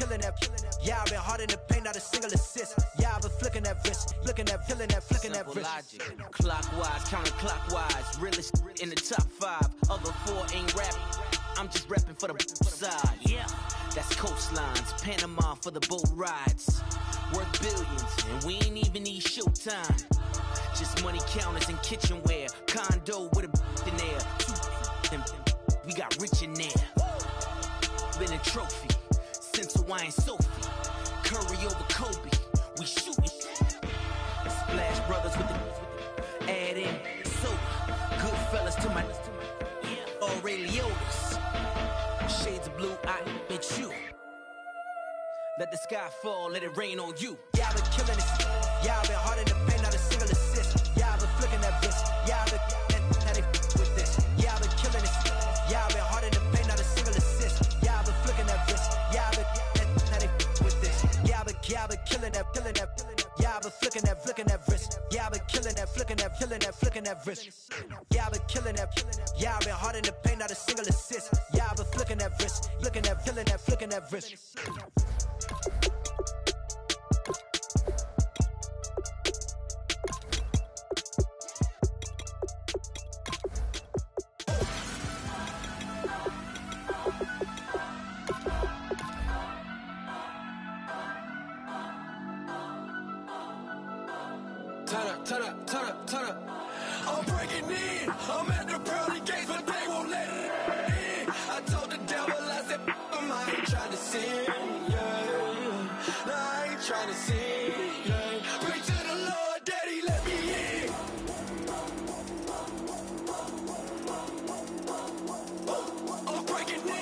killing that. Yeah, I've been hard in the paint, not a single assist. Yeah, I've been flicking that wrist, flicking that, flicking that wrist. Logic. Clockwise, counterclockwise, realest in the top 5. Other 4 ain't rapping. I'm just repping for the side. Yeah, that's coastlines, Panama for the boat rides. Worth billions, and we ain't even need showtime. Just money counters and kitchenware. Condo with a in there. We got rich in there. Been a trophy since Hawaiian Sophie. Curry over Kobe. We shootin'. Splash Brothers with the add in soda. Good fellas to my Aureliotas. Shades of blue, I bet you. Let the sky fall, let it rain on you. Yeah, I've been killing this. Yeah, I've been hard in the paint, not a single assist. Yeah, I've been flicking that wrist. Yeah, I've been now they with this. Yeah, I've been killing this. Yeah, I've been hard in the paint, not a single assist. Yeah, I've been flicking that wrist. Yeah, I've been now they with this. Yeah, I've been killing that, killing that. Yeah, I've been flicking that wrist. Yeah, I've been killing that, flicking that, flicking that wrist. Yeah, I've been killing that. Yeah, I've been hard in the paint, not a single assist. Yeah, I've been flicking that wrist, flicking that, flicking that wrist. Turn up. I'm breaking in. I'm at the pearly gates, but they won't let it in. I told the devil, I said, I ain't trying to sin. Yeah. No, I ain't trying to sin. Yeah. Pray to the Lord, Daddy, let me in. I'm breaking in.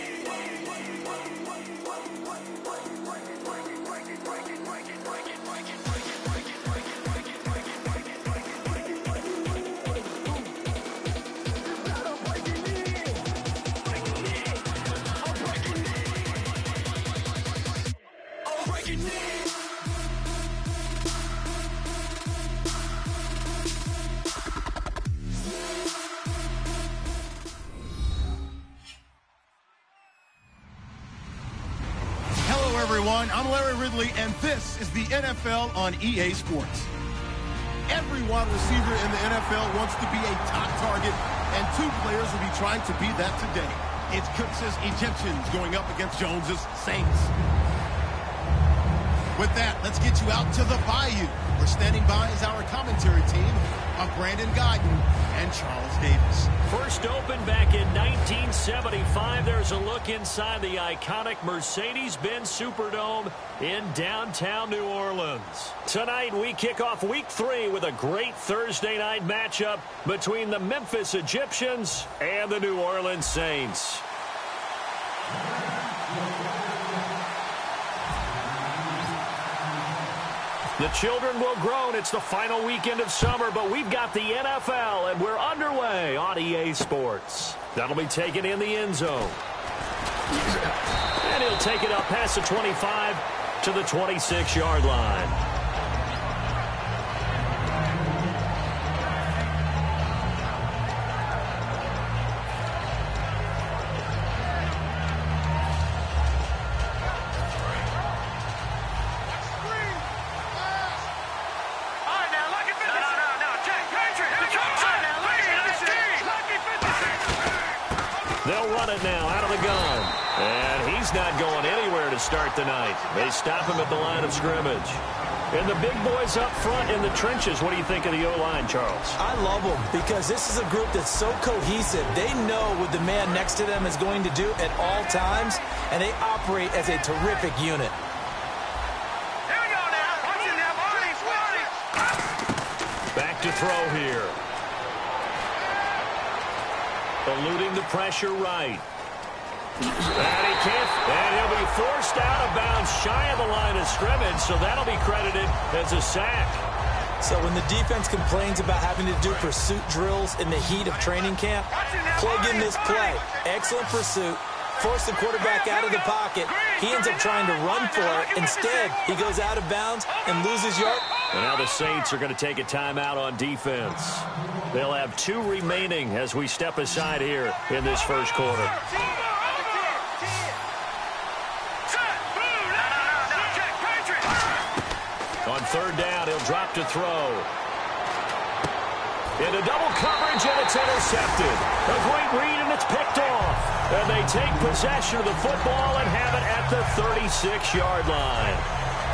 I'm Larry Ridley, and this is the NFL on EA Sports. Every wide receiver in the NFL wants to be a top target, and 2 players will be trying to be that today. It's Cooks' Egyptians going up against Jones's Saints. With that, let's get you out to the Bayou. We're standing by as our commentary team of Brandon Guyton and Charles Davis. First opened back in 1975. There's a look inside the iconic Mercedes-Benz Superdome in downtown New Orleans. Tonight, we kick off Week 3 with a great Thursday night matchup between the Memphis Egyptians and the New Orleans Saints. The children will groan. It's the final weekend of summer, but we've got the NFL, and we're underway on EA Sports. That'll be taken in the end zone. And he'll take it up past the 25 to the 26-yard line. They'll run it now out of the gun. And he's not going anywhere to start the night. They stop him at the line of scrimmage. And the big boys up front in the trenches. What do you think of the O-line, Charles? I love them because this is a group that's so cohesive. They know what the man next to them is going to do at all times, and they operate as a terrific unit. Here we go now. Watch it now, Barney. Back to throw here. Eluding the pressure right. And he can't, and he'll be forced out of bounds shy of the line of scrimmage, so that'll be credited as a sack. So when the defense complains about having to do pursuit drills in the heat of training camp, plug in this play. Excellent pursuit. Force the quarterback out of the pocket. He ends up trying to run for it. Instead, he goes out of bounds and loses yard. And now the Saints are going to take a timeout on defense. They'll have 2 remaining as we step aside here in this first quarter. third down. He'll drop to throw. Into double coverage, and it's intercepted. A great read, and it's picked off. And they take possession of the football and have it at the 36-yard line.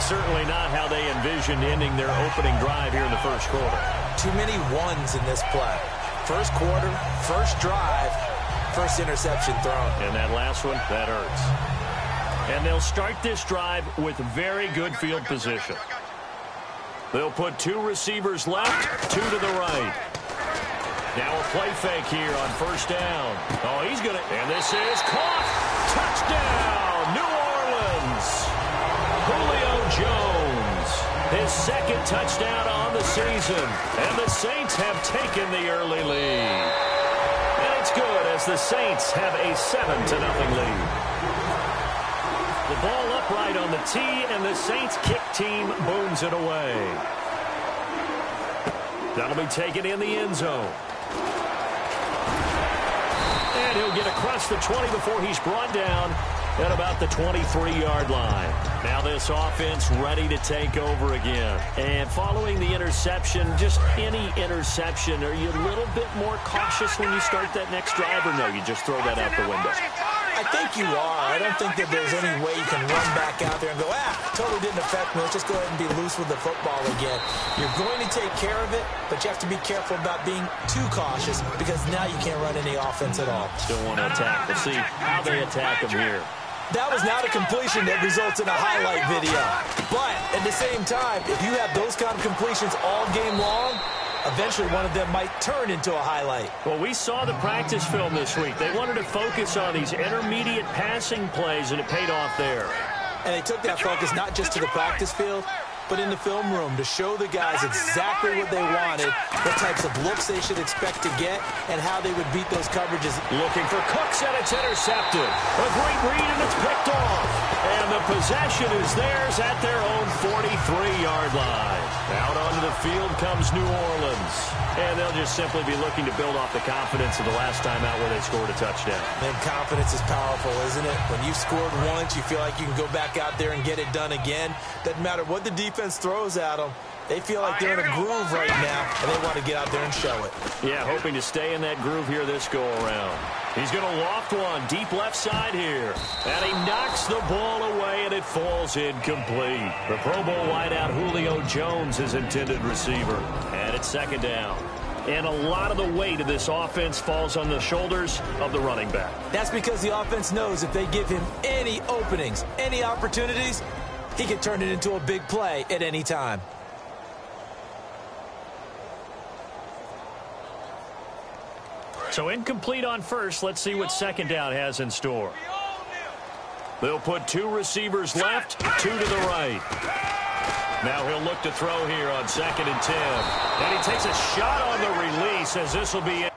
Certainly not how they envisioned ending their opening drive here in the first quarter. Too many ones in this play. First quarter, first drive, first interception thrown. And that last one, that hurts. And they'll start this drive with very good field position. They'll put two receivers left, two to the right. Now a play fake here on first down. Oh, he's going to, and this is caught. Touchdown, New Orleans. Julio Jones, his second touchdown on the season. And the Saints have taken the early lead. And it's good as the Saints have a 7-0 lead. The ball upright on the tee, and the Saints kick team booms it away. That'll be taken in the end zone. And he'll get across the 20 before he's brought down at about the 23-yard line. Now this offense ready to take over again. And following the interception, just any interception, are you a little bit more cautious when you start that next drive, or no, you just throw that out the window? I think you are. I don't think that there's any way you can run back out there and go, totally didn't affect me. Let's just go ahead and be loose with the football again. You're going to take care of it, but you have to be careful about being too cautious because now you can't run any offense at all. Still want to attack. We'll see how they attack them here. That was not a completion that results in a highlight video. But at the same time, if you have those kind of completions all game long, eventually one of them might turn into a highlight. Well, we saw the practice film this week. They wanted to focus on these intermediate passing plays, and it paid off there. And they took that focus not just to the practice field, but in the film room to show the guys exactly what they wanted, what types of looks they should expect to get, and how they would beat those coverages. Looking for Cooks, and it's intercepted. A great read, and it's picked off. And the possession is theirs at their own 43-yard line. Out onto the field comes New Orleans. And they'll just simply be looking to build off the confidence of the last time out where they scored a touchdown. And confidence is powerful, isn't it? When you've scored once, you feel like you can go back out there and get it done again. Doesn't matter what the defense throws at them. They feel like they're in a groove right now, and they want to get out there and show it. Yeah, hoping to stay in that groove here this go-around. He's going to loft one deep left side here. And he knocks the ball away, and it falls incomplete. The Pro Bowl wideout Julio Jones, his intended receiver. And it's second down. And a lot of the weight of this offense falls on the shoulders of the running back. That's because the offense knows if they give him any openings, any opportunities, he can turn it into a big play at any time. So incomplete on first. Let's see what second down has in store. They'll put two receivers left, two to the right. Now he'll look to throw here on 2nd and 10. And he takes a shot on the release as this will be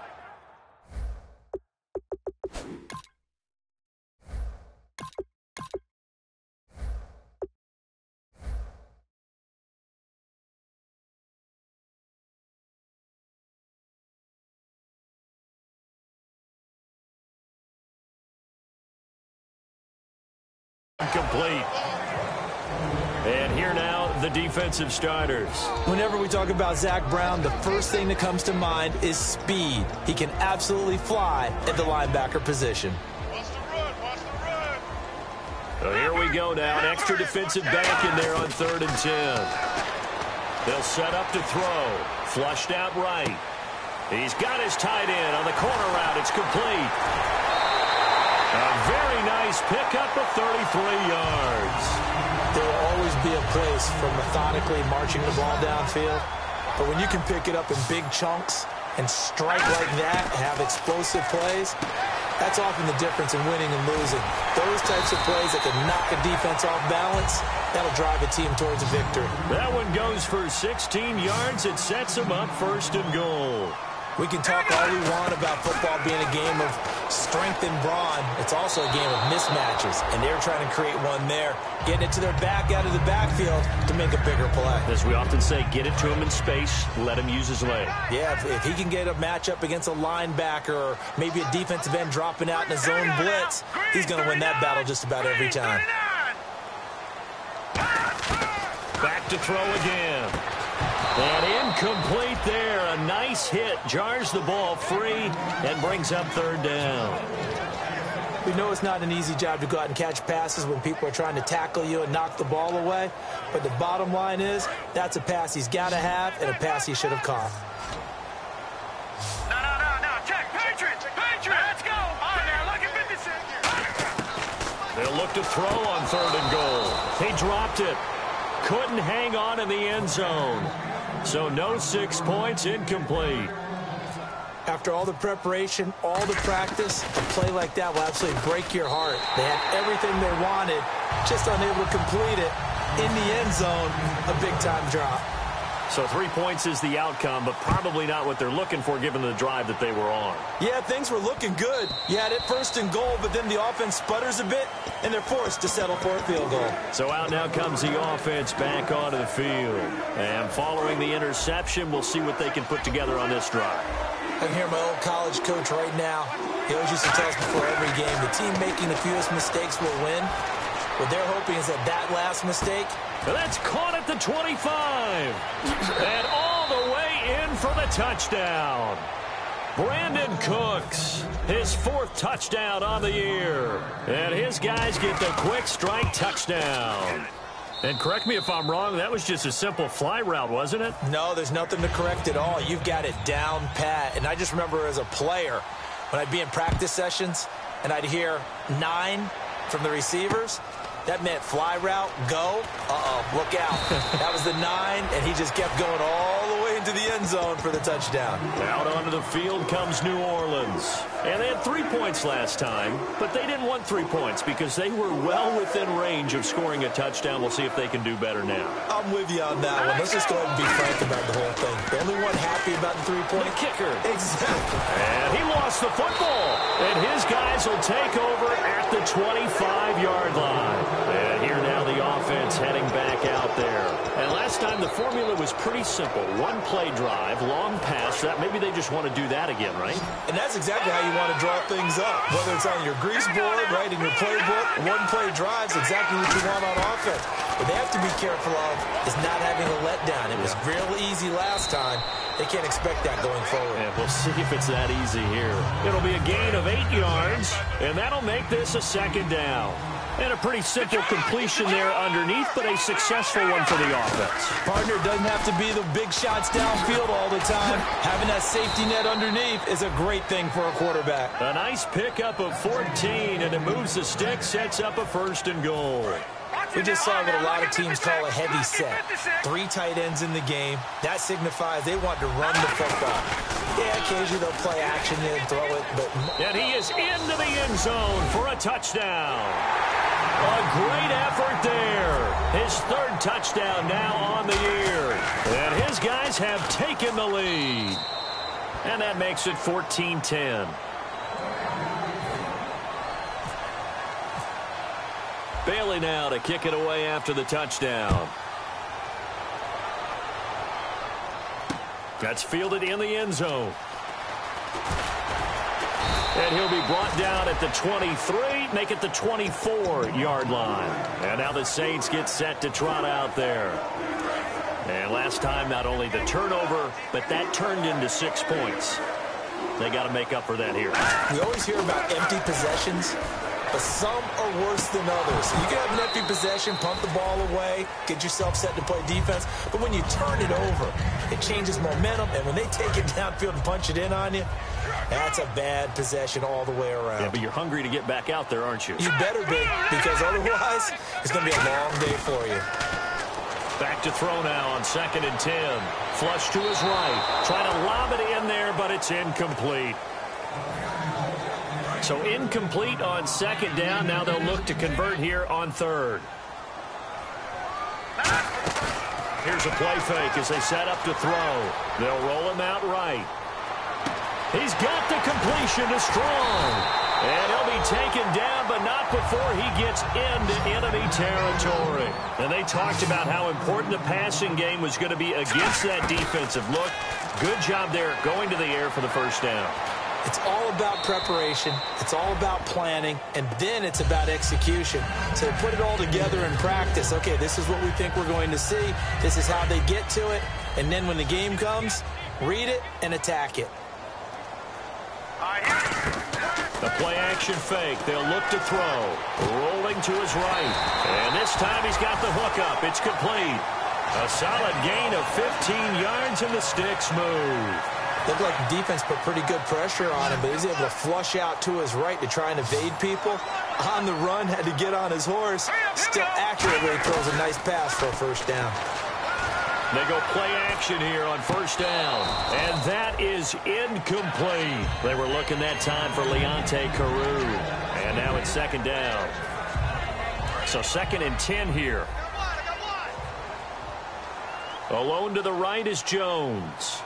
complete. And here now, the defensive starters. Whenever we talk about Zach Brown, the first thing that comes to mind is speed. He can absolutely fly at the linebacker position. So here we go now. An extra defensive back in there on 3rd and 10. They'll set up to throw. Flushed out right. He's got his tight end on the corner route. It's complete. A very nice pickup of 33 yards. There will always be a place for methodically marching the ball downfield. But when you can pick it up in big chunks and strike like that, have explosive plays, that's often the difference in winning and losing. Those types of plays that can knock a defense off balance, that'll drive a team towards a victory. That one goes for 16 yards. It sets them up 1st and goal. We can talk all we want about football being a game of strength and brawn. It's also a game of mismatches, and they're trying to create one there, getting it to their back out of the backfield to make a bigger play. As we often say, get it to him in space, let him use his leg. Yeah, if he can get a matchup against a linebacker or maybe a defensive end dropping out in a zone blitz, he's going to win that battle just about every time. Back back to throw again. And incomplete there. A nice hit. Jars the ball free and brings up third down. We know it's not an easy job to go out and catch passes when people are trying to tackle you and knock the ball away. But the bottom line is, that's a pass he's got to have and a pass he should have caught. No. Check. Patriots. Let's go. On there. Look at 56. They'll look to throw on third and goal. He dropped it. Couldn't hang on in the end zone. So no 6 points, incomplete. After all the preparation, all the practice, a play like that will absolutely break your heart. They had everything they wanted, just unable to complete it. In the end zone, a big-time drop. So 3 points is the outcome, but probably not what they're looking for given the drive that they were on. Yeah, things were looking good. You had it first and goal, but then the offense sputters a bit, and they're forced to settle for a field goal. So out now comes the offense back onto the field. And following the interception, we'll see what they can put together on this drive. I can hear my old college coach right now. He always used to tell us before every game, the team making the fewest mistakes will win. What they're hoping is that last mistake. That's caught at the 25. And all the way in for the touchdown. Brandon Cooks, his 4th touchdown on the year. And his guys get the quick strike touchdown. And correct me if I'm wrong, that was just a simple fly route, wasn't it? No, there's nothing to correct at all. You've got it down pat. And I just remember as a player, when I'd be in practice sessions and I'd hear 9 from the receivers, that meant fly route, go. Look out. That was the 9, and he just kept going all the way into the end zone for the touchdown. Out onto the field comes New Orleans. And they had 3 points last time, but they didn't want 3 points because they were well within range of scoring a touchdown. We'll see if they can do better now. I'm with you on that one. Let's just go ahead and be frank about the whole thing. The only one happy about the 3-point kicker. Exactly. And he lost the football. And his guys will take over at the 25-yard line. And here now the offense heading back out there. And last time the formula was pretty simple. 1 play drive, long pass. That maybe they just want to do that again, right? And that's exactly how you want to draw things up. Whether it's on your grease board, right, in your playbook, 1 play drive's exactly what you want on offense. What they have to be careful of is not having a letdown. It was real easy last time. They can't expect that going forward. And we'll see if it's that easy here. It'll be a gain of 8 yards, and that'll make this a 2nd down. And a pretty simple completion there underneath, but a successful one for the offense. Partner doesn't have to be the big shots downfield all the time. Having that safety net underneath is a great thing for a quarterback. A nice pickup of 14, and it moves the stick, sets up a 1st and goal. We just saw what a lot of teams call a heavy set. 3 tight ends in the game. That signifies they want to run the football. Yeah, occasionally they'll play action and throw it, but... And he is into the end zone for a touchdown. A great effort there. His 3rd touchdown now on the year. And his guys have taken the lead. And that makes it 14-10. Bailey now to kick it away after the touchdown. That's fielded in the end zone. And he'll be brought down at the 23, make it the 24-yard line. And now the Saints get set to trot out there. And last time, not only the turnover, but that turned into 6 points. They got to make up for that here. We always hear about empty possessions, but some are worse than others. You can have an empty possession, pump the ball away, get yourself set to play defense, but when you turn it over, it changes momentum, and when they take it downfield and punch it in on you, that's a bad possession all the way around. Yeah, but you're hungry to get back out there, aren't you? You better be, because otherwise, it's going to be a long day for you. Back to throw now on 2nd and 10. Flush to his right. Trying to lob it in there, but it's incomplete. So incomplete on 2nd down. Now they'll look to convert here on 3rd. Here's a play fake as they set up to throw. They'll roll him out right. He's got the completion to Strong. And he'll be taken down, but not before he gets into enemy territory. And they talked about how important the passing game was going to be against that defensive look. Good job there going to the air for the 1st down. It's all about preparation. It's all about planning. And then it's about execution. So they put it all together in practice. Okay, this is what we think we're going to see. This is how they get to it. And then when the game comes, read it and attack it. The play-action fake. They'll look to throw. Rolling to his right. And this time he's got the hook up. It's complete. A solid gain of 15 yards and the sticks move. Looked like the defense put pretty good pressure on him, but he was able to flush out to his right to try and evade people. On the run, had to get on his horse. Still accurately throws a nice pass for a first down. They go play action here on first down. And that is incomplete. They were looking that time for Leonte Carew. And now it's second down. So 2nd and 10 here. Alone to the right is Jones.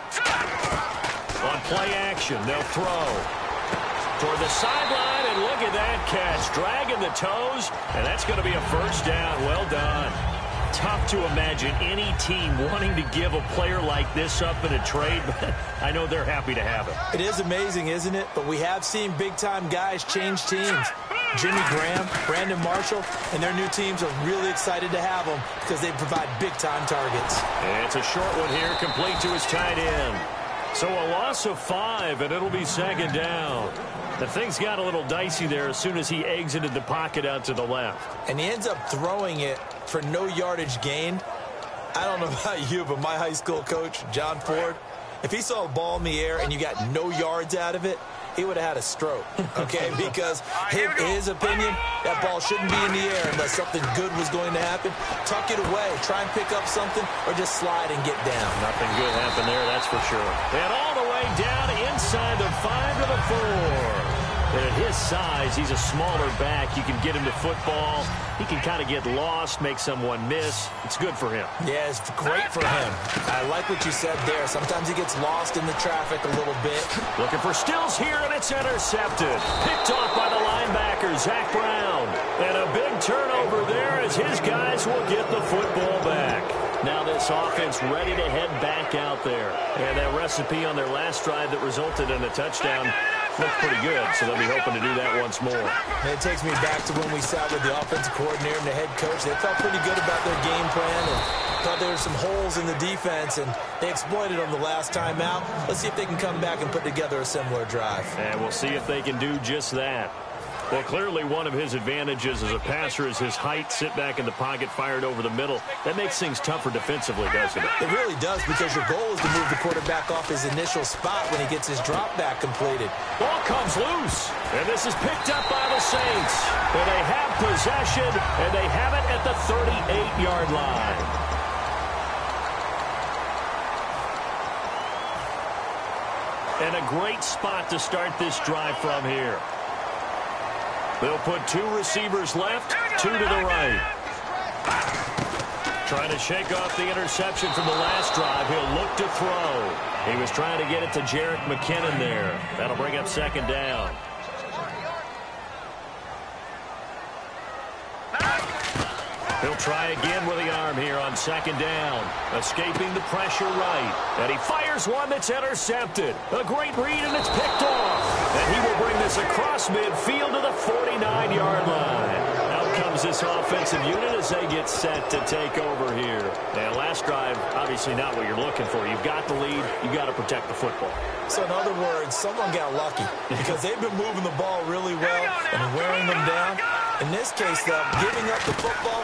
On play action, they'll throw. Toward the sideline, and look at that catch. Dragging the toes, and that's going to be a first down. Well done. Tough to imagine any team wanting to give a player like this up in a trade, but I know they're happy to have it. It is amazing, isn't it? But we have seen big-time guys change teams. Jimmy Graham, Brandon Marshall, and their new teams are really excited to have them because they provide big-time targets. And it's a short one here, complete to his tight end. So a loss of 5, and it'll be second down. The things got a little dicey there as soon as he exited the pocket out to the left. And he ends up throwing it for no yardage gain. I don't know about you, but my high school coach, John Ford, if he saw a ball in the air and you got no yards out of it, he would have had a stroke, okay? Because his opinion, that ball shouldn't be in the air unless something good was going to happen. Tuck it away, try and pick up something, or just slide and get down. Nothing good happened there, that's for sure. And all the way down inside the 5 to the 4. And at his size, he's a smaller back. You can get him to football. He can kind of get lost, make someone miss. It's good for him. Yeah, it's great for him. I like what you said there. Sometimes he gets lost in the traffic a little bit. Looking for Stills here, and it's intercepted. Picked off by the linebacker, Zach Brown. And a big turnover there as his guys will get the football back. Now this offense ready to head back out there. And that recipe on their last drive that resulted in a touchdown looked pretty good, so they'll be hoping to do that once more. And it takes me back to when we sat with the offensive coordinator and the head coach. They felt pretty good about their game plan and thought there were some holes in the defense, and they exploited them the last time out. Let's see if they can come back and put together a similar drive. And we'll see if they can do just that. Well, clearly one of his advantages as a passer is his height, sit back in the pocket, fired over the middle. That makes things tougher defensively, doesn't it? It really does, because your goal is to move the quarterback off his initial spot when he gets his drop back completed. Ball comes loose, and this is picked up by the Saints. And they have possession, and they have it at the 38-yard line. And a great spot to start this drive from here. They'll put 2 receivers left, 2 to the right. Trying to shake off the interception from the last drive. He'll look to throw. He was trying to get it to Jerick McKinnon there. That'll bring up second down. He'll try again with the arm here on second down. Escaping the pressure right. And he fires one that's intercepted. A great read, and it's picked off. And he will bring this across midfield to the 49-yard line. Out comes this offensive unit as they get set to take over here. And last drive, obviously not what you're looking for. You've got the lead. You've got to protect the football. So in other words, someone got lucky because they've been moving the ball really well and wearing them down. In this case, though, giving up the football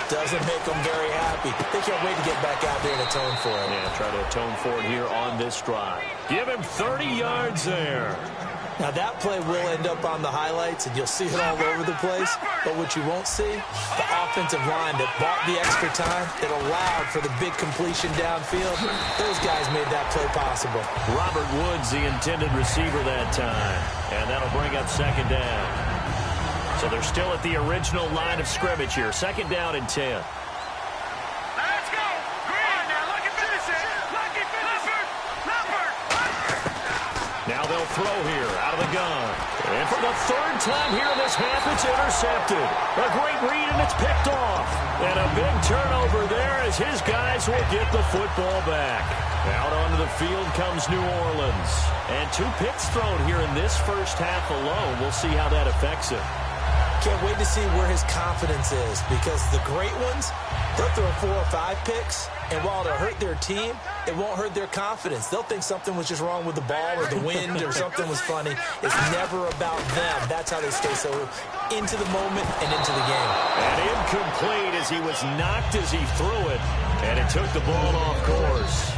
doesn't make them very happy. They can't wait to get back out there and atone for it. Yeah, try to atone for it here on this drive. Give him 30 yards there. Now, that play will end up on the highlights, and you'll see it all over the place. But what you won't see, the offensive line that bought the extra time, that allowed for the big completion downfield. Those guys made that play possible. Robert Woods, the intended receiver that time. And that'll bring up second down. So they're still at the original line of scrimmage here. Second down and 10. Let's go! Green! Now look at this! Lucky Phillipper! Now they'll throw here out of the gun. And for the 3rd time here in this half, it's intercepted. A great read, and it's picked off. And a big turnover there as his guys will get the football back. Out onto the field comes New Orleans. And 2 picks thrown here in this first half alone. We'll see how that affects him. Can't wait to see where his confidence is, because the great ones, they'll throw 4 or 5 picks, and while it'll hurt their team, it won't hurt their confidence. They'll think something was just wrong with the ball or the wind or something was funny. It's never about them. That's how they stay so into the moment and into the game. And incomplete as he was knocked as he threw it, and it took the ball off course.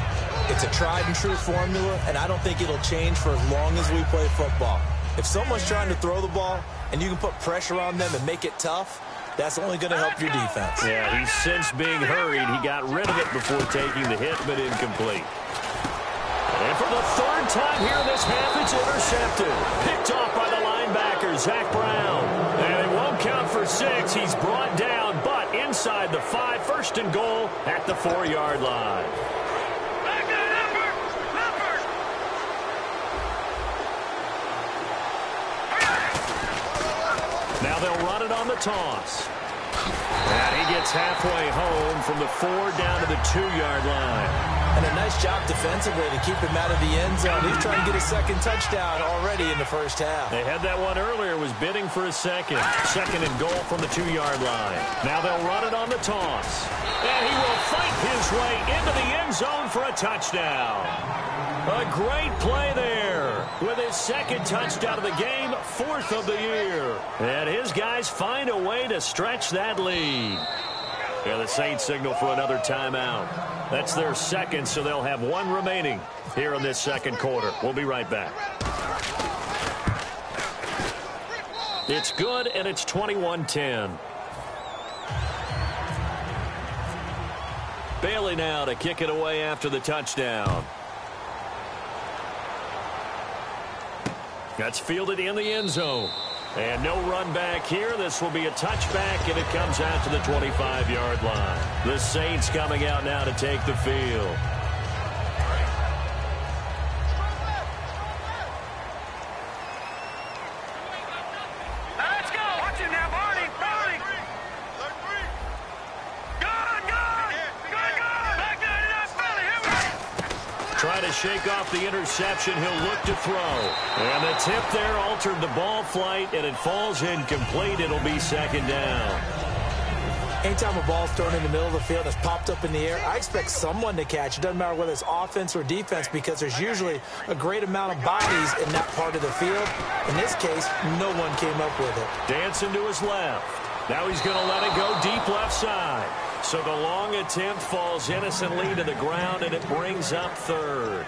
It's a tried-and-true formula, and I don't think it'll change for as long as we play football. If someone's trying to throw the ball and you can put pressure on them and make it tough, that's only going to help your defense. Yeah, he's since being hurried. He got rid of it before taking the hit, but incomplete. And for the 3rd time here in this half, it's intercepted. Picked off by the linebacker, Zach Brown. And it won't count for 6. He's brought down, but inside the 5, 1st and goal at the 4-yard line. Now they'll run it on the toss. And he gets halfway home from the 4 down to the 2-yard line. And a nice job defensively to keep him out of the end zone. He's trying to get a 2nd touchdown already in the first half. They had that one earlier, was bidding for a 2nd. 2nd and goal from the 2-yard line. Now they'll run it on the toss. And he will fight his way into the end zone for a touchdown. A great play there with his 2nd touchdown of the game, 4th of the year. And his guys find a way to stretch that lead. Yeah, the Saints signal for another timeout. That's their 2nd, so they'll have 1 remaining here in this 2nd quarter. We'll be right back. It's good, and it's 21-10. Bailey now to kick it away after the touchdown. That's fielded in the end zone. And no run back here. This will be a touchback, and it comes out to the 25-yard line. The Saints coming out now to take the field. Let's go. Watch it now, Barney. Barney. Good. Back there to that belly. Here we go. Trying to shake off the interception. He'll look to throw. And the tip there altered the ball flight, and it falls incomplete. It'll be 2nd down. Anytime a ball's thrown in the middle of the field and it's popped up in the air, I expect someone to catch. It doesn't matter whether it's offense or defense, because there's usually a great amount of bodies in that part of the field. In this case, no one came up with it. Dancing to his left. Now he's going to let it go deep left side. So the long attempt falls innocently to the ground, and it brings up 3rd.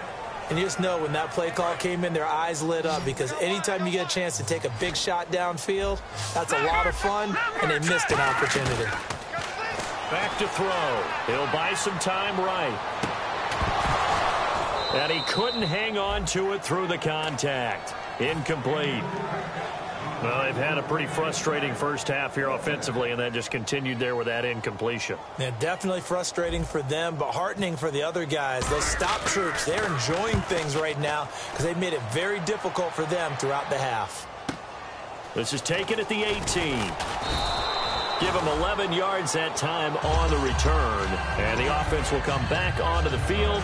And you just know when that play call came in, their eyes lit up, because anytime you get a chance to take a big shot downfield, that's a lot of fun, and they missed an opportunity. Back to throw. He'll buy some time right. And he couldn't hang on to it through the contact. Incomplete. Well, they've had a pretty frustrating first half here offensively, and that just continued there with that incompletion. Yeah, definitely frustrating for them, but heartening for the other guys. Those stop troops, they're enjoying things right now because they've made it very difficult for them throughout the half. This is taken at the 18. Give them 11 yards that time on the return, and the offense will come back onto the field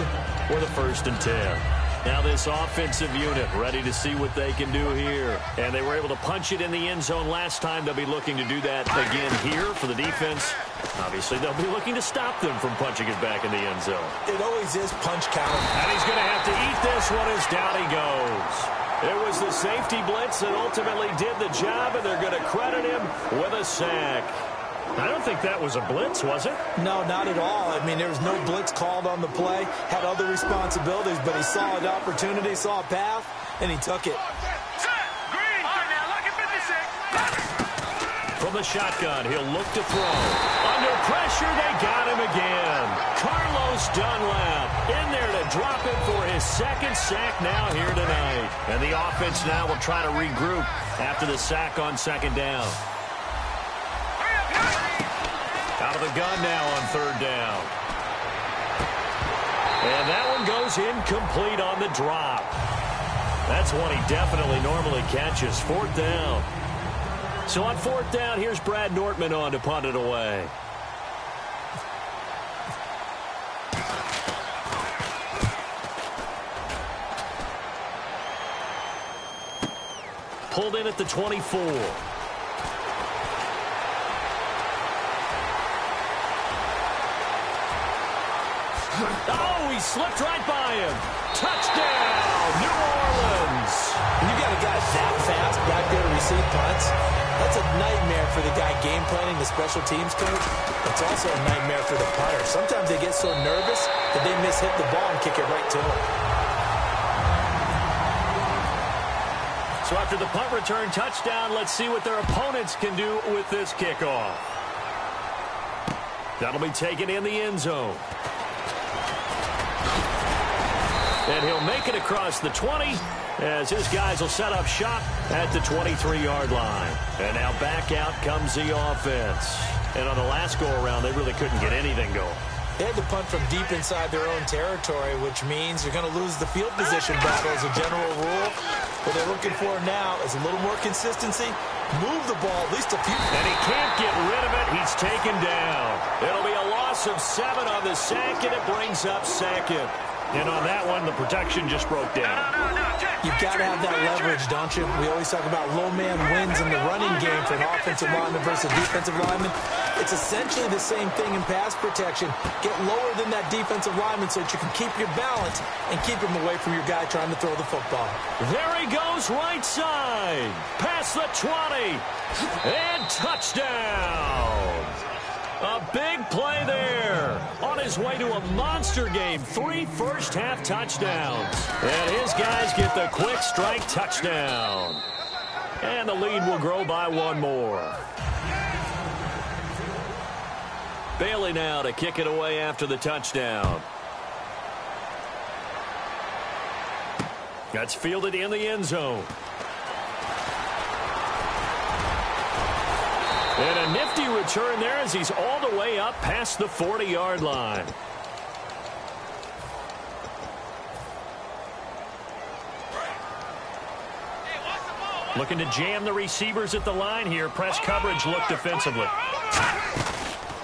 for the 1st and 10. Now this offensive unit ready to see what they can do here. And they were able to punch it in the end zone last time. They'll be looking to do that again here for the defense. Obviously, they'll be looking to stop them from punching it back in the end zone. It always is punch count. And he's going to have to eat this one as down he goes. It was the safety blitz that ultimately did the job, and they're going to credit him with a sack. I don't think that was a blitz, was it? No, not at all. I mean, there was no blitz called on the play. Had other responsibilities, but he saw an opportunity, saw a path, and he took it. Green. All right, now, look at 56. From the shotgun, he'll look to throw. Under pressure, they got him again. Carlos Dunlap in there to drop it for his 2nd sack now here tonight. And the offense now will try to regroup after the sack on 2nd down. Out of the gun now on 3rd down. And that one goes incomplete on the drop. That's one he definitely normally catches. 4th down. So on 4th down, here's Brad Nortman on to punt it away. pulled in at the 24. Oh, he slipped right by him. Touchdown, New Orleans. When you got a guy that fast back there to receive punts, that's a nightmare for the guy game planning, the special teams coach. It's also a nightmare for the punter. Sometimes they get so nervous that they miss hit the ball and kick it right to him. So after the punt return touchdown, let's see what their opponents can do with this kickoff. That'll be taken in the end zone. And he'll make it across the 20 as his guys will set up shop at the 23-yard line. And now back out comes the offense. And on the last go-around, they really couldn't get anything going. They had to punt from deep inside their own territory, which means you're going to lose the field position battle as a general rule. What they're looking for now is a little more consistency. Move the ball at least a few. And he can't get rid of it. He's taken down. It'll be a loss of 7 on the sack, and it brings up second. And on that one, the protection just broke down. You've got to have that leverage, don't you? We always talk about low man wins in the running game for an offensive lineman versus defensive lineman. It's essentially the same thing in pass protection. Get lower than that defensive lineman so that you can keep your balance and keep him away from your guy trying to throw the football. There he goes, right side. Past the 20. And touchdown. A big play there. On his way to a monster game. 3 first-half touchdowns. And his guys get the quick strike touchdown. And the lead will grow by 1 more. Bailey now to kick it away after the touchdown. That's fielded in the end zone. And a nifty return there as he's all the way up past the 40-yard line. Looking to jam the receivers at the line here. Press coverage look defensively.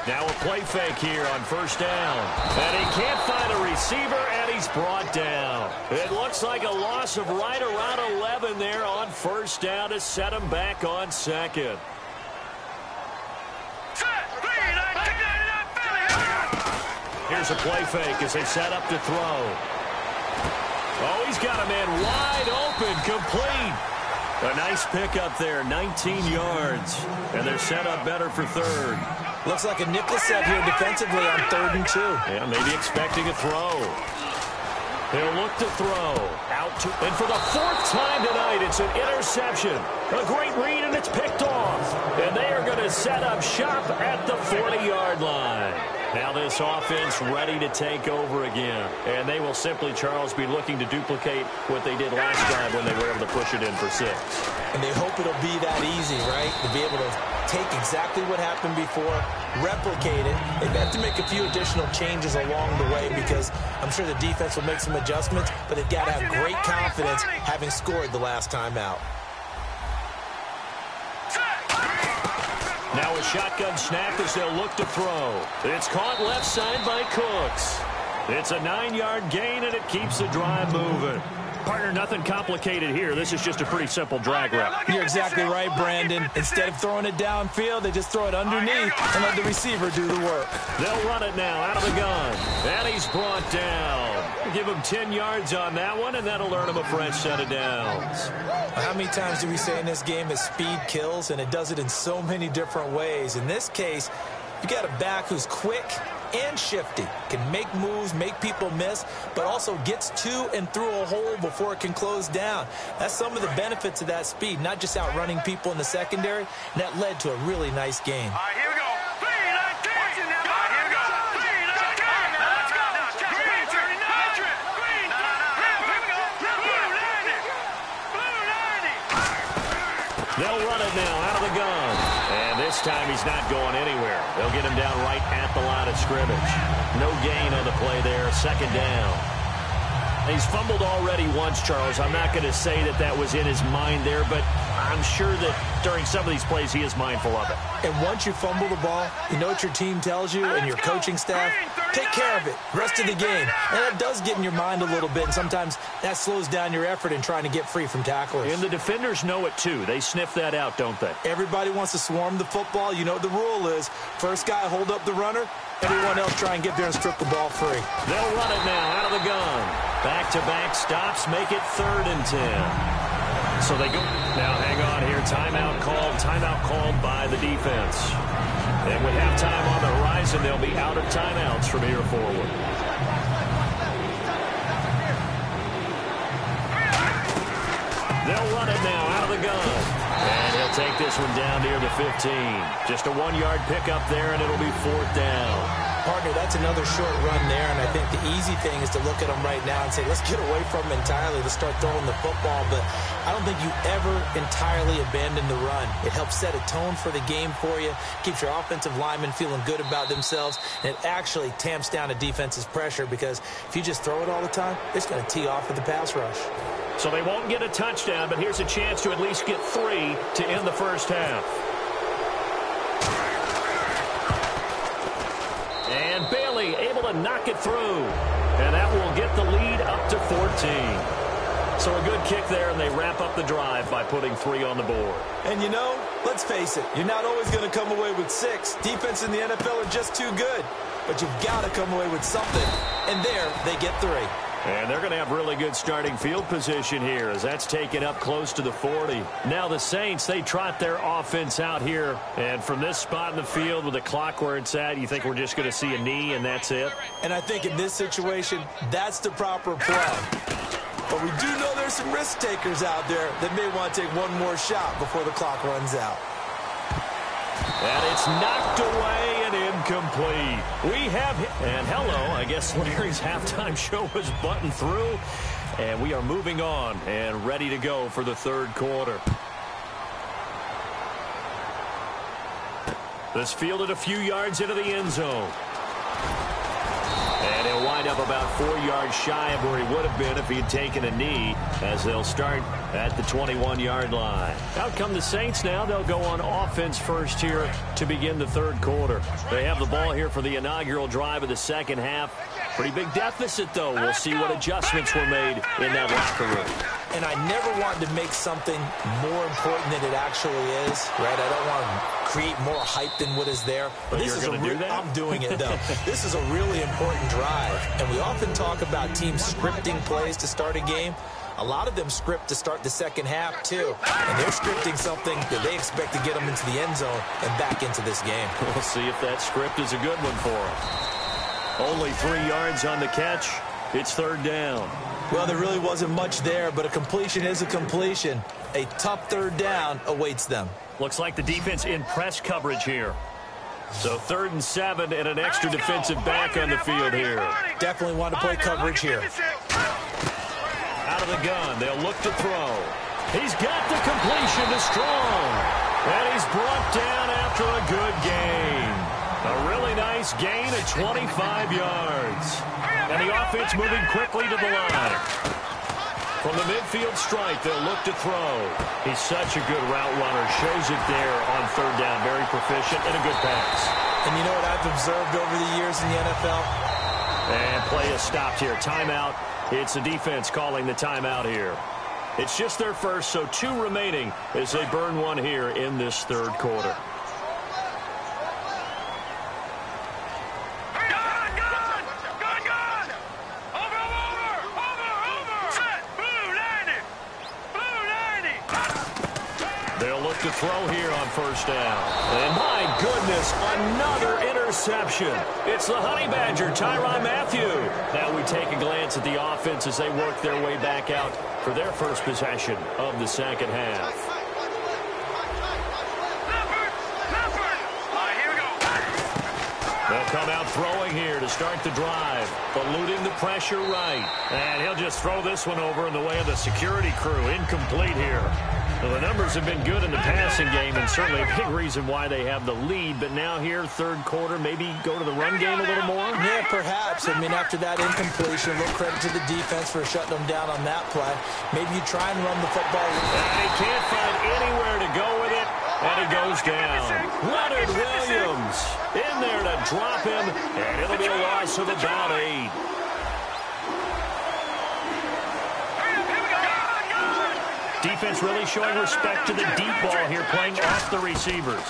Now a play fake here on first down. And he can't find a receiver, and he's brought down. It looks like a loss of right around 11 there on first down to set him back on second. Here's a play fake as they set up to throw. Oh, he's got a man wide open, complete. A nice pickup there, 19 yards. And they're set up better for third. Looks like a nickel set here defensively on 3rd and 2. Yeah, maybe expecting a throw. He'll look to throw. Out to, and for the 4th time tonight, it's an interception. A great read, and it's picked off. And they are going to set up shop at the 40-yard line. Now this offense ready to take over again. And they will simply, Charles, be looking to duplicate what they did last time when they were able to push it in for 6. And they hope it'll be that easy, right? To be able to take exactly what happened before, replicate it. They've had to make a few additional changes along the way because I'm sure the defense will make some adjustments, but they've got to have great confidence having scored the last time out. Now a shotgun snap as they'll look to throw. It's caught left side by Cooks. It's a 9-yard gain, and it keeps the drive moving. Partner, nothing complicated here. This is just a pretty simple drag route. You're exactly right, Brandon. Instead of throwing it downfield, they just throw it underneath and let the receiver do the work. They'll run it now out of the gun. And he's brought down. Give him 10 yards on that one, and that'll earn him a fresh set of downs. How many times do we say in this game that speed kills, and it does it in so many different ways? In this case, you got a back who's quick and shifty, can make moves, make people miss, but also gets to and through a hole before it can close down. That's some of the benefits of that speed, not just outrunning people in the secondary, and that led to a really nice game. All right, here we go. Watch it now. All right, here we go. Let's go. Green, turn it up. Green. Here we go. Blue 90. They'll run it now out of the gun. And this time he's not going anywhere. They'll get him down right at the line of scrimmage. No gain on the play there. 2nd down. He's fumbled already once, Charles. I'm not going to say that that was in his mind there, but I'm sure that during some of these plays he is mindful of it. And once you fumble the ball, you know what your team tells you and your coaching staff? Take care of it. Rest of the game. And that does get in your mind a little bit, and sometimes that slows down your effort in trying to get free from tacklers. And the defenders know it too. They sniff that out, don't they? Everybody wants to swarm the football. You know what the rule is. First guy hold up the runner. Everyone else try and get there and strip the ball free. They'll run it now out of the gun. Back-to-back stops make it 3rd and 10. So they go. Now hang on here. Timeout called by the defense. And with halftime on the horizon, they'll be out of timeouts from here forward. They'll run it now out of the gun. And he'll take this one down near the 15. Just a 1-yard pickup there, and it'll be 4th down. Partner, that's another short run there, and I think the easy thing is to look at them right now and say, let's get away from them entirely. Let's start throwing the football, but I don't think you ever entirely abandon the run. It helps set a tone for the game for you, keeps your offensive linemen feeling good about themselves, and it actually tamps down a defense's pressure because if you just throw it all the time, it's going to tee off with the pass rush. So they won't get a touchdown, but here's a chance to at least get 3 to end the first half. And Bailey able to knock it through. And that will get the lead up to 14. So a good kick there, and they wrap up the drive by putting 3 on the board. And you know, let's face it, you're not always going to come away with 6. Defense in the NFL are just too good. But you've got to come away with something. And there, they get 3. And they're going to have really good starting field position here as that's taken up close to the 40. Now the Saints, they trot their offense out here. And from this spot in the field with the clock where it's at, you think we're just going to see a knee and that's it? And I think in this situation, that's the proper play. But we do know there's some risk takers out there that may want to take one more shot before the clock runs out. And it's knocked away and incomplete. We have hit. And hello, I guess Larry's halftime show was buttoned through. And we are moving on and ready to go for the 3rd quarter. This fielded a few yards into the end zone. And he'll wind up about 4 yards shy of where he would have been if he had taken a knee, as they'll start at the 21-yard line. Out come the Saints now. They'll go on offense first here to begin the 3rd quarter. They have the ball here for the inaugural drive of the second half. Pretty big deficit, though. We'll see what adjustments were made in that locker room. And I never wanted to make something more important than it actually is, right? I don't want to create more hype than what is there. But this is going to do that? I'm doing it, though. This is a really important drive. And we often talk about teams scripting plays to start a game. A lot of them script to start the second half, too. And they're scripting something that they expect to get them into the end zone and back into this game. We'll see if that script is a good one for them. Only 3 yards on the catch. It's 3rd down. Well, there really wasn't much there, but a completion is a completion. A tough 3rd down awaits them. Looks like the defense in press coverage here. So 3rd and 7 and an extra defensive back on the field here. Definitely want to play coverage here. Out of the gun, they'll look to throw. He's got the completion to Strong. And he's brought down after a good gain. A really nice gain of 25 yards. And the offense moving quickly to the line. From the midfield strike, they'll look to throw. He's such a good route runner. Shows it there on 3rd down. Very proficient and a good pass. And you know what I've observed over the years in the NFL? And play is stopped here. Timeout. It's the defense calling the timeout here. It's just their first, so 2 remaining as they burn one here in this 3rd quarter. To throw here on 1st down. And my goodness, another interception. It's the Honey Badger, Tyrann Mathieu. Now we take a glance at the offense as they work their way back out for their first possession of the second half. They'll come out throwing here to start the drive, eluding the pressure right. And he'll just throw this one over in the way of the security crew. Incomplete here. Well, the numbers have been good in the passing game, and certainly a big reason why they have the lead. But now here, third quarter, maybe go to the run game a little more? Yeah, perhaps. I mean, after that incompletion, a little credit to the defense for shutting them down on that play. Maybe you try and run the football. And he can't find anywhere to go with it, and he goes down. Leonard Williams in there to drop him, and it'll be a loss of about 8. Defense really showing respect to the deep ball here, playing off the receivers.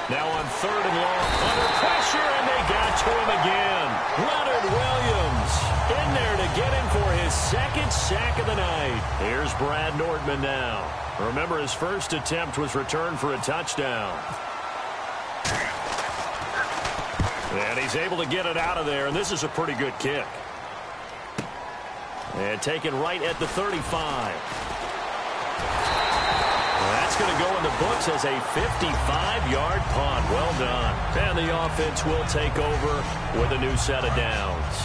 Now on third and long, under pressure, and they got to him again. Leonard Williams in there to get him for his second sack of the night. Here's Brad Nordman now. Remember, his first attempt was returned for a touchdown. And he's able to get it out of there, and this is a pretty good kick. And taken right at the 35. That's going to go in the books as a 55-yard punt. Well done. And the offense will take over with a new set of downs.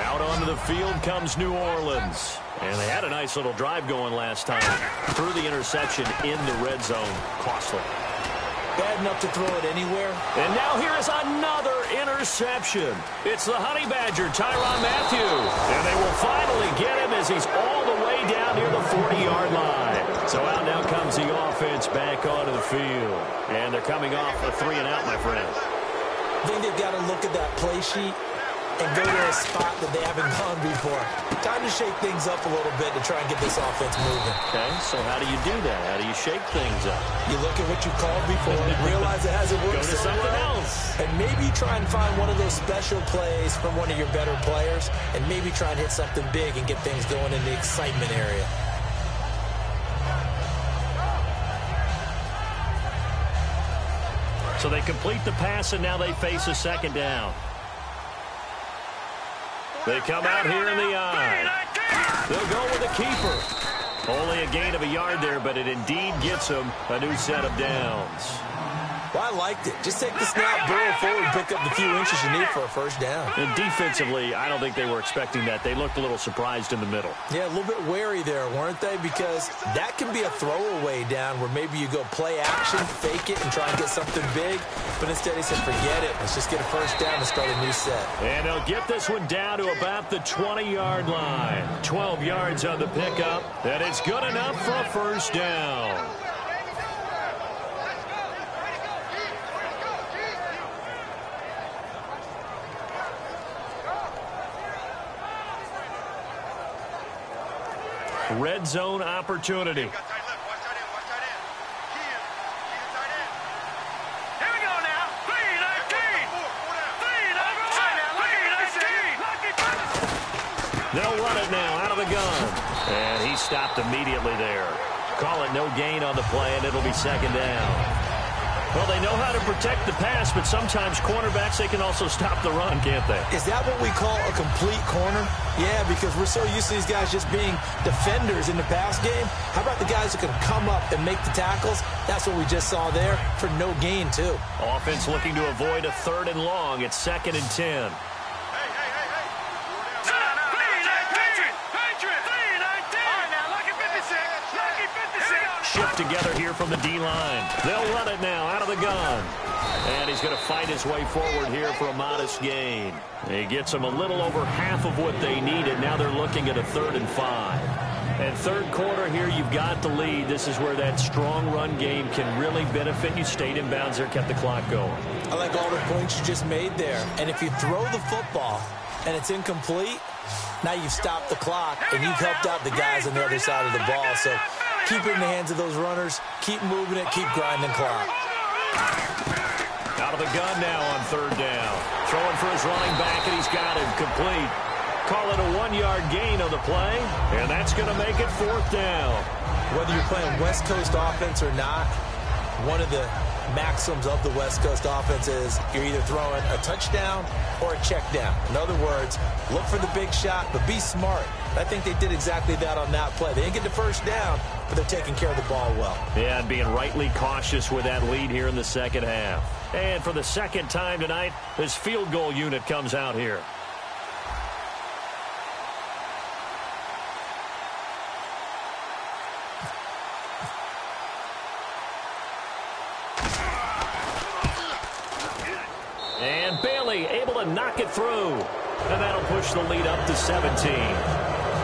Out onto the field comes New Orleans. And they had a nice little drive going last time. Threw the interception in the red zone. Costly. Bad enough to throw it anywhere. And now here is another interception. It's the Honey Badger, Tyrann Mathieu. And they will finally get him as he's all the way down near the 40-yard line. So out now comes the offense back onto the field. And they're coming off a 3-and-out, my friend. I think they've got to look at that play sheet and go to a spot that they haven't gone before. Time to shake things up a little bit to try and get this offense moving. Okay, so how do you do that? How do you shake things up? You look at what you called before and realize it hasn't worked so something well. else. And maybe you try and find one of those special plays from one of your better players and maybe try and hit something big and get things going in the excitement area. So they complete the pass, and now they face a second down. They come out here in the eye. They'll go with a keeper. Only a gain of a yard there, but it indeed gets them a new set of downs. Well, I liked it. Just take the snap, burrow forward, pick up the few inches you need for a first down. And defensively, I don't think they were expecting that. They looked a little surprised in the middle. Yeah, a little bit wary there, weren't they? Because that can be a throwaway down where maybe you go play action, fake it, and try and get something big. But instead he said, forget it. Let's just get a first down and start a new set. And they'll get this one down to about the 20-yard line. 12 yards on the pickup. And it's good enough for a first down. Red zone opportunity. They'll run it now out of the gun. And he stopped immediately there. Call it no gain on the play, and it'll be second down. Well, they know how to protect the pass, but sometimes cornerbacks, they can also stop the run, can't they? Is that what we call a complete corner? Yeah, because we're so used to these guys just being defenders in the pass game. How about the guys who can come up and make the tackles? That's what we just saw there for no gain, too. Offense looking to avoid a third and long. It's 2nd and 10. Shift together here from the D-line. They'll run it now out of the gun. And he's going to fight his way forward here for a modest gain. He gets them a little over half of what they needed. Now they're looking at a 3rd and 5. And third quarter here, you've got the lead. This is where that strong run game can really benefit you. Stayed in bounds there, kept the clock going. I like all the points you just made there. And if you throw the football and it's incomplete, now you've stopped the clock and you've helped out the guys on the other side of the ball. So keep it in the hands of those runners. Keep moving it. Keep grinding clock. Out of the gun now on 3rd down. Throwing for his running back, and he's got him complete. Call it a 1-yard gain on the play, and that's going to make it 4th down. Whether you're playing West Coast offense or not, one of the maxims of the West Coast offense is you're either throwing a touchdown or a check down. In other words, look for the big shot, but be smart. I think they did exactly that on that play. They didn't get the first down, but they're taking care of the ball well. Yeah, and being rightly cautious with that lead here in the second half. And for the second time tonight, this field goal unit comes out here. And Bailey able to knock it through. And that'll push the lead up to 17.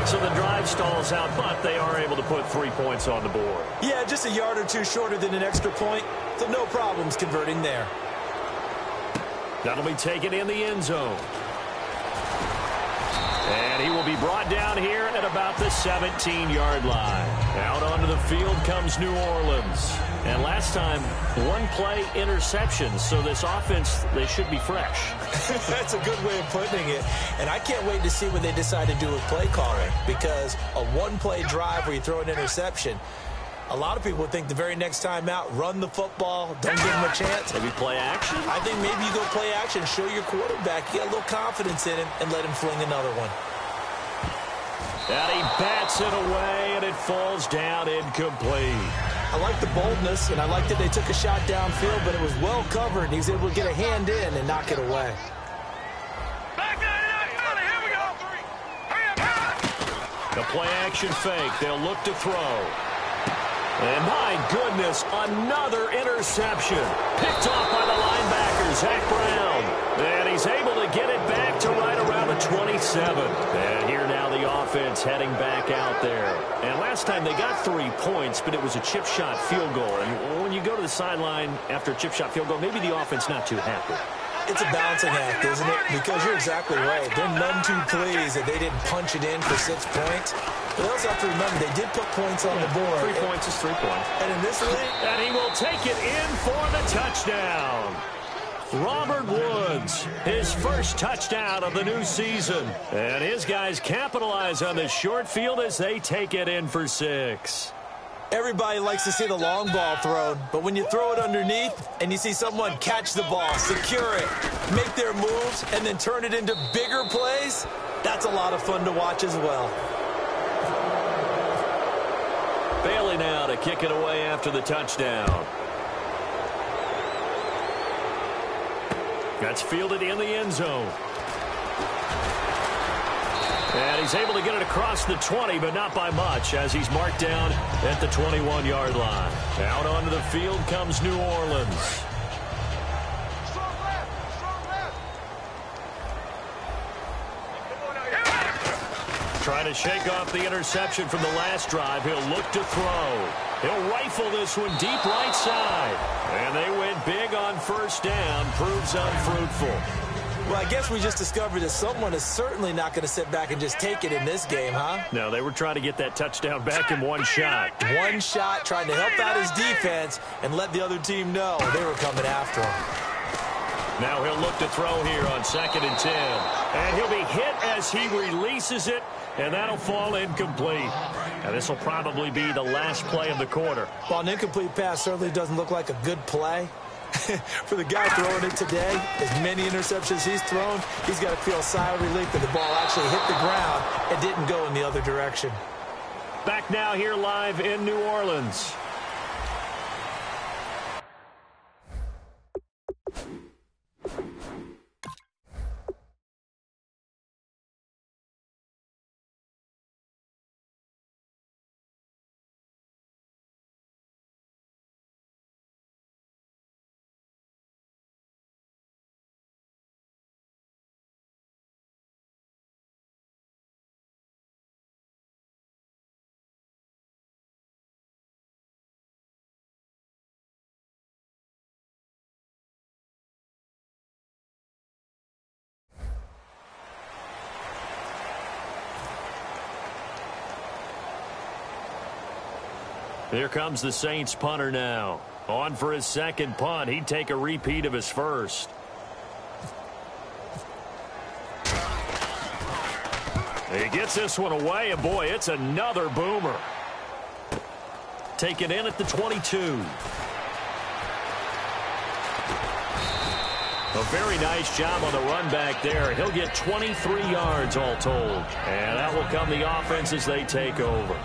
So the drive stalls out, but they are able to put 3 points on the board. Yeah, just a yard or two shorter than an extra point, so no problems converting there. That'll be taken in the end zone. And he will be brought down here at about the 17-yard line. Out onto the field comes New Orleans. And last time, one play interception, so this offense, they should be fresh. That's a good way of putting it. And I can't wait to see what they decide to do with play calling, because a one-play drive where you throw an interception, a lot of people think the very next time out, run the football, don't give them a chance. Maybe play action? I think maybe you go play action, show your quarterback you got a little confidence in him, and let him fling another one. And he bats it away, and it falls down incomplete. I like the boldness, and I like that they took a shot downfield, but it was well covered, and he was able to get a hand in and knock it away. The play action fake. They'll look to throw. And my goodness, another interception. Picked off by the linebacker, Zach Brown. And he's able to get it back to right around the 27. And here now the offense heading back out there. And last time they got 3 points, but it was a chip shot field goal. And when you go to the sideline after a chip shot field goal, maybe the offense not too happy. It's a balancing act, isn't it? Because you're exactly right. They're none too pleased that they didn't punch it in for 6 points. But they also have to remember they did put points on the board. 3 points is 3 points. And in this league, and he will take it in for the touchdown. Robert Woods, his first touchdown of the new season. And his guys capitalize on the short field as they take it in for 6. everybody likes to see the long ball thrown, but when you throw it underneath and you see someone catch the ball, secure it, make their moves, and then turn it into bigger plays, that's a lot of fun to watch as well. Bailey now to kick it away after the touchdown. That's fielded in the end zone. And he's able to get it across the 20, but not by much, as he's marked down at the 21-yard line. Out onto the field comes New Orleans. Trying to shake off the interception from the last drive. He'll look to throw. He'll rifle this one deep right side. And they went big on first down. Proves unfruitful. Well, I guess we just discovered that someone is certainly not going to sit back and just take it in this game, huh? No, they were trying to get that touchdown back in one shot. One shot, trying to help out his defense and let the other team know they were coming after him. Now he'll look to throw here on 2nd and 10. And he'll be hit as he releases it, and that'll fall incomplete. And this will probably be the last play of the quarter. Well, an incomplete pass certainly doesn't look like a good play. For the guy throwing it today, as many interceptions he's thrown, he's got to feel a sigh of relief that the ball actually hit the ground and didn't go in the other direction. Back now here live in New Orleans. Here comes the Saints punter now. On for his second punt. He'd take a repeat of his first. He gets this one away, and boy, it's another boomer. Taken in at the 22. A very nice job on the run back there. He'll get 23 yards all told. And that will come the offense as they take over.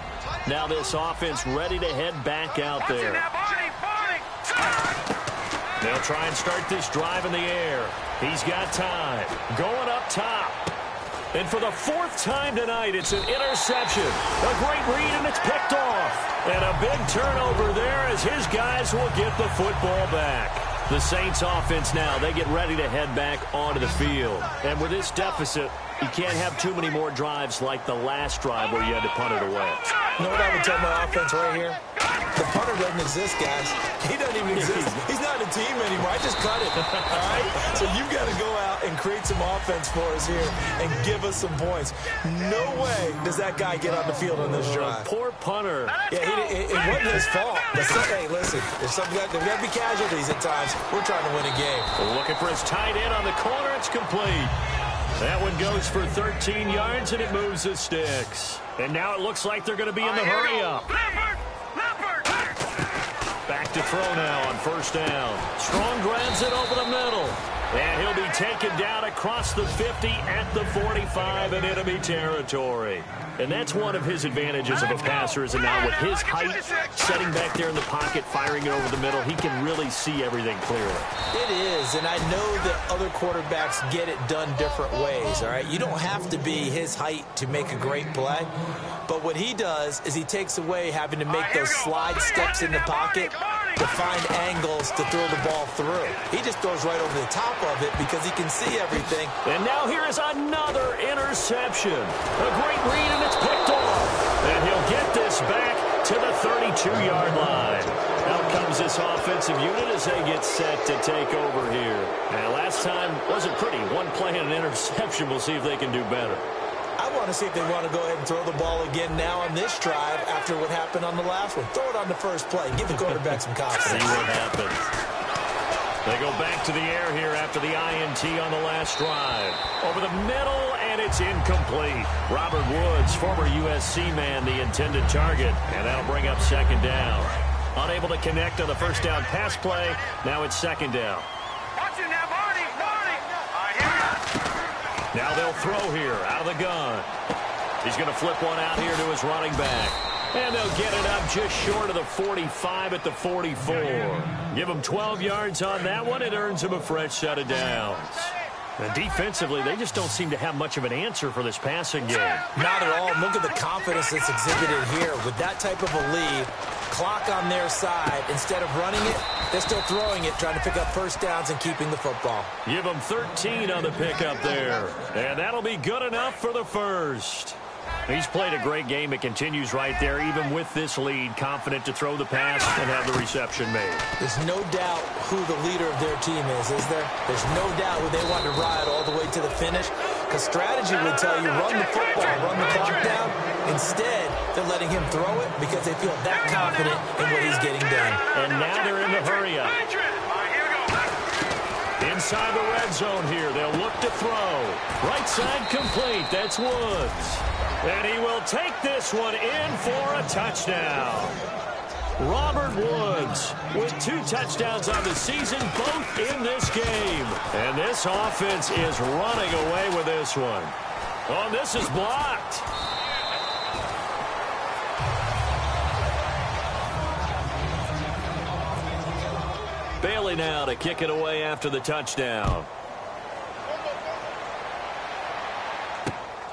Now this offense ready to head back out there. They'll try and start this drive in the air. He's got time. Going up top. And for the 4th time tonight, it's an interception. A great read, and it's picked off. And a big turnover there as his guys will get the football back. The Saints offense now, they get ready to head back onto the field. And with this deficit, you can't have too many more drives like the last drive where you had to punt it away. You know what I would tell my offense right here? The punter doesn't exist, guys. He doesn't even exist. He's not in a team anymore. I just cut it, all right? So you've got to go out and create some offense for us here and give us some points. No way does that guy get on the field on this drive. Poor punter. Yeah, it wasn't his fault. Hey, listen, there's got to be casualties at times. We're trying to win a game. Looking for his tight end on the corner. It's complete. That one goes for 13 yards, and it moves the sticks. And now it looks like they're going to be in the hurry-up. Back to throw now on first down. Strong grabs it over the middle. And he'll be taken down across the 50 at the 45 in enemy territory. And that's one of his advantages of a passer is that now with his height, setting back there in the pocket, firing it over the middle, he can really see everything clearly. It is, and I know that other quarterbacks get it done different ways, all right? You don't have to be his height to make a great play. But what he does is he takes away having to make those slide steps in the pocket to find angles to throw the ball through. He just throws right over the top of it because he can see everything. And now here is another interception. A great read, and it's picked off. And he'll get this back to the 32-yard line. Out comes this offensive unit as they get set to take over here. And last time wasn't pretty. One play and an interception. We'll see if they can do better. I want to see if they want to go ahead and throw the ball again now on this drive after what happened on the last one. Throw it on the first play. Give the quarterback some confidence. See what happens. They go back to the air here after the INT on the last drive. Over the middle, and it's incomplete. Robert Woods, former USC man, the intended target, and that'll bring up second down. Unable to connect on the first down pass play. Now it's second down. Now they'll throw here out of the gun. He's going to flip one out here to his running back. And they'll get it up just short of the 45 at the 44. Give him 12 yards on that one. It earns him a fresh set of downs. And defensively, they just don't seem to have much of an answer for this passing game. Not at all. Look at the confidence that's exhibited here. With that type of a lead, clock on their side, instead of running it, they're still throwing it, trying to pick up first downs and keeping the football. Give them 13 on the pickup there. And that'll be good enough for the first. He's played a great game. It continues right there, even with this lead, confident to throw the pass and have the reception made. There's no doubt who the leader of their team is there? There's no doubt who they want to ride all the way to the finish, because strategy would tell you run the football, run the clock down. Instead, they're letting him throw it because they feel that confident in what he's getting done. And now they're in the hurry-up. Inside the red zone here, they'll look to throw. Right side complete, that's Woods. And he will take this one in for a touchdown. Robert Woods with 2 touchdowns on the season, both in this game. And this offense is running away with this one. Oh, this is blocked. Bailey now to kick it away after the touchdown.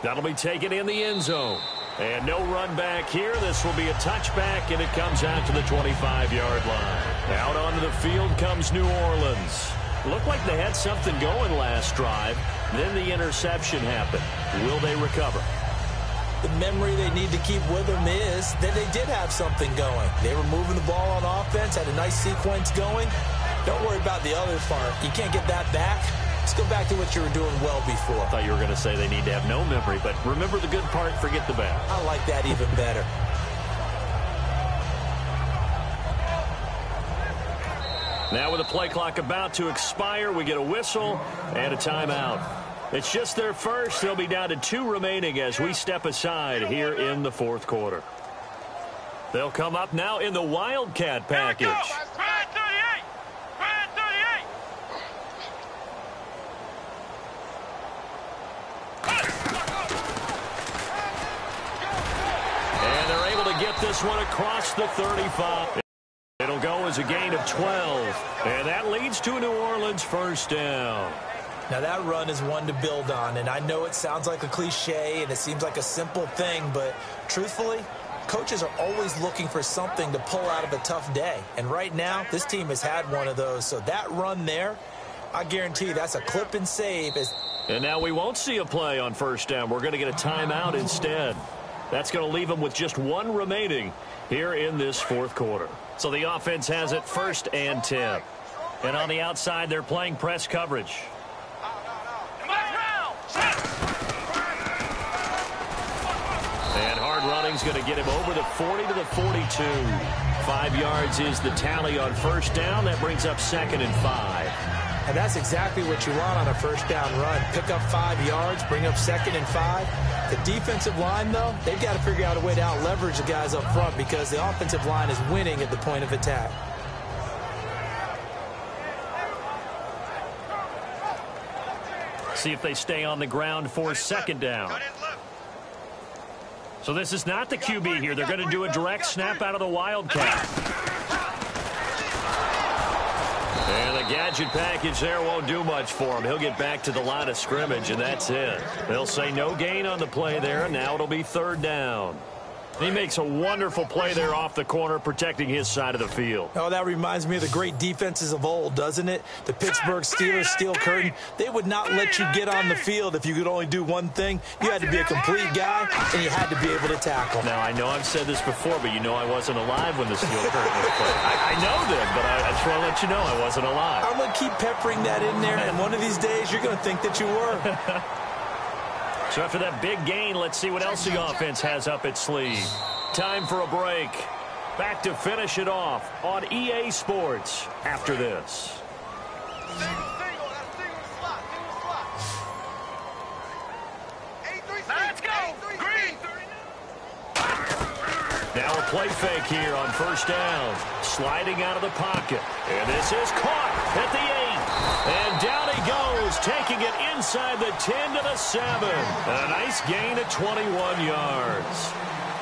That'll be taken in the end zone. And no run back here. This will be a touchback, and it comes out to the 25-yard line. Out onto the field comes New Orleans. Looked like they had something going last drive. Then the interception happened. Will they recover? The memory they need to keep with them is that they did have something going. They were moving the ball on offense, had a nice sequence going. Don't worry about the other part. You can't get that back. Let's go back to what you were doing well before. I thought you were going to say they need to have no memory, but remember the good part, forget the bad. I like that even better. Now with the play clock about to expire, we get a whistle and a timeout. It's just their first. They'll be down to 2 remaining as we step aside here in the fourth quarter. They'll come up now in the Wildcat package. And they're able to get this one across the 35. It'll go as a gain of 12. And that leads to a New Orleans first down. Now that run is one to build on, and I know it sounds like a cliche and it seems like a simple thing, but truthfully, coaches are always looking for something to pull out of a tough day. And right now, this team has had one of those. So that run there, I guarantee that's a clip and save. And now we won't see a play on first down. We're going to get a timeout instead. That's going to leave them with just one remaining here in this fourth quarter. So the offense has it 1st and 10. And on the outside, they're playing press coverage. And hard running's going to get him over the 40 to the 42. 5 yards is the tally on first down. That brings up 2nd and 5. And that's exactly what you want on a first down run. Pick up 5 yards, bring up 2nd and 5. The defensive line, though, they've got to figure out a way to out-leverage the guys up front because the offensive line is winning at the point of attack. See if they stay on the ground for 2nd down. So this is not the QB here. They're going to do a direct snap out of the Wildcat. And the gadget package there won't do much for him. He'll get back to the line of scrimmage, and that's it. They'll say no gain on the play there, and now it'll be 3rd down. He makes a wonderful play there off the corner, protecting his side of the field. Oh, that reminds me of the great defenses of old, doesn't it? The Pittsburgh Steelers, Steel Curtain. They would not let you get on the field if you could only do one thing. You had to be a complete guy, and you had to be able to tackle. Now, I know I've said this before, but you know I wasn't alive when the Steel Curtain was played. I know them, but I just want to let you know I wasn't alive. I'm going to keep peppering that in there, and one of these days you're going to think that you were. So after that big gain, let's see what else the offense has up its sleeve. Time for a break. Back to finish it off on EA Sports after this. Let's go! Green! Now a play fake here on first down. Sliding out of the pocket. And this is caught at the 8. And down he goes, taking it inside the 10 to the 7. A nice gain of 21 yards.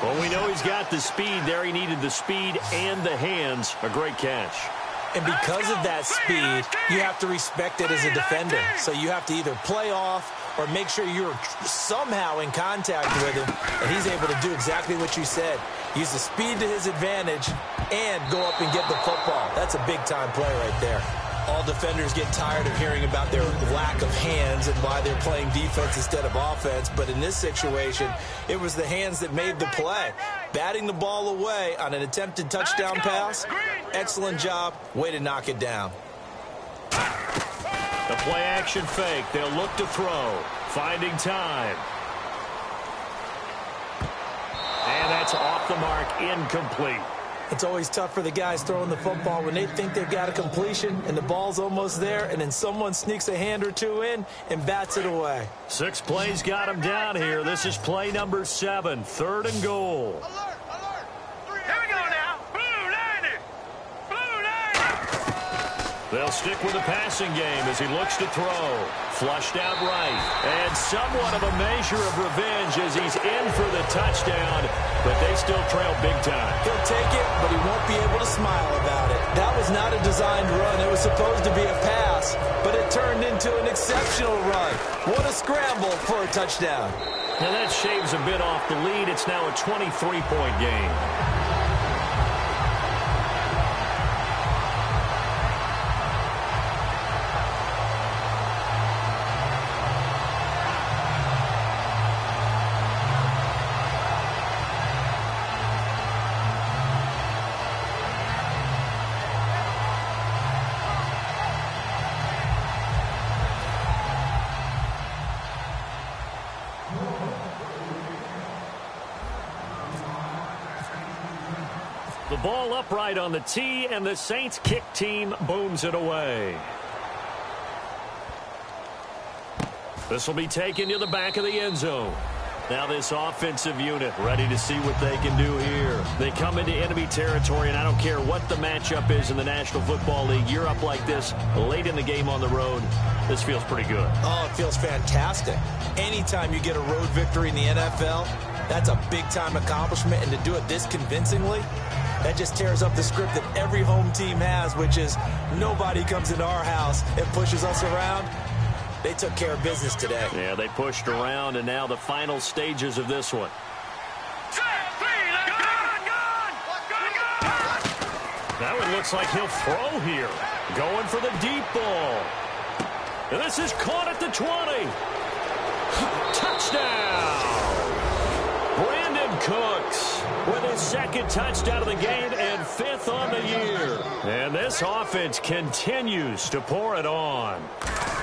Well, we know he's got the speed there. He needed the speed and the hands. A great catch. And because of that speed, you have to respect it as a defender. So you have to either play off or make sure you're somehow in contact with him. And he's able to do exactly what you said. Use the speed to his advantage and go up and get the football. That's a big-time play right there. All defenders get tired of hearing about their lack of hands and why they're playing defense instead of offense. But in this situation, it was the hands that made the play. Batting the ball away on an attempted touchdown pass. Excellent job. Way to knock it down. The play action fake. They'll look to throw. Finding time. And that's off the mark. Incomplete. It's always tough for the guys throwing the football when they think they've got a completion and the ball's almost there, and then someone sneaks a hand or two in and bats it away. 6 plays got him down here. This is play number 7, 3rd and goal. Alert! Alert! Here we go now! Blue 90! Blue 90! They'll stick with the passing game as he looks to throw. Flushed out right. And somewhat of a measure of revenge as he's in for the touchdown, but they still trail big time. He'll take it, but he won't be able to smile about it. That was not a designed run. It was supposed to be a pass, but it turned into an exceptional run. What a scramble for a touchdown. Now that shaves a bit off the lead. It's now a 23-point game. The ball upright on the tee, and the Saints kick team booms it away. This will be taken to the back of the end zone. Now this offensive unit ready to see what they can do here. They come into enemy territory, and I don't care what the matchup is in the National Football League. You're up like this late in the game on the road. This feels pretty good. Oh, it feels fantastic. Anytime you get a road victory in the NFL, that's a big-time accomplishment, and to do it this convincingly, that just tears up the script that every home team has, which is nobody comes into our house and pushes us around. They took care of business today. Yeah, they pushed around, and now the final stages of this one. 2, 3, let's go! looks like he'll throw here. Going for the deep ball. And this is caught at the 20. Touchdown! Brandon Cooks with his second touchdown of the game and 5th on the year. And this offense continues to pour it on.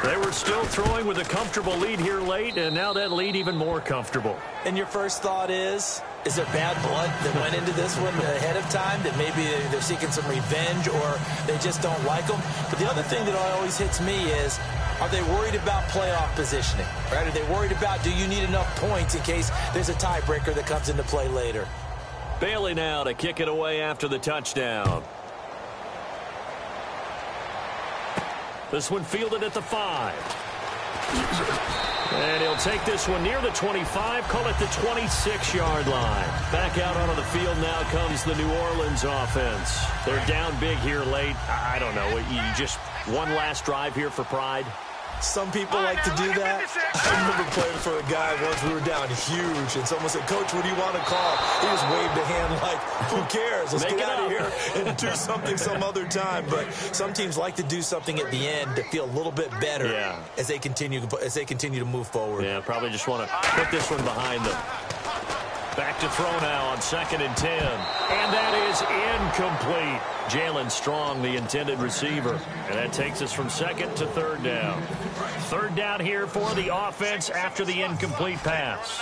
They were still throwing with a comfortable lead here late, and now that lead even more comfortable. And your first thought is there bad blood that went into this one ahead of time, that maybe they're seeking some revenge or they just don't like them? But the other thing that always hits me is, are they worried about playoff positioning? Right? Are they worried about, do you need enough points in case there's a tiebreaker that comes into play later? Bailey now to kick it away after the touchdown. This one fielded at the 5. And he'll take this one near the 25, call it the 26-yard line. Back out onto the field now comes the New Orleans offense. They're down big here late. I don't know. You just one last drive here for pride? Some people like to do that. I remember playing for a guy once. We were down huge, and someone said, "Coach, what do you want to call?" He just waved a hand like, who cares? Let's get out of here and do something some other time. But some teams like to do something at the end to feel a little bit better as they continue to move forward. Yeah, probably just want to put this one behind them. Back to throw now on 2nd and 10. And that is incomplete. Jalen Strong, the intended receiver. And that takes us from 2nd to 3rd down. 3rd down here for the offense after the incomplete pass.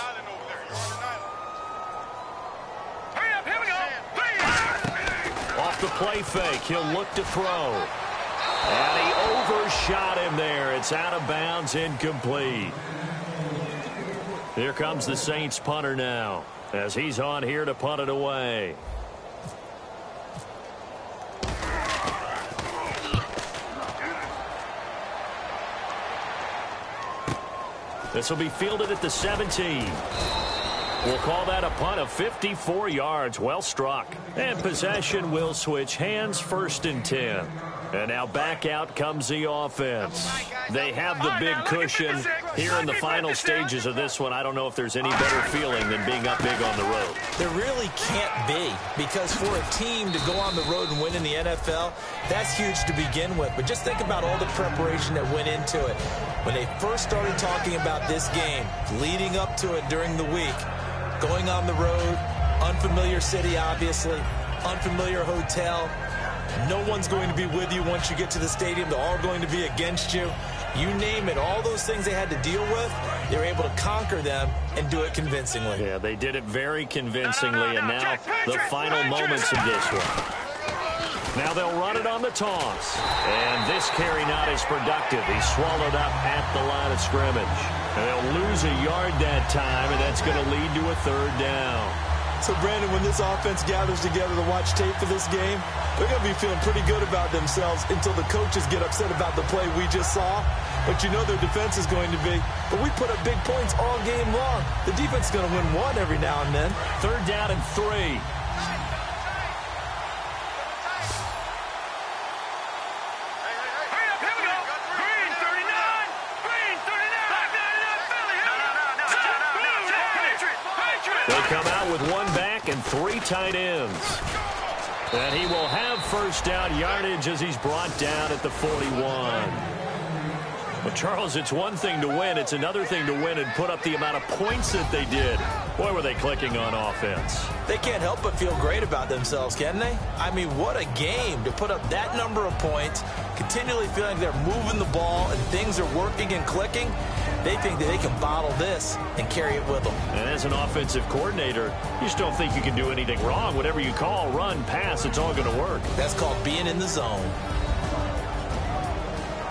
Off the play fake, he'll look to throw. And he overshot him there. It's out of bounds, incomplete. Here comes the Saints punter now, as he's on here to punt it away. This will be fielded at the 17. We'll call that a punt of 54 yards. Well struck. And possession will switch hands, 1st and 10. And now back out comes the offense. They have the big cushion here in the final stages of this one. I don't know if there's any better feeling than being up big on the road. There really can't be, because for a team to go on the road and win in the NFL, that's huge to begin with. But just think about all the preparation that went into it. When they first started talking about this game, leading up to it during the week, going on the road, unfamiliar city, obviously, unfamiliar hotel. No one's going to be with you once you get to the stadium. They're all going to be against you. You name it, all those things they had to deal with, they were able to conquer them and do it convincingly. Yeah, they did it very convincingly, and now the final moments of this one. Now they'll run it on the toss. And this carry not as productive. He's swallowed up at the line of scrimmage. And they'll lose a yard that time, and that's going to lead to a 3rd down. So, Brandon, when this offense gathers together to watch tape for this game, they're going to be feeling pretty good about themselves until the coaches get upset about the play we just saw. But you know their defense is going to be. But we put up big points all game long. The defense is going to win one every now and then. 3rd down and 3. They come out with one back and 3 tight ends. And he will have 1st down yardage as he's brought down at the 41. Well, Charles, it's one thing to win. It's another thing to win and put up the amount of points that they did. Boy, were they clicking on offense. They can't help but feel great about themselves, can they? I mean, what a game to put up that number of points, continually feeling they're moving the ball and things are working and clicking. They think that they can bottle this and carry it with them. And as an offensive coordinator, you just don't think you can do anything wrong. Whatever you call, run, pass, it's all going to work. That's called being in the zone.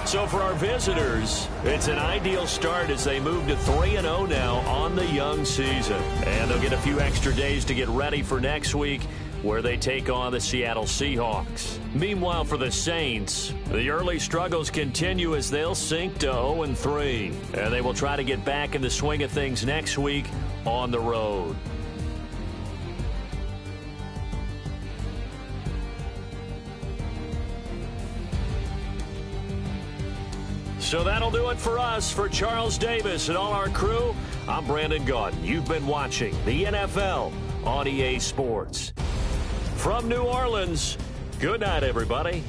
So for our visitors, it's an ideal start as they move to 3-0 now on the young season. And they'll get a few extra days to get ready for next week, where they take on the Seattle Seahawks. Meanwhile, for the Saints, the early struggles continue as they'll sink to 0-3. And they will try to get back in the swing of things next week on the road. So that'll do it for us. For Charles Davis and all our crew, I'm Brandon Gaudin. You've been watching the NFL on EA Sports. From New Orleans, Good night, everybody.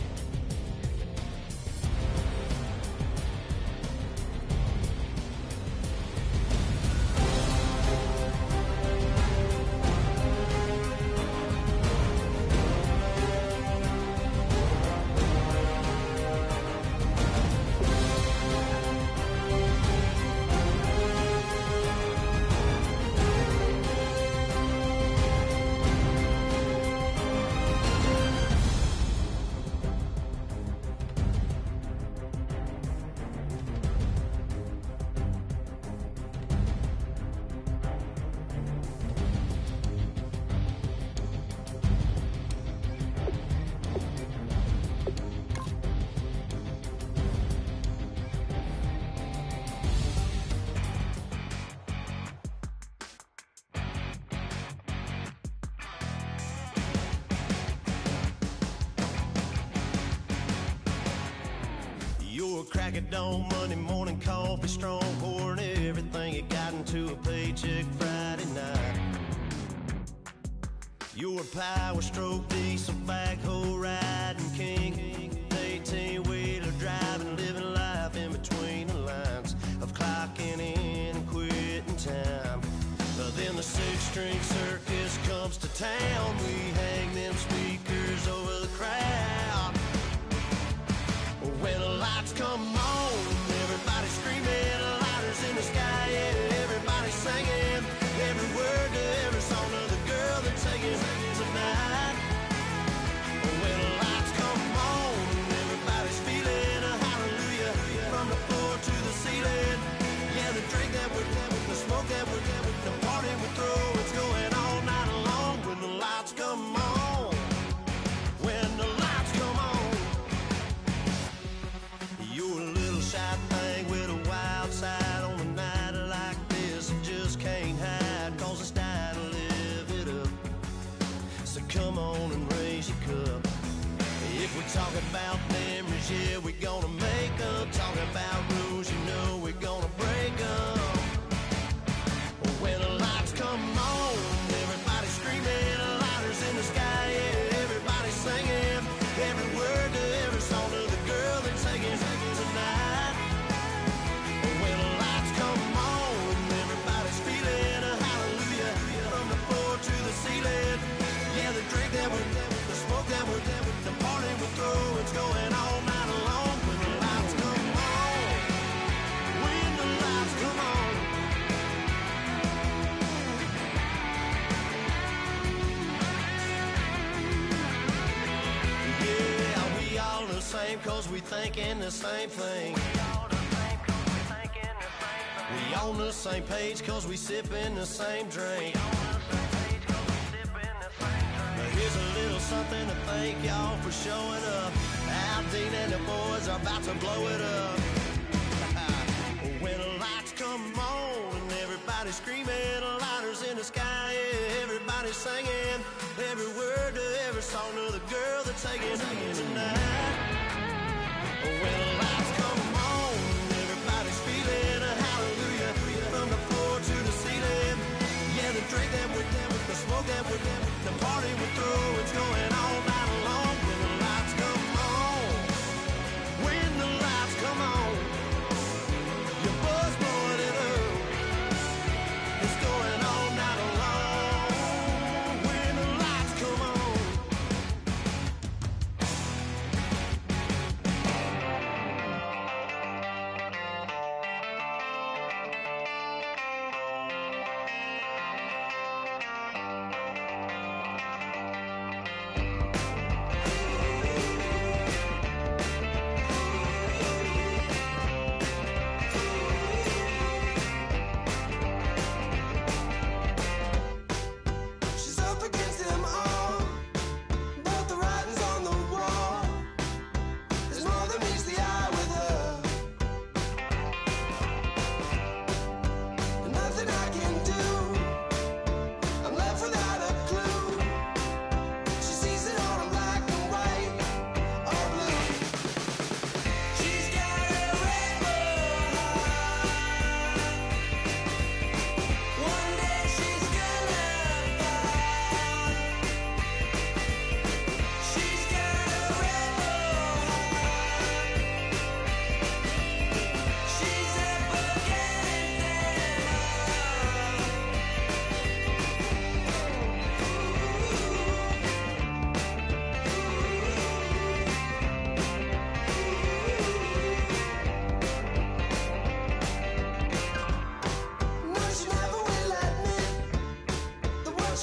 Your crack at dawn, Monday morning coffee, strong pouring everything you got into a paycheck Friday night. Your power stroke, diesel backhoe riding king, 18-wheeler driving, living life in between the lines of clocking in and quitting time. Then the six-string circus comes to town. We hang them speakers over the crowd. When the lights come on, everybody screaming, lighters in the sky, yeah, everybody singing, every word to every song of the girl they're taking tonight. When the lights come on, everybody's feeling a hallelujah, from the floor to the ceiling. Yeah, the drink that we're having, the smoke that we're having, the party we throw, it's going all night long. When the lights come on, when the lights come on. You're a little shy thing with a wild side on a night like this. You just can't hide, cause it's time to live it up. So come on and raise your cup. If we're talking about memories, yeah, we're gonna make them. Talking about rules, you know we're gonna break them. When the lights come on, everybody screaming, lighters in the sky, yeah, everybody singing, every word to every song of the girl they're taking tonight. When the lights come on, everybody's feeling a hallelujah, from the floor to the ceiling. Yeah, the drink that we're having, the smoke that we're having, the party we throw, it's going all night long. When the lights come on, when the lights come on. Yeah, we all the same, cause we thinking the same thing. We on the same page, cause we sipping the same drink. Now here's a little something to thank y'all for showing up. Aldine and the boys are about to blow it up. When the lights come on and everybody's screaming, lighters in the sky, yeah, everybody's singing, every word to every song of the girl they're taking tonight. When the lights come on, everybody's feeling a hallelujah, from the floor to the ceiling. Yeah, the drink that we're having, the smoke that we're having, the party we throw, it's going all night long. When the lights come on, when the lights come on, your buzz blowing it up, it's going all night long. When the lights come on.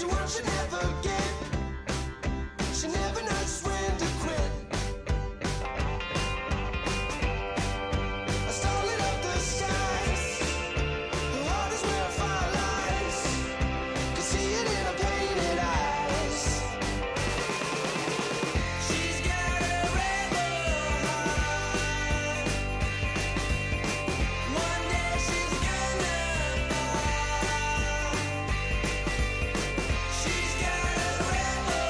she wants, she never get. She never knows when to quit. I stole it up the skies. Her heart is where fire lies. Could see it in her painted eyes. She's got a rebel heart. One day she's gonna fall. She's got a rebel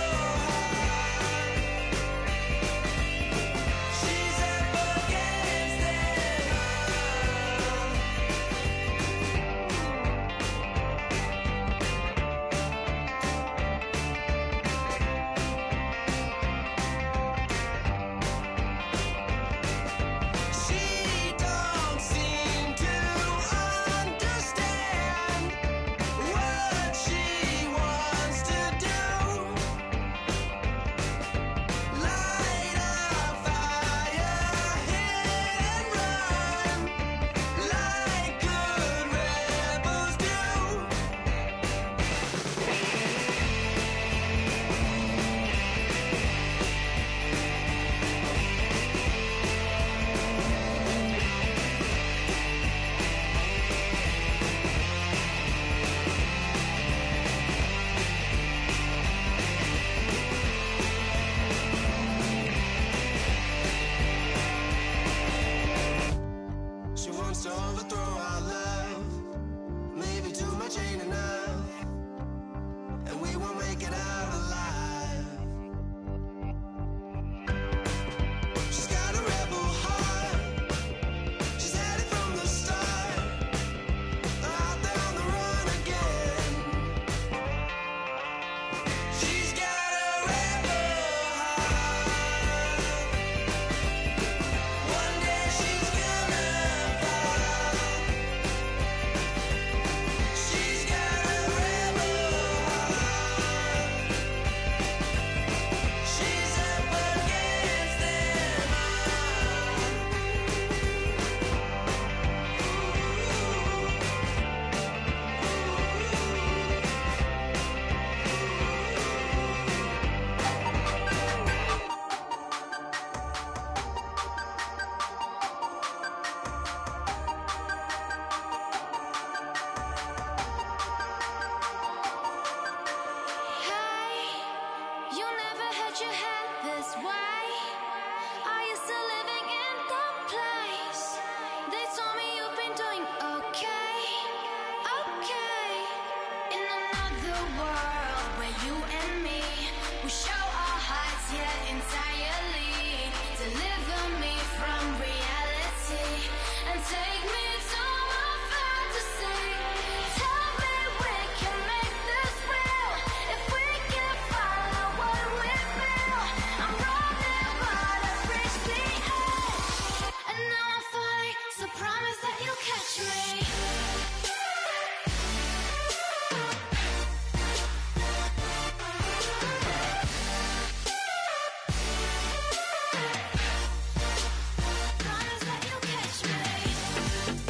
heart. She's up against them all. She don't seem to understand what she wants to do. Light a fire, hit and run, like good rebels do. She wants to overthrow our love. Maybe too much ain't enough, and we won't make it out alive. She's got a rebel heart. She's had it from the start. Out there on the run again. She's got a rebel heart. One day she's gonna fall. She's got a rebel heart. She's up against them Hey, you never had your head this way. Are you still living in that place? They told me you've been doing okay, okay. In another world where you and me, we show our hearts yet entirely. Deliver me from reality and take me to my fantasy. Tell me we can make this real if we can follow what we feel. I'm running but I've reached the edge, and now I'm falling, so promise that you'll catch me. Promise that you'll catch me.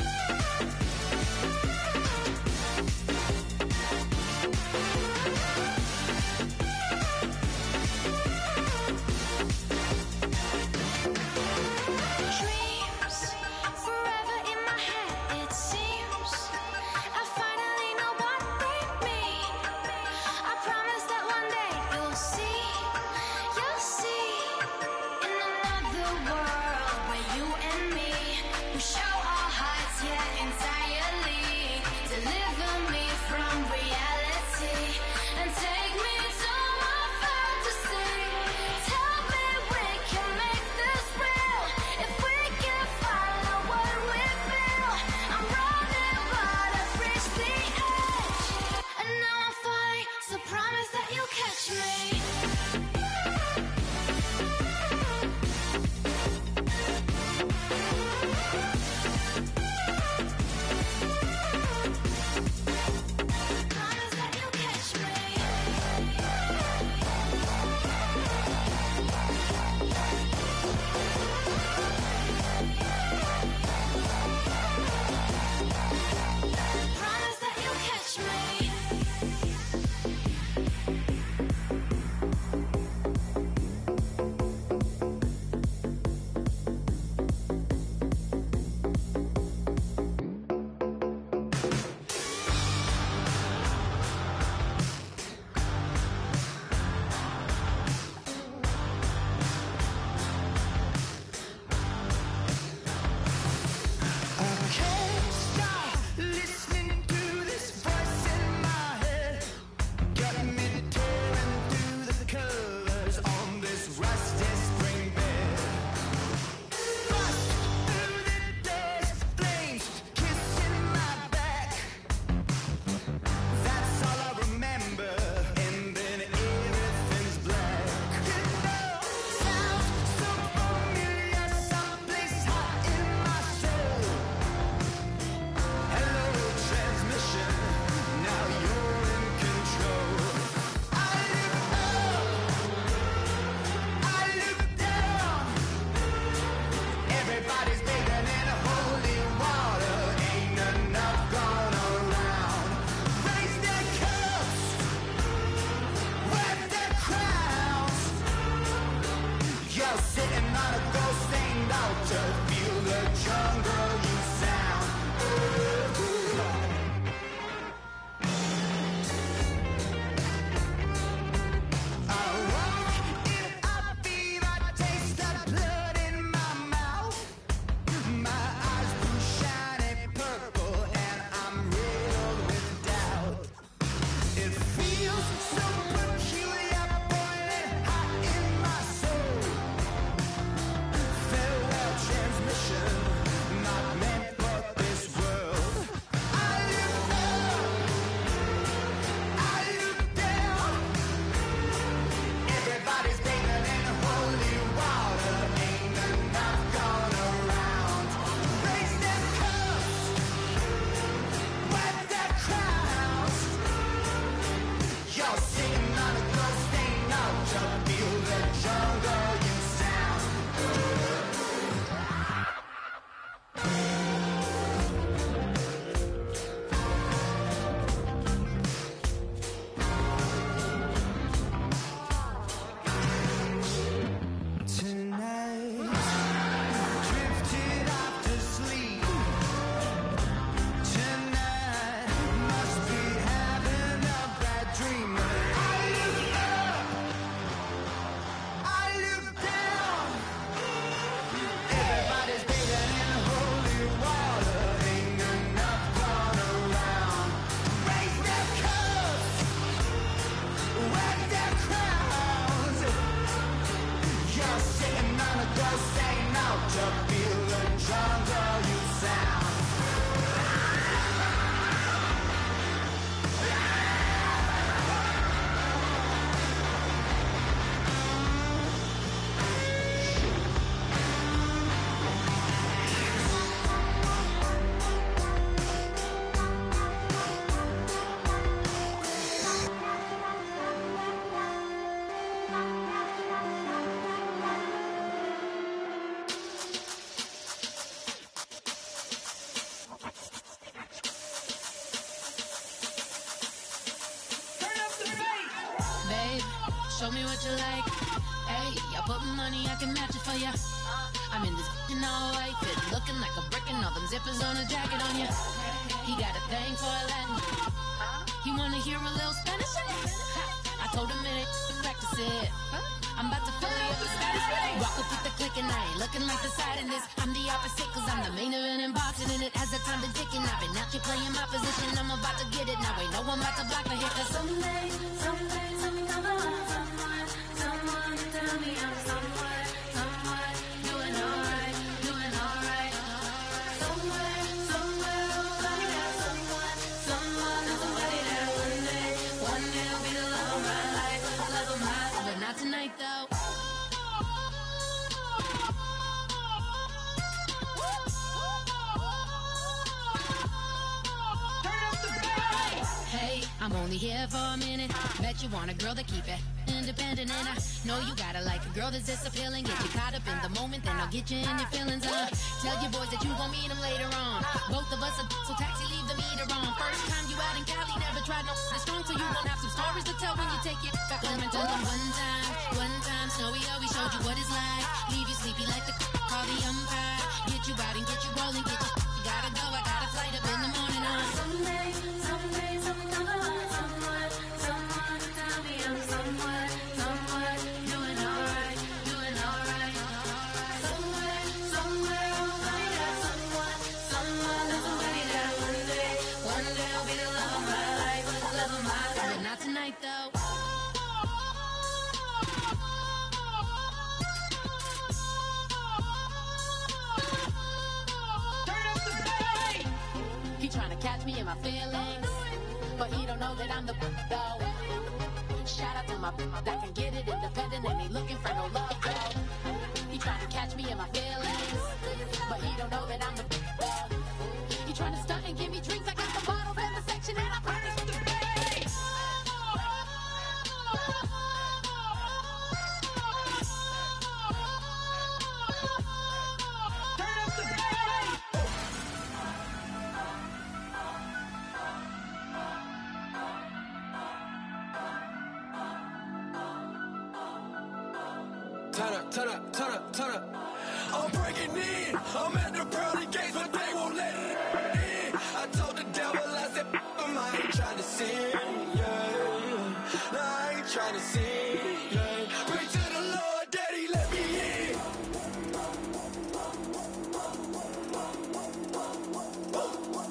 babe. Show me what you like. Hey, I put money, I can match it for ya. I'm in this in all white fit, looking like a brick and all them zippers on a jacket on ya. He got a thing for a Latin. He wanna hear a little Spanish in it. I told him it ain't to practice it. I'm about to fill you up with Spanish. Walk up with the click and I ain't looking like the side in this. I'm the opposite cause I'm the main event in boxing and it has the time been ticking. I've been out here playing my position. I'm about to get it now. Ain't no one about to block my hit cause someday something come along. Someone tell me I'm someone doing alright. Somewhere, somebody that someone, somebody that one day will be the love of my life, but not tonight though. Hey, I'm only here for a minute. Bet you want a girl to keep it independent, and I know you gotta like a girl that's this appealing. Get you caught up in the moment, then I'll get you in your feelings. Tell your boys that you gon' meet them later on. Both of us are so taxi, leave the meter on. First time you out in Cali, never tried no strong, so you gon' have some stories to tell when you take it back home and tell them one time, Snowy always showed you what it's like. Leave you sleepy like the call the umpire. Get you out and get you rolling, get you gotta go. I got a flight up in the morning on someday, something come along. Someone tell me I'm someone doing alright. Somewhere, somebody that somebody that one day will be the love of my life, but not tonight though. He trying to catch me in my feelings, but he don't know that I'm the though. Shout out to my that can get it independent and ain't looking for no love though. He trying to catch me in my feelings, but he don't know that I'm the though. He trying to stunt and give me drinks. I got the bottles in the section and I promise with the bass. Turn up the bass. Turn up. I'm breaking in. I'm at the pearly gates, but they won't let it in. I told the devil, I said, I ain't trying to sin, yeah. No, I ain't trying to sin, yeah. Pray to the Lord, Daddy, let me in.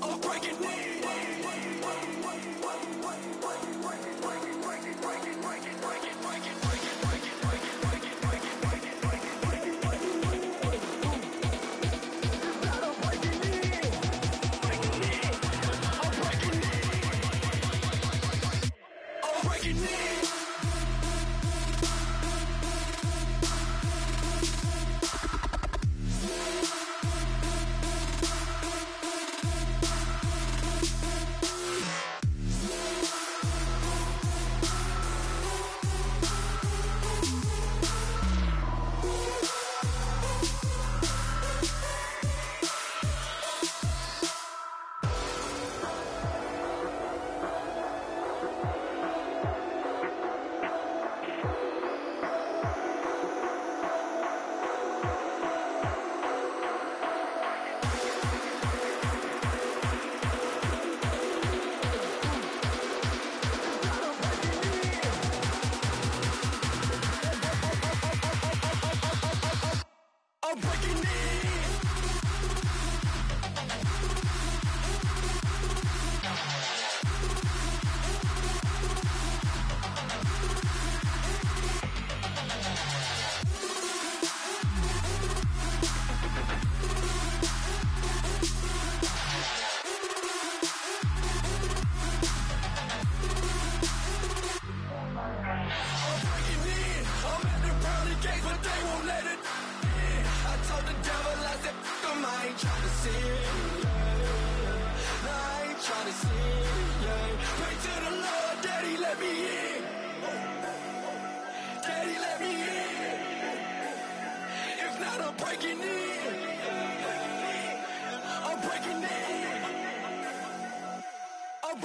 I'm breaking in.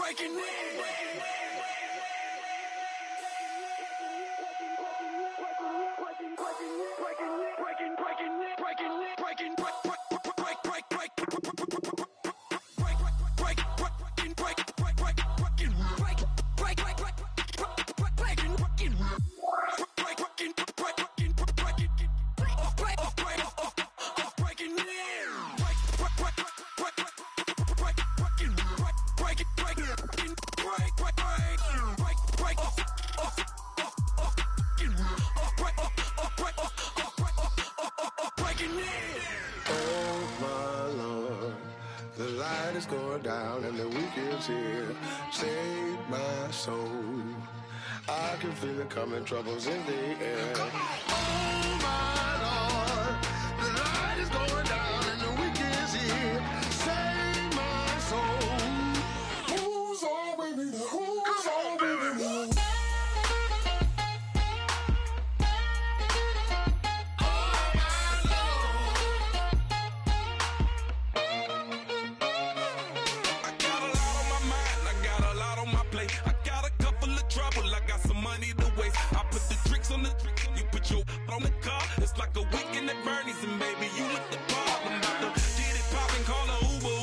breaking in. down and the week is here. Save my soul. I can feel it coming, troubles in the air. Oh my Lord, the light is going down and the week is here. Save my soul. Who's all with me? Who's all with me? On the car, it's like a weekend at Bernie's, and baby, you look the part. I'm about to get it poppin', call a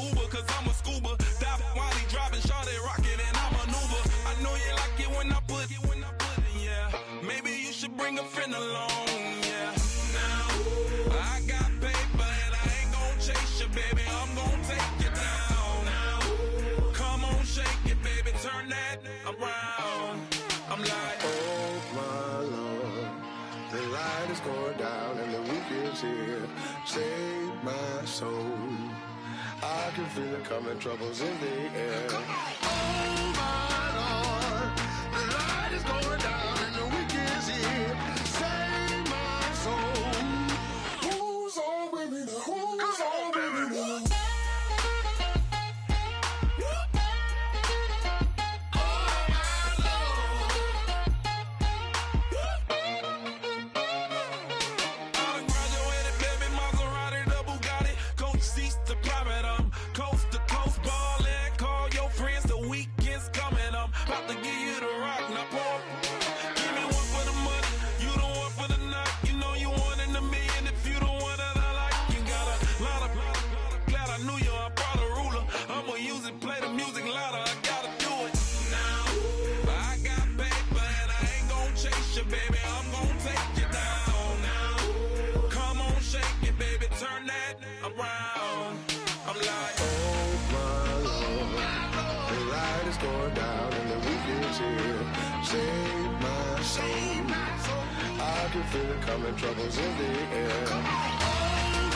Uber, cause I'm a scuba. Dive while he driving, shawty rockin', and I maneuver. I know you like it when I put it, yeah. Maybe you should bring a friend along, yeah. Now, I got paper, and I ain't gon' chase you, baby, I'm gon' take you down. Now, come on, shake it, baby, turn that around. I'm like, oh my Lord, the light is going down and the week is here. Save my soul. I can feel it coming, troubles in the air. Oh my Lord, the light is going down and the week is here. Save my soul. Who's all with me? Who's all with me? Going down and the week is here. Save my soul. I can feel it coming, troubles in the air. Oh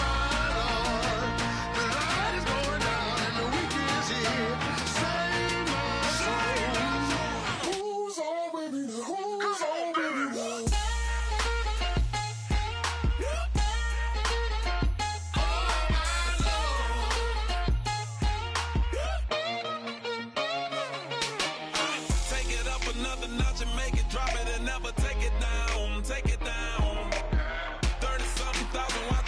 my Lord, the light is going down and the week is here. Save my soul. Who's all with me? Who's all with me? Another notch and make it drop it and never take it down. Take it down. 30-something thousand watts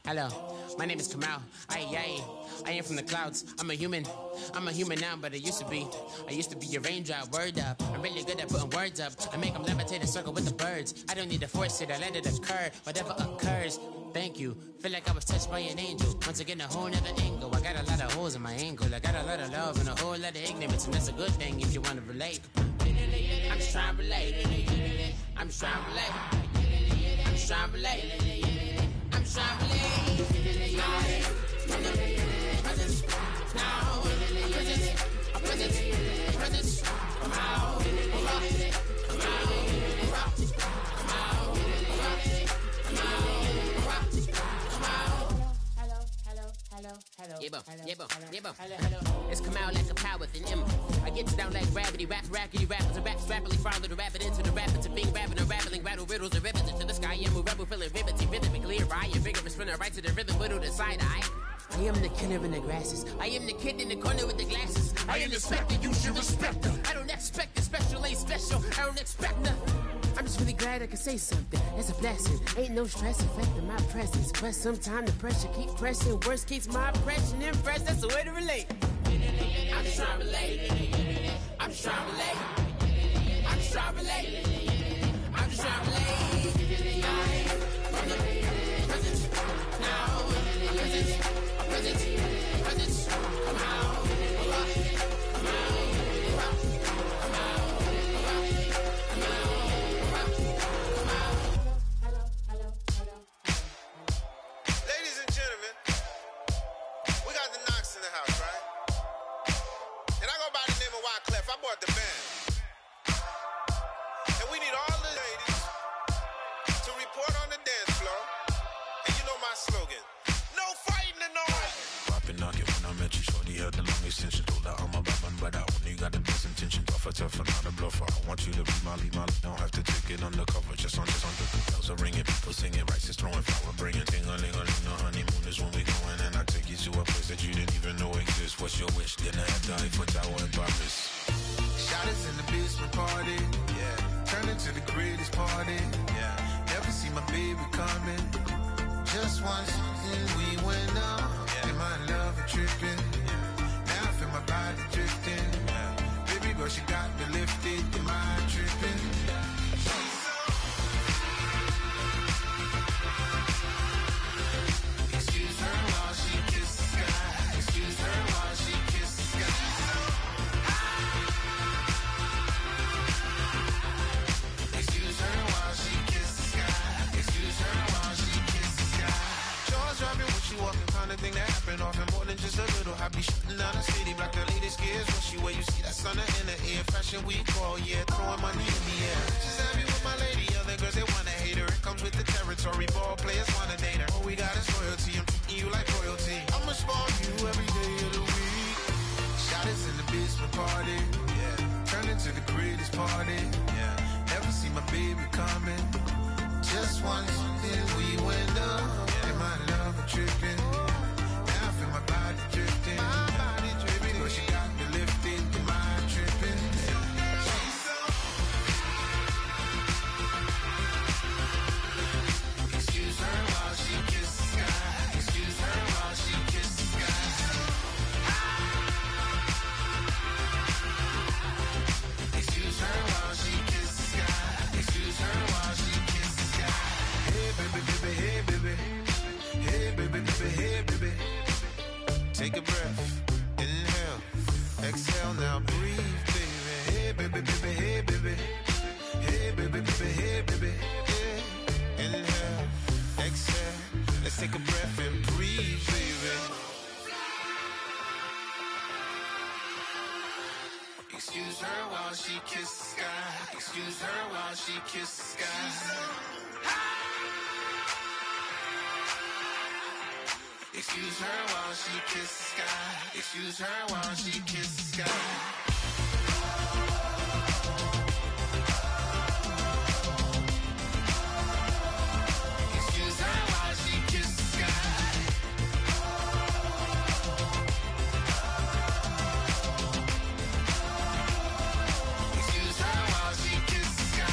Hello, my name is Kamal. I am from the clouds. I'm a human now, but I used to be a raindrop. Word up, I'm really good at putting words up. I make them levitate and circle with the birds. I don't need to force it, I let it occur. Whatever occurs, thank you. Feel like I was touched by an angel. Once again, a whole nother angle. I got a lot of holes in my angle. I got a lot of love and a whole lot of ignorance, and that's a good thing if you want to relate. I'm just trying to relate. I'm just trying to relate. I'm just trying to relate. I'm just trying to relate. Presence, now, presence, come out, come It's come out like a power within him. I get down like gravity, rappers and raps rapidly follow the rapid into the rapid to being rapping and rattling, rattle riddles and ribbons into the sky. I'm a rebel feeling rhythmically clear. I am vigorous from the right to the rhythm, widow to side eye. I am the killer in the grasses. I am the kid in the corner with the glasses. I am the specter, you should respect her. I don't expect the special, ain't special. I don't expect nothing. I'm just really glad I can say something. That's a blessing. Ain't no stress affecting my presence. But sometimes the pressure keep pressing. Worst keeps my impression impressed. That's the way to relate. I'm just trying to relate. I'm just trying to relate. I'm just trying to relate. I'm just trying to relate. From the present, now, present, come out, come out. I bought the band. And we need all the ladies to report on the dance floor. And you know my slogan, no fighting in the hall. Poppin' knock it when I met you, shorty had the long extension. Told her I'm a Batman, but I only got the best intention. Tougher, not a bluffer. I want you to be my lead, don't have to take it undercover. Just on the bells are ringing, people singing, rice is throwing, flower bringing. Ting-a-ling-a-ling, the honeymoon is when we going. And I take you to a place that you didn't even know exists. What's your wish? Then I have to Eiffel Tower in Paris. Shot us in the basement party, yeah. Turn into the greatest party, yeah. Never see my baby coming. Just once, and we went up. Yeah. And my love a tripping. Yeah. Now I feel my body drifting. Yeah. Baby girl, she got me lifted. Am I tripping? Yeah. Excuse her while she kisses the sky. Excuse her while she kisses the sky. Excuse her while she kisses the sky. Excuse her while she kisses the sky. Jaws dropping when she walking, kind of thing that happen often. More than just a little happy shooting down the city. Black the latest gears when she wear. You see that sun in the air. Fashion week all year, throwing money in the air. She's happy with my lady. Other girls they wanna hate her. It comes with the territory. Ball players wanna date her. All we got is loyalty. I'm treating you like royalty. I'ma spoil you every day of the week. Shot us in the basement party, yeah. Turn into the greatest party, yeah. Never see my baby coming. Just once, then we went up. Yeah. And my love a tripping. Now I feel my body drifting. My body drifting. But she got me lifted. Am I tripping? Excuse her while she kisses the sky. Excuse her while she kisses the sky. Excuse her while she kisses the sky. Excuse her while she kisses the sky. Hey baby, baby, hey baby. Hey baby, baby, hey baby. Take a breath, inhale, exhale, now breathe, baby. Hey baby, baby, hey baby. Hey baby, baby, hey baby. Yeah. Inhale, exhale, let's take a breath and breathe, baby. Excuse her while she kisses the sky. Excuse her while she kisses the sky. Excuse her while she kisses the sky. Excuse her while she kisses the sky. Excuse her while she kisses the sky. Excuse her while she kisses the sky.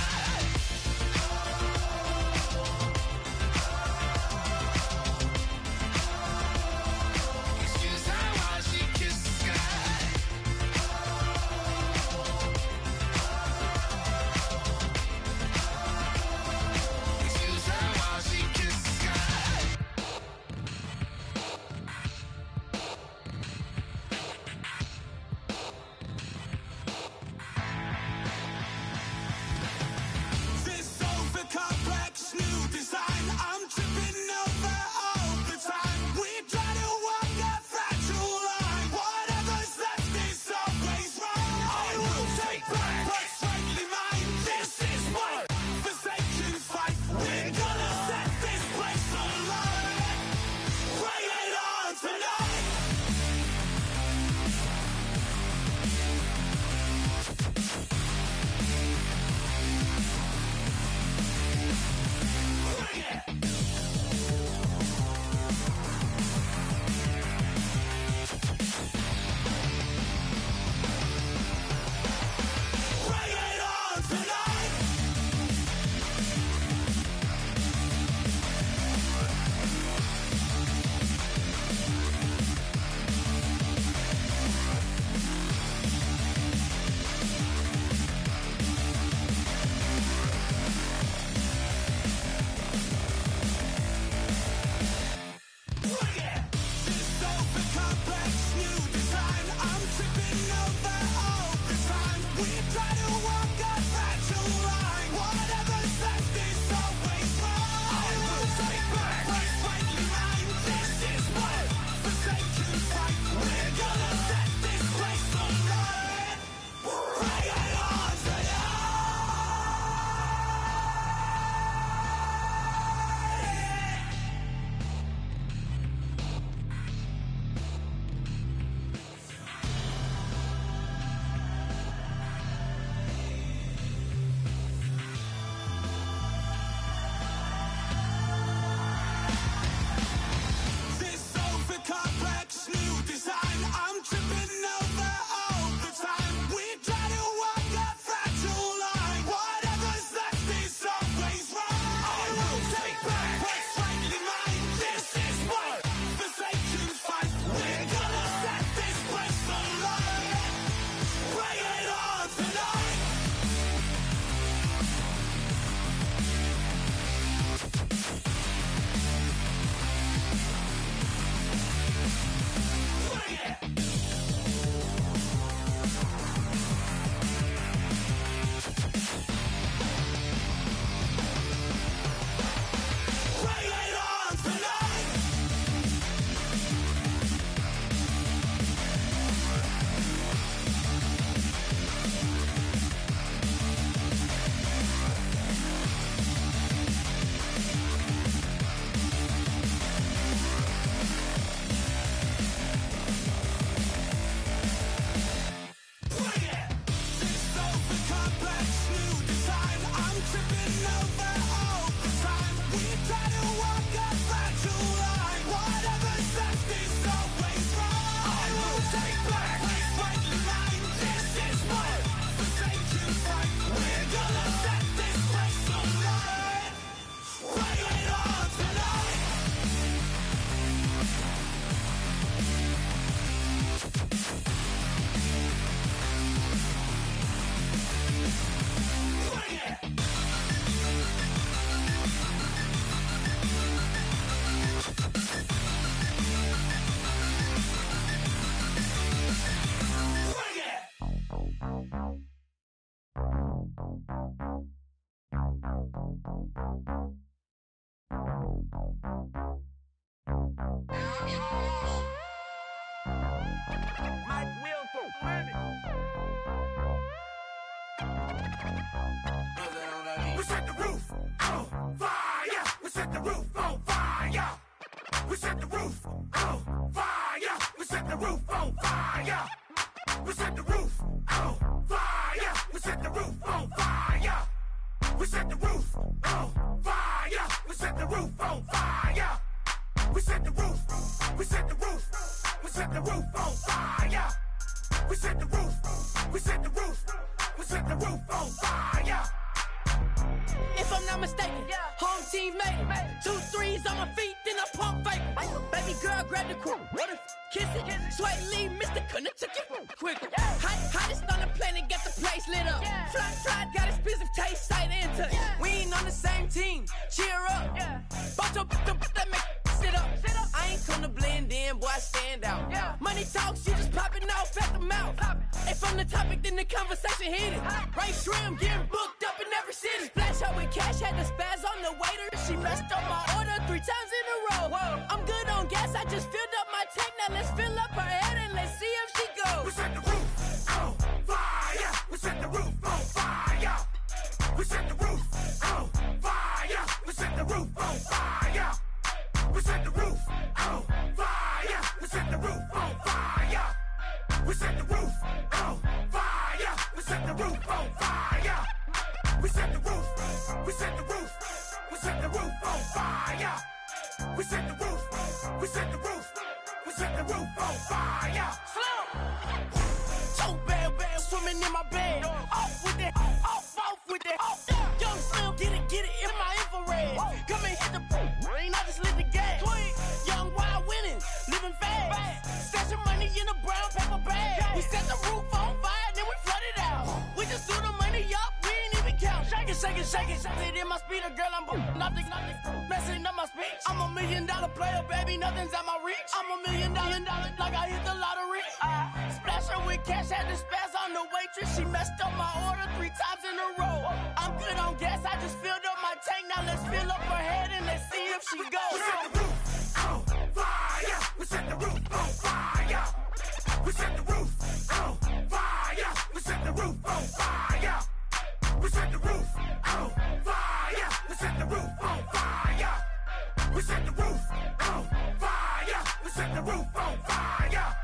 We set the roof on fire. We set the roof on fire. We set the roof on fire. We set the roof on fire. We set the roof on fire. We set the roof on fire. We set the roof on fire. We set the roof on fire. We set the roof. We set the roof. We set the roof on fire. We set the roof. We set the roof. We set the roof on fire. If I'm not mistaken, home team made it. 2 threes on my feet, then I pump fake. Baby girl, grab the quick. What if kiss it? Sweat leave, Mr. Couldn't took it quick. Hottest on the planet, got the place lit up. Fly, got expensive taste, sight into. We ain't on the same team. Cheer up. Both up, that make sit up. I ain't come to blend in, boy, I stand out. Money talks, you just popping off at the mouth. If I'm the topic, then the conversation heated. Right shrimp, getting booked up in every city. Splash out with cash, had the spaz on the waiter. She messed up my order 3 times in a row. I'm good on gas, I just filled up my tank. Now let's fill up her head and let's see if she goes. We set the roof on fire. We set the roof on fire. We set the roof on fire. We set the roof on fire. We set the roof on fire. We set the roof on fire. We set the roof on fire. We set the roof on fire. We set the roof. We set the roof. We set the roof on fire. We set the roof. We set the roof. We set the roof on fire. So bad, swimming in my bed. Off with that, off with that. Young Slim, get it in my infrared. Come and hit the rain, I just lit the gas. Young wild winning, living fast. Stashing money in a brown paper bag. We set the roof on fire, then we flood it out. We just threw the money up, we ain't even count. shake it. It in my speeder, girl, I'm nothing, messing up my speech. I'm $1 million player, baby, nothing's at my reach. I'm $1 million, like I hit the lottery. Splash her with cash, had to spaz on the waitress. She messed up my order 3 times in a row. I'm good on gas, I just filled up my tank. Now let's fill up her head and let's see if she goes. We set the roof on fire. We set the roof on fire. We set the roof on fire. We set the roof on fire. We set the roof on fire. We set the roof on fire. We set the roof on fire. We set the roof on fire.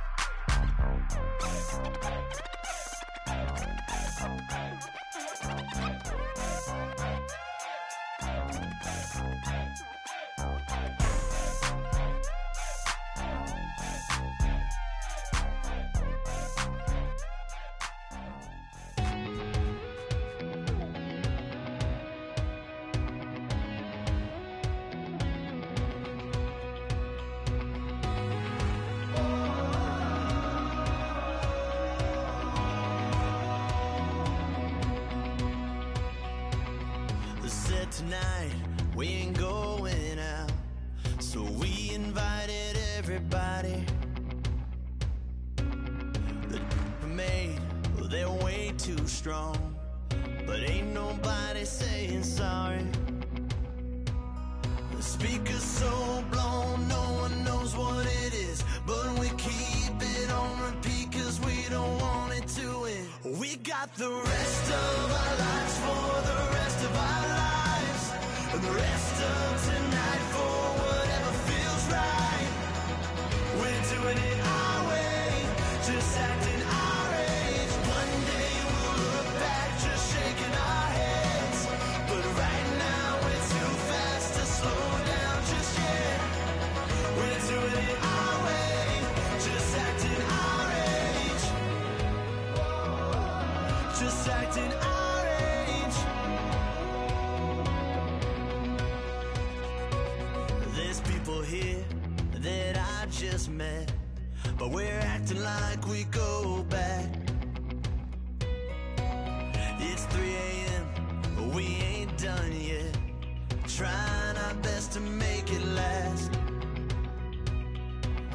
Tonight we ain't going out, so we invited everybody. The made, well, they're way too strong, but ain't nobody saying sorry. The speaker's so blown, no one knows what it is, but we keep it on repeat cause we don't want it to end. We got the rest of our lives for the rest of our lives. And the rest of tonight for whatever feels right. We're doing it our way, just acting our age. One day we'll look back just shaking our heads, but right now we're too fast to slow down just yet. We're doing it our way, just acting our age. Just acting our age. Here that I just met, but we're acting like we go back. It's 3 a.m., but we ain't done yet, trying our best to make it last.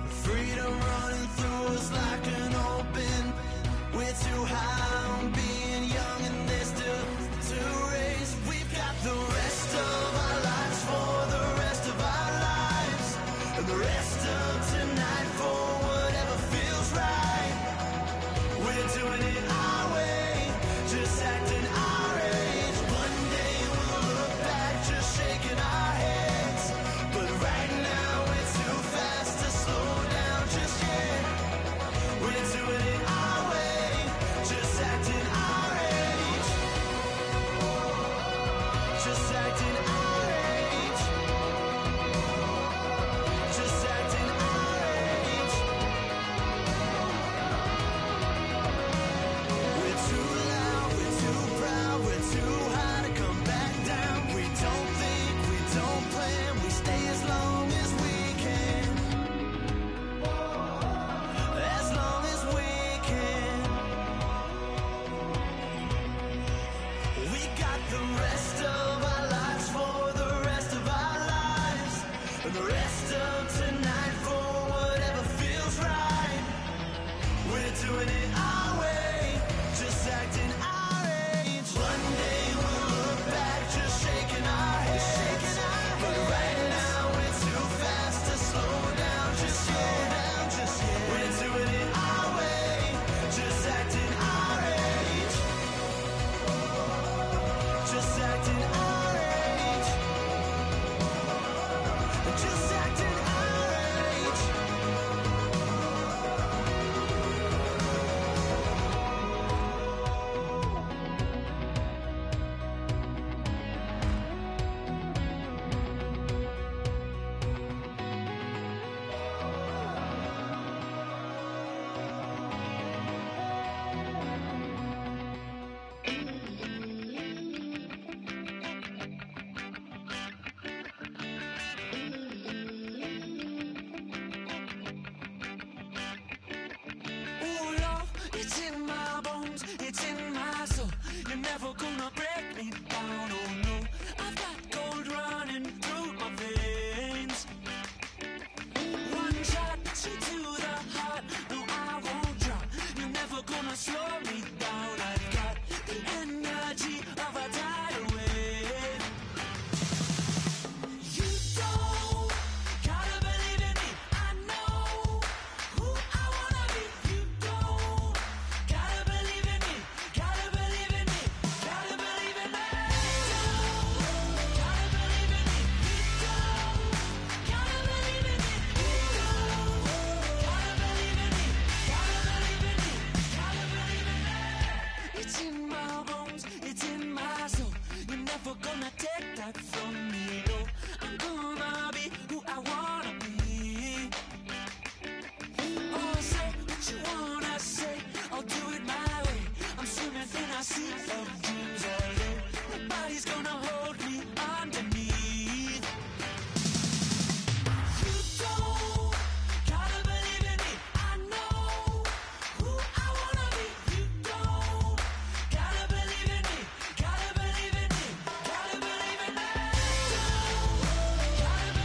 Freedom running through us like an open. We're too high on being young and there's still to race. We've got the rest of our lives for the rest of our lives. And the rest of tonight for whatever feels right. We're doing it our way, just acting our age. One day we'll look back just shaking our heads, but right now we're too fast to slow down just yet. We're doing it our way, just acting our age. Just acting our age. Just acting our age. We're too loud, we're too proud, we're too high to come back down. We don't think, we don't plan, we stay as long as we can. As long as we can. We got the rest of our lives for the rest of our lives. And the rest of tonight for whatever feels right. We're doing it our way, just acting our age. One day we'll look back just shaking our heads, but right now we're too fast to slow down just yet. We're doing it our way, just acting our age. Just acting our age. Just acting our age. never gonna break me down, oh no. I've got gold running through my veins. One shot, straight to the heart. No, I won't drop. You're never gonna slow me down. I've got the energy of a tidal wave. You don't gotta believe in me. I know who I wanna be. You don't gotta believe in me. Gotta believe in me. Gotta believe in me. Gotta believe in me. Gotta believe in me. Gotta believe in me. Gotta believe in me. Gotta believe in me. It's in my bones. It's in my soul. You're never gonna take that from me. No, I'm gonna be who I wanna be. Oh, say what you wanna say. I'll do it my way. I'm swimming in a sea of dreams all day. Nobody's gonna hold me underneath. You don't gotta believe in me. I know who I wanna be. You don't gotta believe in me. Gotta believe in me. Gotta believe in me. Gotta believe in me.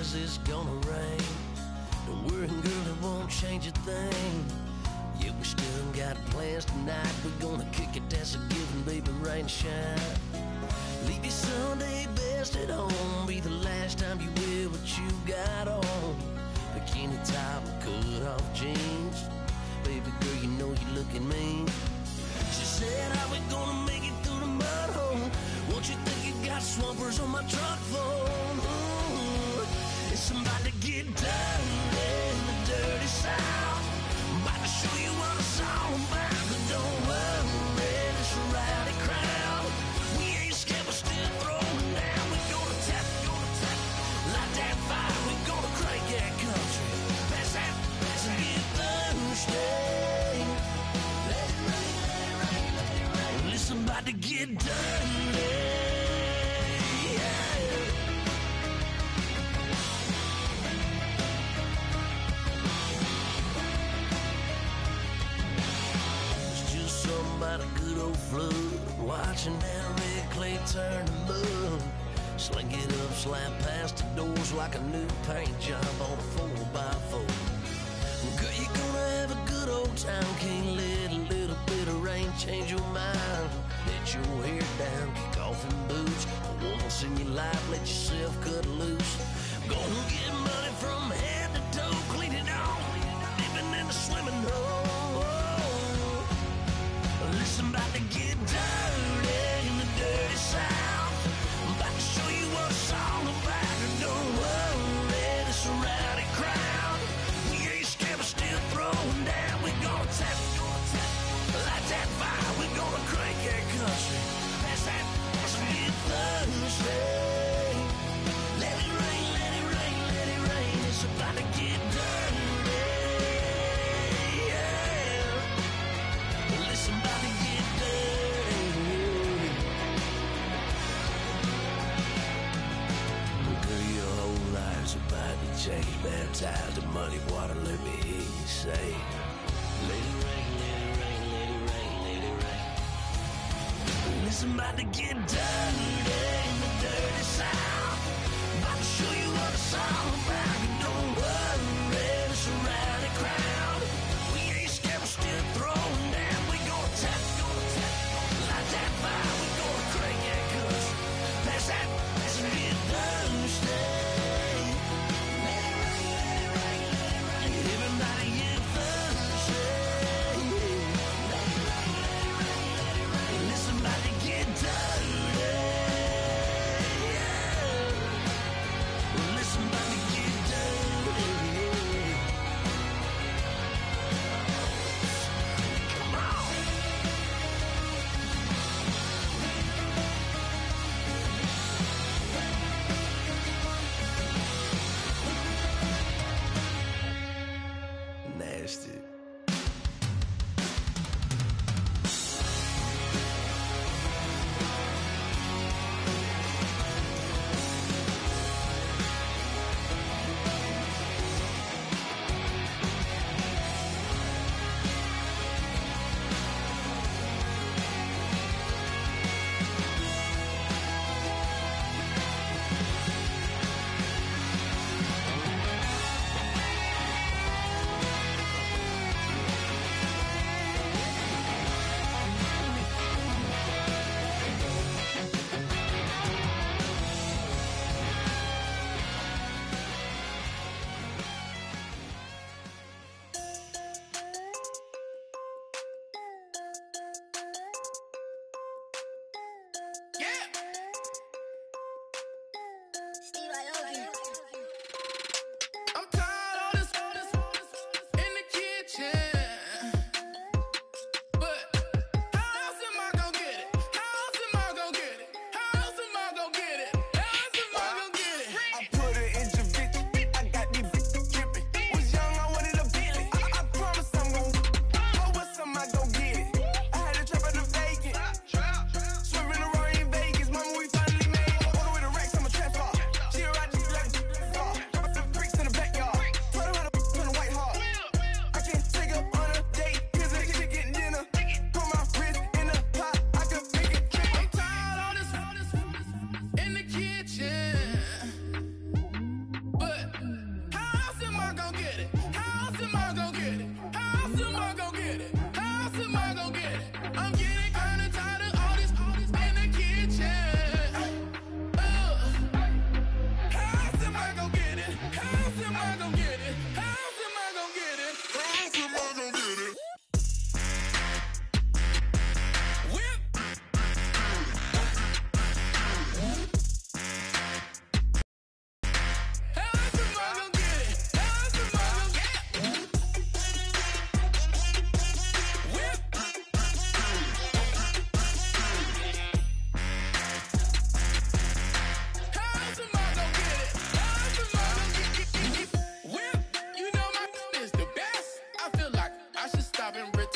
says it's gonna rain. Don't worry, girl, it won't change a thing. Yeah, we still got plans tonight. We're gonna kick it, that's a given, baby, rain or shine. Leave your Sunday best at home. Be the last time you wear what you got on. Bikini top and cut off jeans. Baby girl, you know you looking mean. She said, how we gonna make it through the mud hole? Won't you think you got swampers on my truck phone? Ooh, it's about to get dirty in the dirty South. I'm about to show you what it's all about. But don't worry, it's a rowdy crowd. We ain't scared, we're still throwing down. We gonna tap, light that fire. We gonna crank that country. Pass and get thirsty. Let it rain, let it rain, let it rain. Listen, about to get dirty. About a good old flood, watching that red clay turn to mud. Sling it up, slap past the doors like a new paint job on a 4x4. Girl, you're gonna have a good old time. Can't let a little bit of rain change your mind. Let your hair down, kick off in boots. Once in your life, let yourself cut loose. Gonna get money from head to toe, clean it off, living in a swimming hole. Listen, about to get dirty in the dirty South. I'm about to show you what it's all about. And don't worry, it's a rowdy crowd. We ain't scared, we're still throwing down. We're gonna tap, light that fire. We're gonna crank that country. Pass that, and get thirsty. Let it rain, let it rain, let it rain. It's about to get dirty. Yeah. Listen, about to get dirty. Girl, your whole life's about to change. Baptized in muddy water, let me hear you say, let it rain, let it rain, let it rain, let it rain. Listen, about to get dirty in the dirty South. About to show you what it's all about. And don't worry, it's a rowdy crowd. We ain't scared, we're still throwing down. We gonna tap, light that fire. We gonna crank that country. Pass that, and get thirsty. Let it rain, let it rain, let it rain. Everybody get thirsty. Let it rain, let it rain, let it rain. Listen, about to get dirty. Yeah.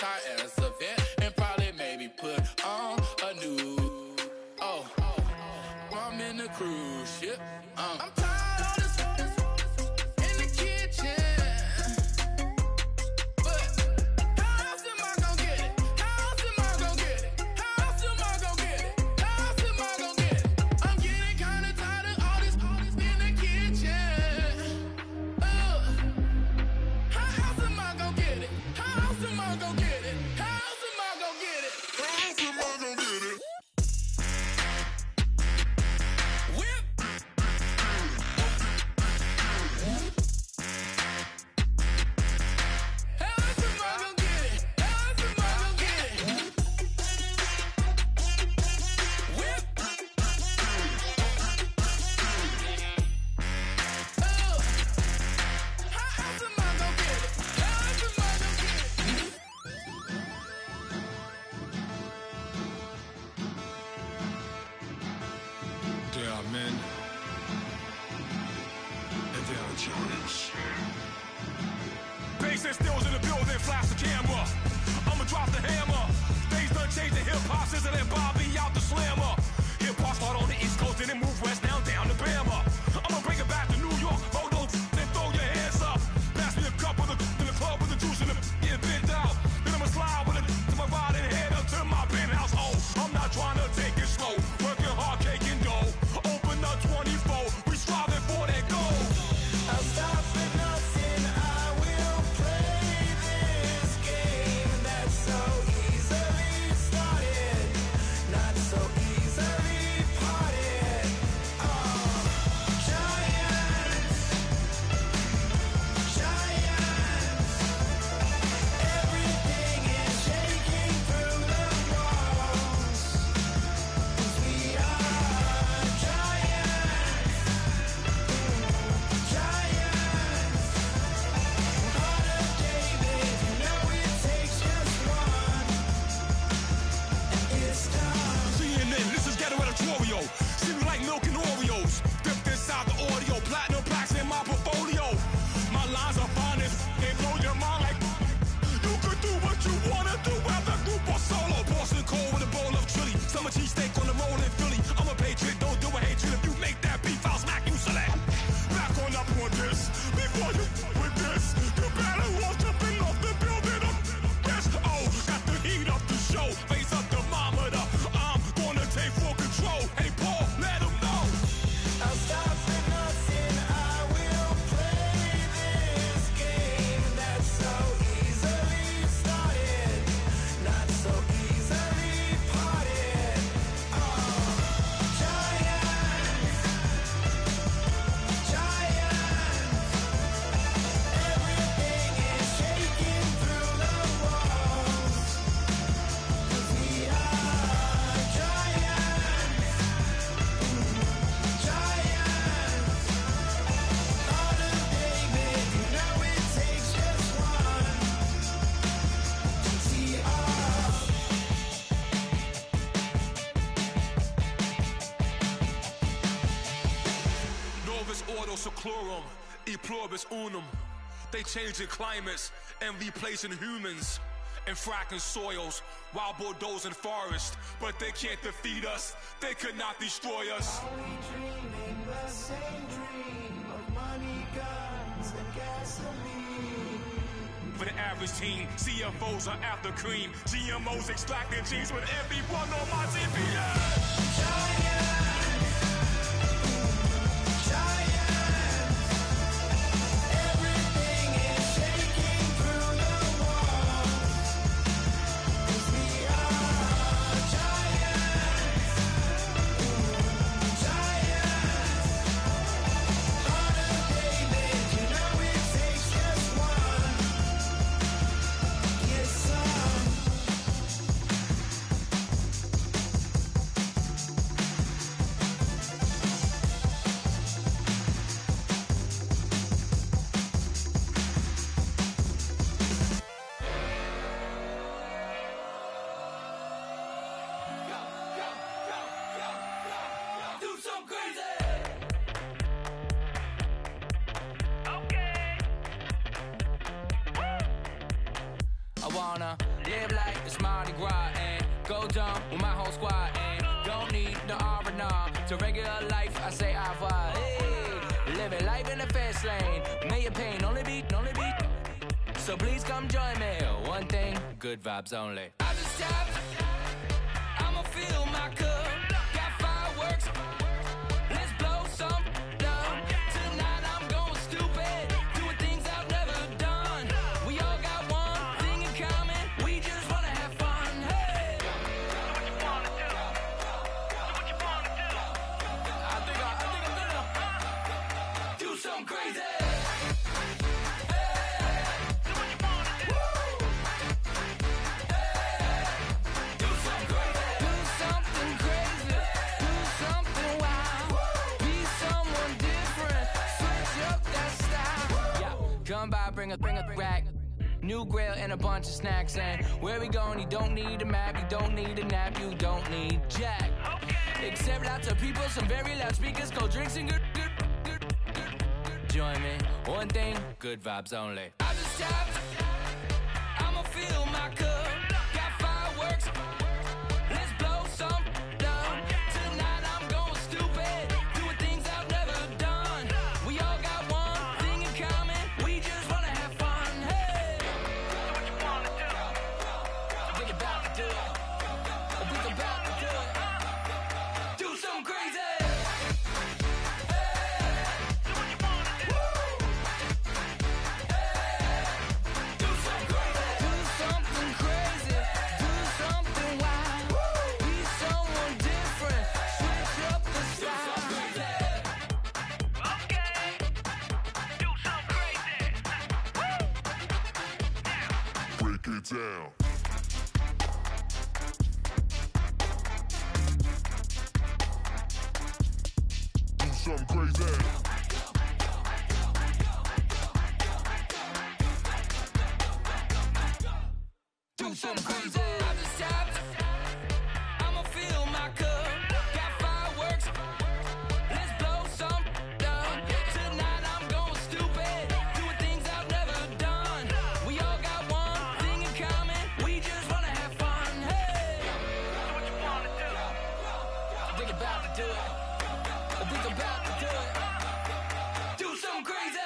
retire as a vet and probably maybe put on a new. I'm in the cruise ship. I'm tired of this in the kitchen. But how else am I gonna get it? How else am I gonna get it? How else am I gonna get it? How else am I gonna get it? I'm getting kinda tired of all this in the kitchen. How else am I gonna get it? How else am I gonna get it? How else am I gonna get it? How else am I gonna get it? There are men, and there are giants. Bass and stills in the building, flash the camera. I'ma drop the hammer. Things done changed the hip-hop, Sizzle and Bobby out the slammer. Hip-hop start on the East Coast, then it move west, now down to Bama. I'ma bring it back to New York, hold those, then throw your hands up. Pass me a cup of the in the club with the juice in the get bent out. Then I'ma slide with it to my ride and head up to my penthouse. Oh, I'm not trying to take it slow, working hard, cake and dough. Open up 24, we striving for that goal. I'll stop for nothing, I will play this game that's so easily started, not so easily parted. Giants, everything is shaking through the walls, 'cause we are giants. Heart of David, you know it takes just one, and it's done. CNN, this is Ghetto Editorial. See me like milk and Oreos. Dipped inside the audio, platinum plaques in my portfolio. My lines are fine as they blow your mind like you could do what you wanna do, whether group or solo. Boston cold with a bowl of chili. Summer cheesesteak on the roll in Philly. I'm a patriot, don't do a hatred. If you make that beef, I'll smack you silly. Back on up on this. Before you with this, you better walk jumping off the building up. Yes, oh, got the heat up the show. Face up thermometer. I'm gonna take full control. Hey, Paul, let him know. I'll stop for nothing, I will play this game that's so easily started, not so easily parted. Giants, everything is shaking through the walls, 'cause we are giants. Heart of David, you know it takes just one to tee off. Novus Ordo Seclorum, E Pluribus Unum. They changing climates and replacing humans and fracking soils while bulldozing forests. But they can't defeat us, they could not destroy us. Are we dreaming the same dream of money, guns, and gasoline? For the average team, CFOs are after cream. GMOs extracting genes with everyone on my CPS. Everything is shaking through the walls, 'cause we are giants. Heart of David, you know it takes just one. Get some. Do something crazy. Okay. I wanna Live like it's Mardi Gras and go dumb with my whole squad and don't need no R&R. To regular life, I say au revoir. Hey, living life in the fast lane. May your pain only beat. So please come join me. One thing, good vibes only. I just tap, I'ma fill my cup. Got fireworks, let's blow some down. Tonight I'm going stupid, doing things I've never done. We all got one thing in common, we just wanna have fun. Hey, do what you wanna do. Do what you wanna do. I think I'm gonna do something crazy. Come by, bring a rack. New grill and a bunch of snacks. And where we going, you don't need a map, you don't need a nap, you don't need jack. Except lots of people, some very loud speakers, cold drinks and good. Join me, one thing, good vibes only. I just tap, I'ma fill my cup. Got fireworks, let's blow some down. Tonight I'm going stupid, doing things I've never done. We all got one thing in common, we just wanna have fun. Hey, do what you wanna do. Think about to do it. Think about to do it. Do something crazy. Down. Do something crazy. Do something crazy. I just tapped, I'ma fill my cup. Got fireworks, let's blow some down. Tonight I'm going stupid, doing things I've never done. We all got one thing in common, we just wanna have fun. Hey, do what you wanna do. Think about to do it. Think about to do it. Do something crazy.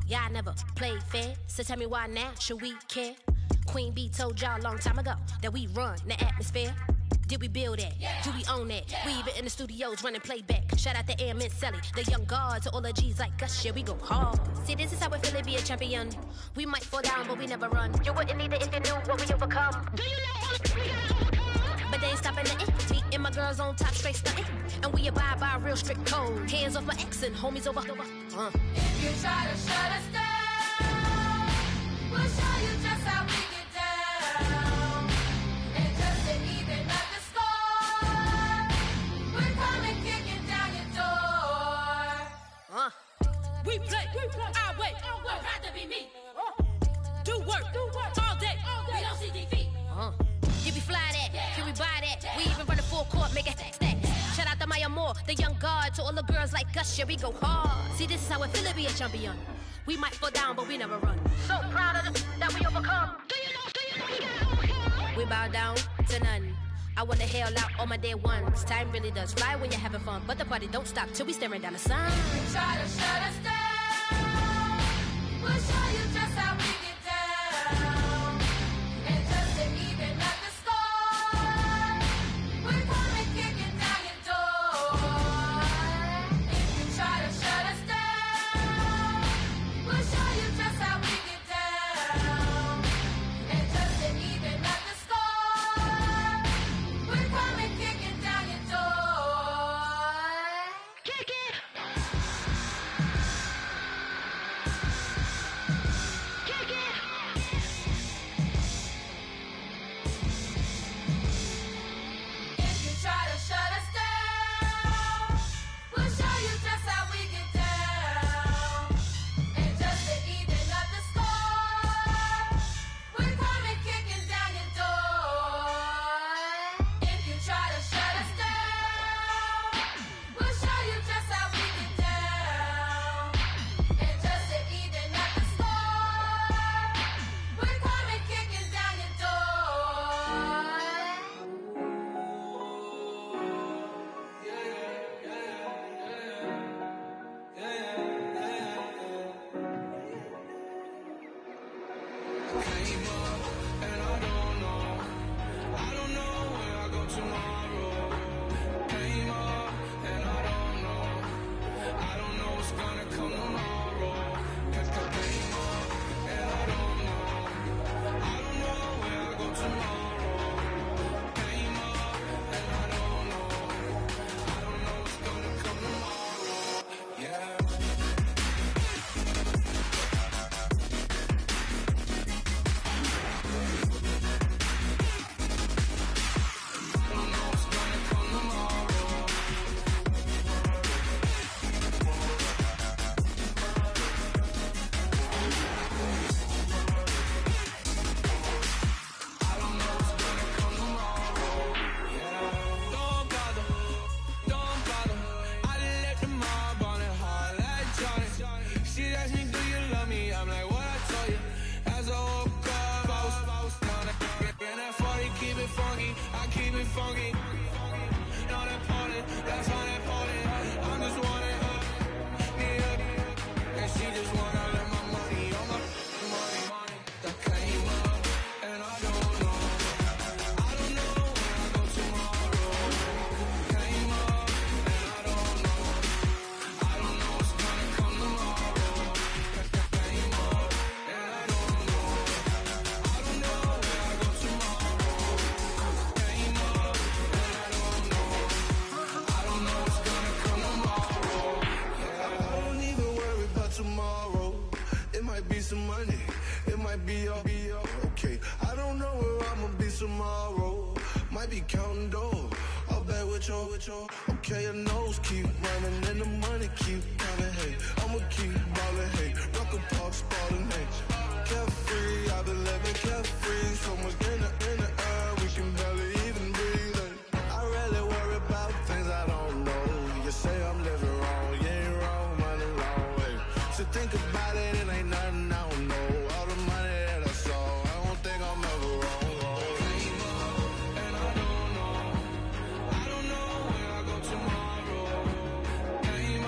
Y'all never played fair, so tell me why now should we care? Queen Bee told y'all a long time ago that we run the atmosphere. Did we build it? Yeah. Do we own it? Yeah. We even in the studios running playback. Shout out to Airman Sally, the young guard, to all the G's like us. Yeah, we go hard. See, this is how we feel to be a champion. We might fall down, but we never run. You wouldn't need it if you knew what we overcome. Do you know what we gotta overcome? But they ain't stopping nothing. Me and my girls on top straight stunting. And we abide by a real strict code. Hands off my ex and homies over. If you try to shut us down, we'll show you just how we get down. And just to even up the score, we're coming kicking down your door. We play our way. I'd rather be me. Do work all day. We don't see defeat. Did we fly that? Can we buy that? We even run a full court, make it stack. Shout out to Maya Moore, the young guard, to all the girls like us. Yeah, we go hard. See, this is how it feel to be a champion. We might fall down, but we never run. So proud of that we overcome. Do you know we gotta overcome? We bow down to none. I wanna hail out all my day ones. Time really does fly when you're having fun, but the party don't stop till we staring down the sun. Try to shut us down, we'll show you just how we get down. And just to even up the score, we're coming kicking down your door. If you try to shut us down, we'll show you just how we get down. And just to Came up and I don't know where I go tomorrow. Came up and I don't know what's gonna come tomorrow. Came up and I don't know where I go tomorrow. Came up and I don't know what's gonna come tomorrow. Yeah. Funky, not important, that's unimportant. I'm just wanting her, need her, and she just wanna let my money on my money. That came up, and I don't know where I go tomorrow. Came up, and I don't know what's gonna come tomorrow. Came up, and I don't know where I go tomorrow. Came up. Tomorrow, it might be some money, it might be all okay. I don't know where I'ma be tomorrow. Might be counting dough, I'll bet with your. Okay, your nose keep running and the money keep coming. Hey, I'ma keep ballin'. Hey, Rucker Park, Spalding. Hey, carefree, I've been living carefree. So much in the air, we can barely even breathe. Hey, I rarely worry about things I don't know. You say I'm living wrong, you ain't wrong, money long. So think about it, it ain't nothing I don't know. All the money that I saw, I don't think I'm ever wrong. Came up and I don't know where I go tomorrow. Came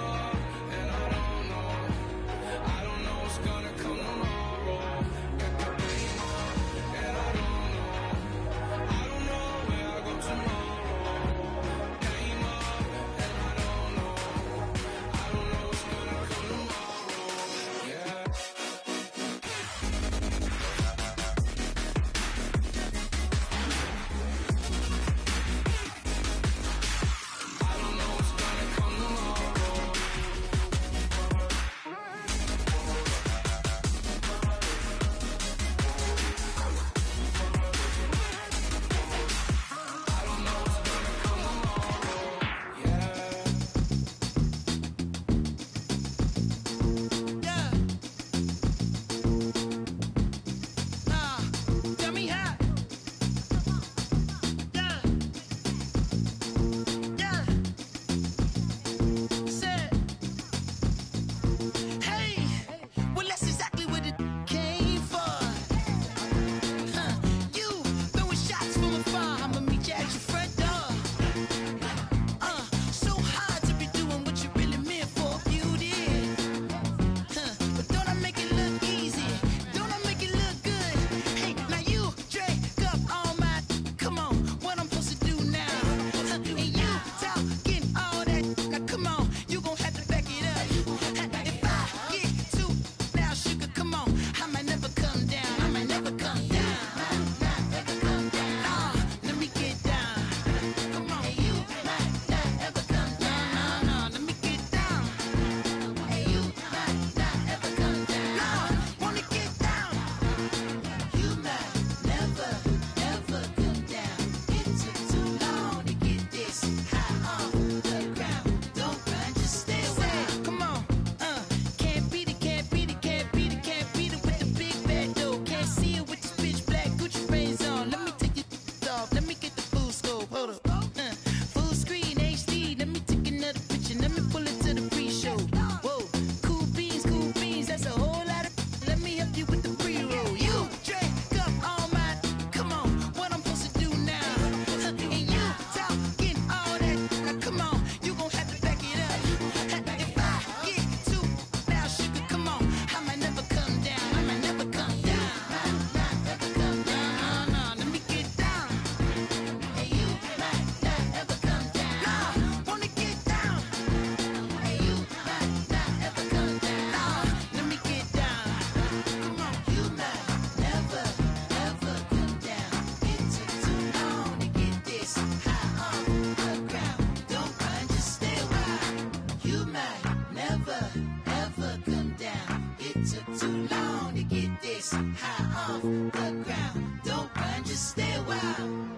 You might never, ever come down. It took too long to get this high off the ground. Don't run, just stay a while.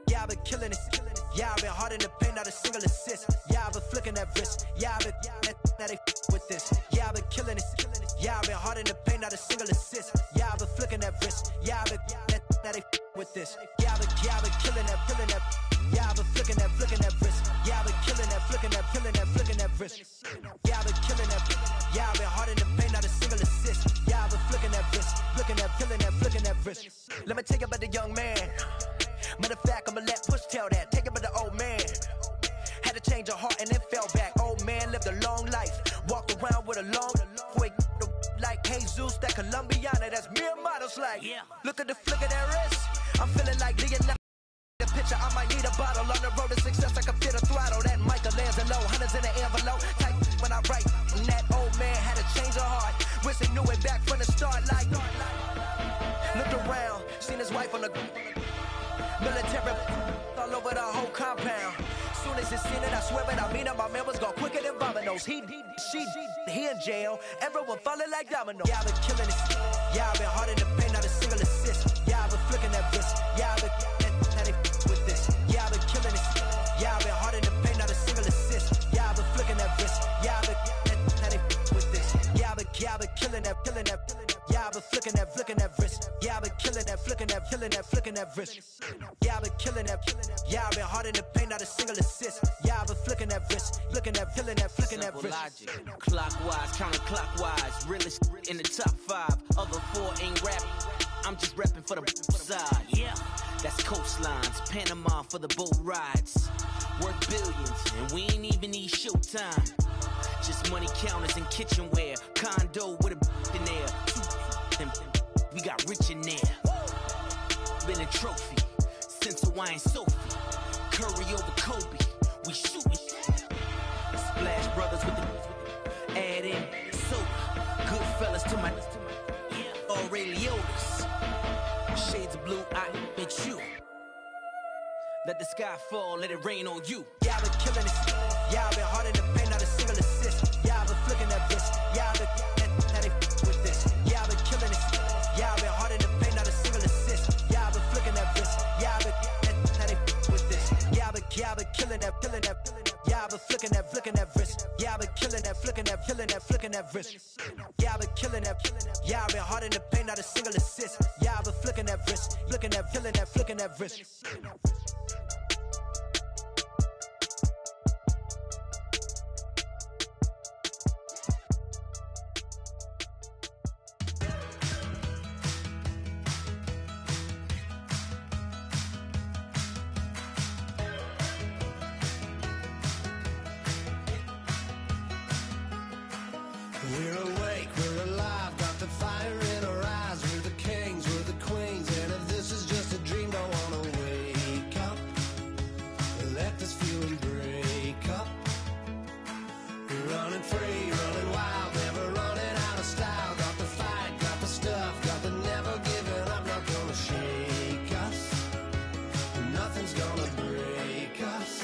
Yeah, I've been killing it. Yeah, I've been hard in the paint, not a single assist. Yeah, I've been flicking that wrist. Yeah, I've been now they with this. Yeah, I've been killing it. Yeah, I've been hard in the paint, not a single assist. Yeah, I've been flicking that wrist. Yeah, I've been now they with this. Yeah, I've been killing that. Yeah, I've been flicking that wrist. Yeah, I've been killing that, flicking that wrist. Yeah, I've been killing that. Yeah, I've been hard in the paint, not a single assist. Yeah, I've been flicking that wrist, flicking that wrist. Let me tell you about the young man. Matter of fact, I'ma let Push tell that. Take it by the old man. Had to change her heart and then fell back. Old man lived a long life. Walked around with a long quick like Jesus, that Colombiana. That's mere models like. Yeah. Look at the flick of that wrist. I'm feeling like Leonardo. The picture, I might need a bottle. On the road to success, I can fit a throttle. That Michelangelo, hundreds in the envelope. Type when I write. And that old man had to change her heart. Wish he knew it back from the start. Like, looked around, seen his wife on the military all over the whole compound. Soon as he seen it, I swear it, I mean it, my man was gone quicker than Vominos. He in jail, everyone falling like dominoes. Yeah, I've been killing it. Yeah, I've been hard in the paint, not a single assist. Yeah, I've been flicking that wrist. Yeah, I've been now they with this. Yeah, I've been killing it. Yeah, I've been hard in the paint, not a single assist. Yeah, I've been flicking that wrist. Yeah, I've been now they with this. Yeah, I've been killing that. Yeah, I've been flicking that wrist. Yeah, I've been killing that, flicking that wrist. Yeah, I've been killing that. Yeah, I've been hard in the paint, not a single assist. Yeah, I've been flicking that wrist, flicking that wrist. Logic, clockwise, counterclockwise, realest in the top 5. Other 4 ain't rapping. I'm just repping for the side. Yeah, that's coastlines, Panama for the boat rides. Worth billions, and we ain't even need showtime. Just money counters and kitchenware. Condo with a in there. We got rich in there. Been a trophy since Hawaiian Sophie. Curry over Kobe. We shooting. Splash Brothers with the add in soda. Good fellas to my Aureliotas. Shades of blue, I make you. Let the sky fall, let it rain on you. Yeah, I've been killing it. Yeah, I've been hard in the paint, not a single assist. Yeah, I've been flicking that wrist. Yeah, I've been now they with this. Yeah, I've been killing it. Yeah, I've been hard in the paint, not a single assist. Yeah, I've been flicking that wrist. Yeah, I've been now they with this. Yeah, I've been killing that. Yeah, I've been flicking that wrist. Yeah, I've been killing that, flicking that wrist. Yeah, I've been killing that. Yeah, I've been hard in the paint, not a single assist. Yeah, I've been flicking that wrist, flicking that wrist. We're awake, we're alive, got the fire in our eyes. We're the kings, we're the queens, and if this is just a dream, don't wanna wake up. Let this feeling break up. We're running free, running wild, never running out of style. Got the fight, got the stuff, got the never giving up. Not gonna shake us, nothing's gonna break us.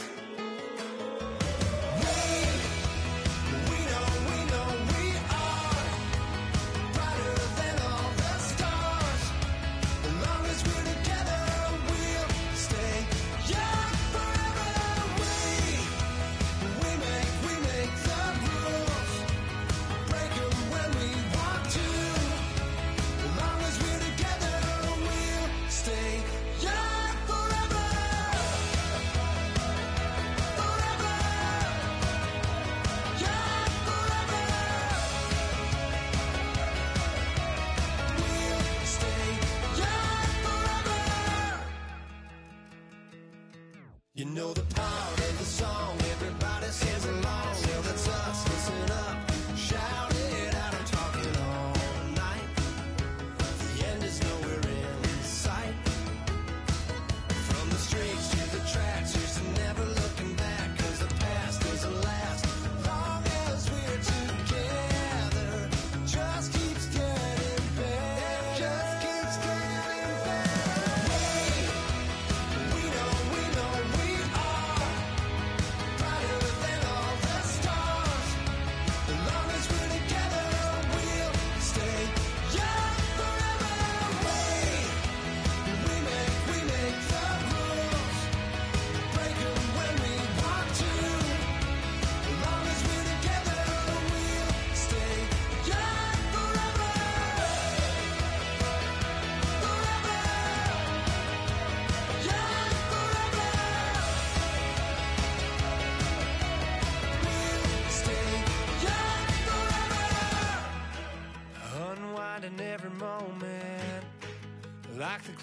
You know the part of the song, everybody sings along. Well, that's us, listen up, shout it out, I'm talking all night. The end is nowhere in sight. From the street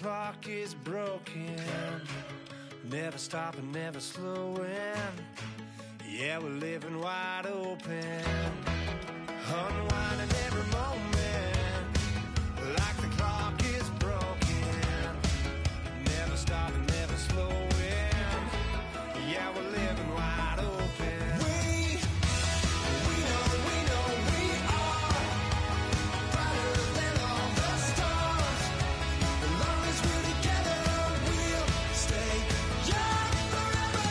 clock is broken. Never stopping, never slowing. Yeah, we're living wide open. Unwinding every moment. Like the clock is broken. Never stopping, never slowing. Yeah, we're living wide open. We know we are brighter than all the stars. As long as we're together, we'll stay young forever.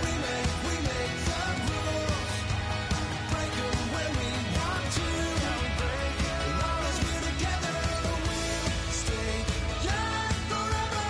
We make the rules, break them when we want to. As long as we're together, we'll stay young forever.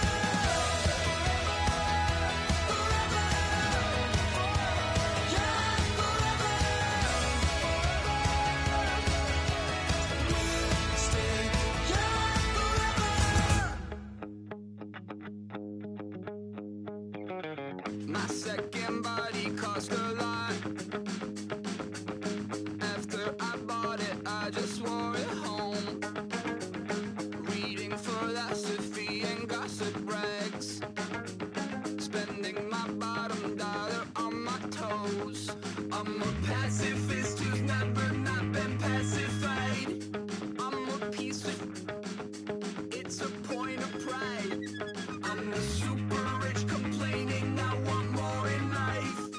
My second body cost a lot. After I bought it, I just wore it home. Reading philosophy and gossip rags. Spending my bottom dollar on my toes. I'm a pacifist who's never not been pacified. I'm a piece of... It's a point of pride. I'm the super rich complaining I want more in life.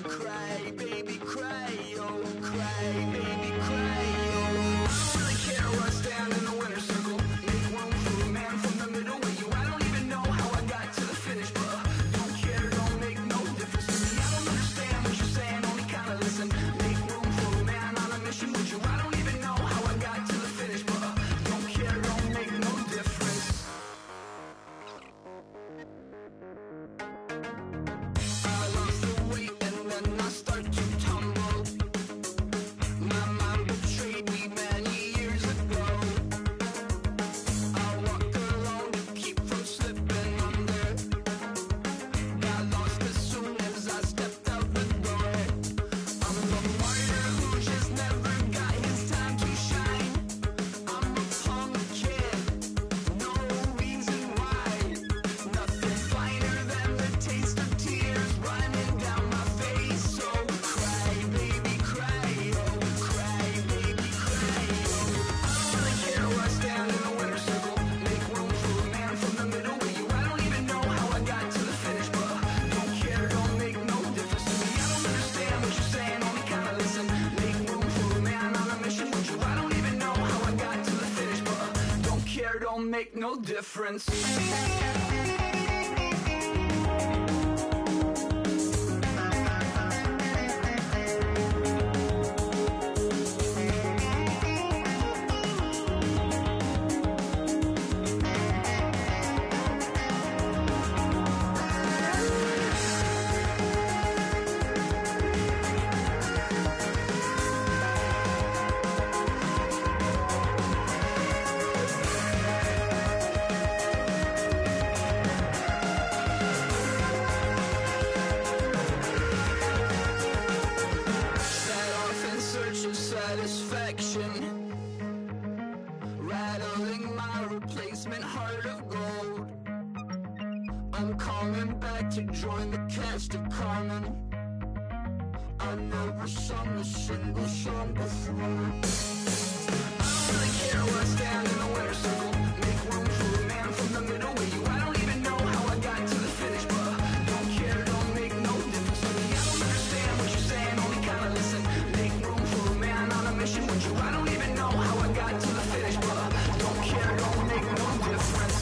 Cry, baby, cry, oh, cry, baby, cry, oh. I don't really care where I stand in the winner's circle. Make room for a man from the middle with you. I don't even know how I got to the finish, but don't care, don't make no difference to me. I don't understand what you're saying, only kinda listen. Make room for a man on a mission with you. I don't even know how I got to the finish, but don't care, don't make no difference. I lost the weight and then I start to tumble. My mind betrayed me many years ago. I walk alone to keep from slipping under. Got lost as soon as I stepped out the door. I'm the martyr who just never got his time to shine. I'm a punk kid, no reason why. Nothing finer than the taste of tears running down my face. So cry, baby, cry, oh, cry, baby, cry, oh. I don't really care where I stand in the winner's circle. Make room for a man from the middle with you. I don't even know how I got to the finish, but don't care, don't make no difference to me. I don't understand what you're saying, only kinda listen. Make room for a man on a mission with you. I don't even know how I got to the finish, but don't care, don't make no difference. Set off in search of satisfaction, rattling my replacement heart of gold. I'm coming back to join the cast of Carmen. I never sung a single song before. I don't really care where I stand in the winner's circle. Make room for a man from the middle with you. I don't even know how I got to the finish, but don't care, don't make no difference to me. I don't understand what you're saying, only kinda listen. Make room for a man on a mission with you. I don't even know how I got to the finish, but don't care, don't make no difference.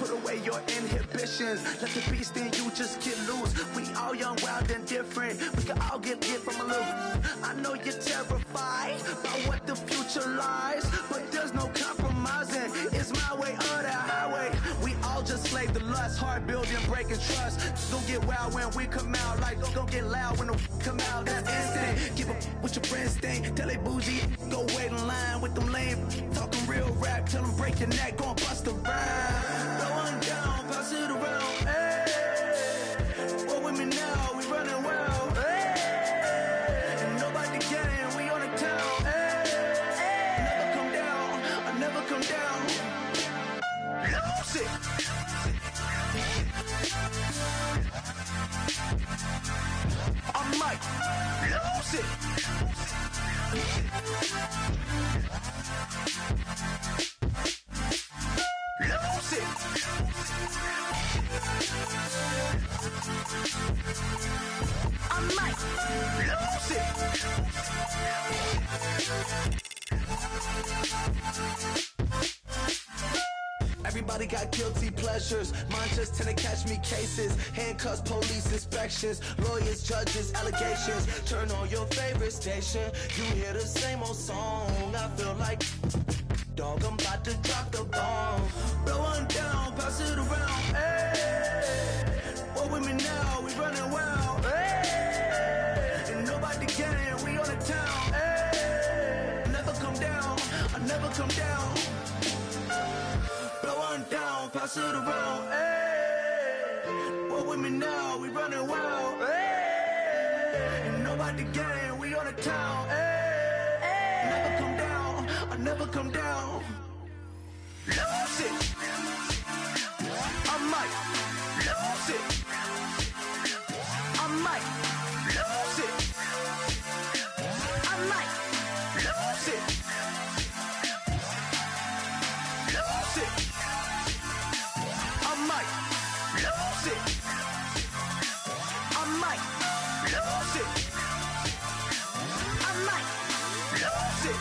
Put away your inhibitions. Let the beast in you just get loose. We all young, wild, and different. We can all get from a little. I know you're terrified by what the future lies, but there's no compromising. It's my way or the highway. We all just slave the lust, hard building, breaking trust. Don't get wild when we come out. Like, don't get loud when the come out. That's instant. Give up what your friends think. Tell they bougie, go wait in line with them lame. Talking real rap, tell them break your neck, go and bust a rhyme. Going down, pass it around, hey. Roll with me now, we game, we on the town. Hey, never come down, I never come down. Lose it. I might lose it. Lose it. I might lose it. Everybody got guilty pleasures. Mine just tend to catch me cases. Handcuffs, police inspections, lawyers, judges, allegations. Turn on your favorite station. You hear the same old song. I feel like, dog, I'm about to drop the bomb. Blow one down, pass it around. Hey, what with me now? We running wild. Hey, and nobody can. We on the town. Hey, never come down. I never come down. Blow one down, pass it around. Hey, what with me now? We running wild. Hey, and nobody can. We on the town. Hey, never come down. I never come down. Lose it. I might lose it. I might lose it. I might lose it. Lose it. I might lose it. I might lose it. I might lose it.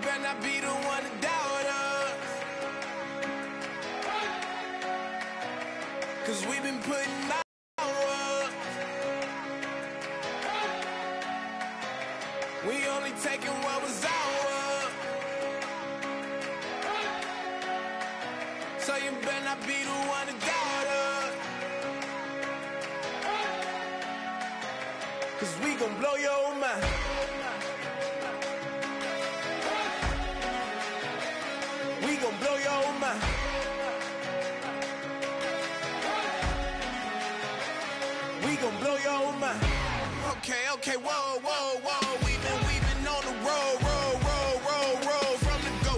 better not be the one to doubt us. 'Cause we've been putting out work. We only taking what was ours. So you better not be the one to doubt us. 'Cause we gon' blow your mind. We gon' blow your mind. We gon' blow your mind. Okay, whoa, whoa, whoa. We've been on the road from the go.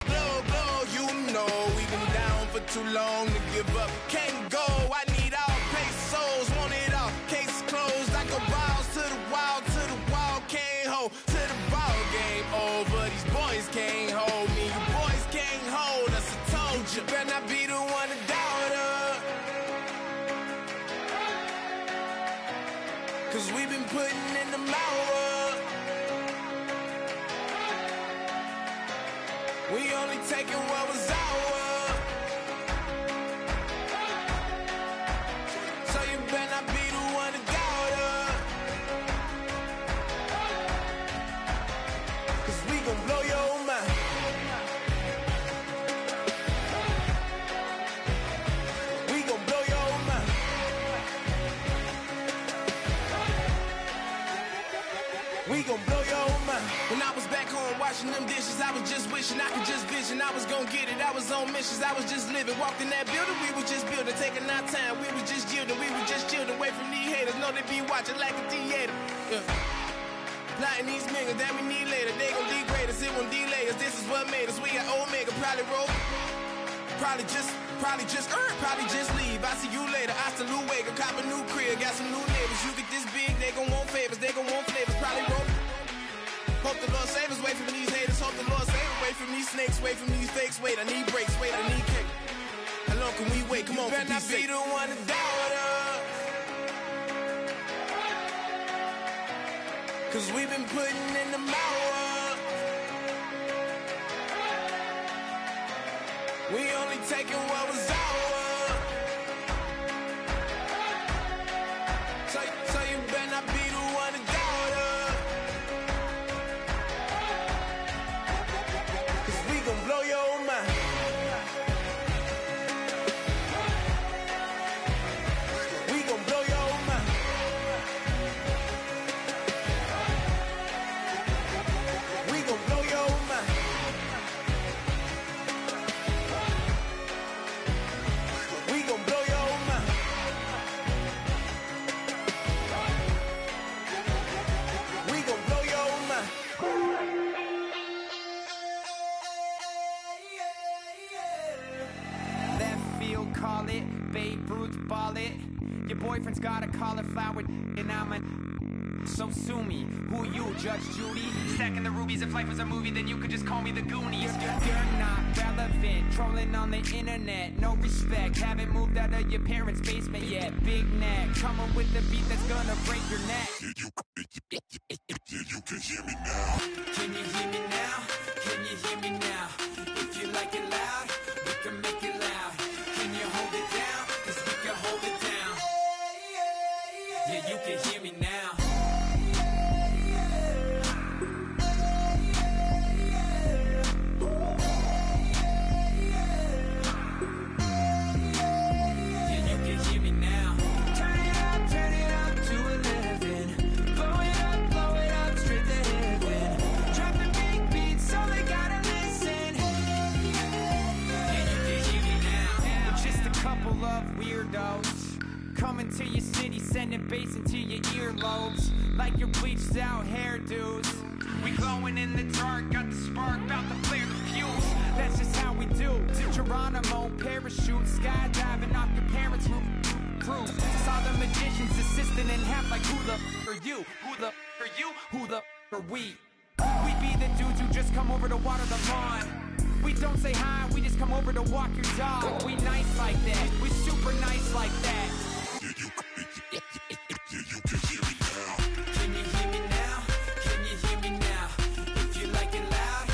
Blow, you know we've been down for too long to give up. Can't go, I need all pesos, want it all. Case closed, I go balls to the wall, can't hold. To the ball game over, these boys can't hold me. You boys can't hold us, I told you. Better not be the one to doubt us. 'Cause we've been putting in the work. We only taking what was ours. So you better not be the one to doubt us. 'Cause we gon' blow your mind. We gon' blow your mind. We gon' blow your mind. When I was back home washing them dishes, I was just wishing I could just vision. I was gon' get it, I was on missions, I was just living. Walked in that building, we was just building, taking our time. We was just yielding, we was just chilling away from these haters. Know they be watching like a theater. Yeah. Plotting these niggas that we need later. They gon' degrade us, it won't delay us. This is what made us. We got Omega, probably roll. Probably just leave. I see you later. Hasta Luego, cop a new crib, got some new neighbors. You get this big, they gon' want favors, they gon' want flavors. Probably roll. Hope the Lord save us, wait from these haters. Hope the Lord save us, wait from these snakes, wait from these fakes. Wait, I need breaks, wait, I need cake. How long can we wait? Come on, better not be the one to doubt us. 'Cause we've been putting in the work. We only taking what was ours. So you better not be the one to doubt us. 'Cause we gon' blow your mind. We gon' blow your mind. We gon' blow your mind. We gon' blow your mind. We gon' blow your mind. Left field, call it. Babe Ruth, ball it. Your boyfriend's got a cauliflower, and I'm a. So sue me. Who you, Judge Judy? Stacking the rubies. If life was a movie, then you could just call me the Goonies. You're not relevant. Trolling on the internet. No respect. Haven't moved out of your parents' basement yet. Big neck. Coming with the beat that's gonna break your neck. You can hear me now. Can you hear me now? Can you hear me now? If you like it loud, we can make it loud. Can you hold it down? 'Cause we can hold it down. Yeah, you can hear me now. Yeah, you can hear me now. Turn it up to 11. Blow it up straight to heaven. Dropping big beats, so they gotta listen. Yeah, you can hear me now. We're just a couple of weirdos coming to your city, sending bass into your earlobes like your bleached out hairdos. We glowing in the dark, got the spark, about to flare the fuse. That's just how we do. To Geronimo, parachute, skydiving off your parents' roof. Crew saw the magician's assistant and half like who the are you? Who the are you? Who the are we? We be the dudes who just come over to water the lawn. We don't say hi, we just come over to walk your dog. We nice like that, we super nice like that. You can hear me now. Can you hear me now? Can you hear me now? If you like it loud,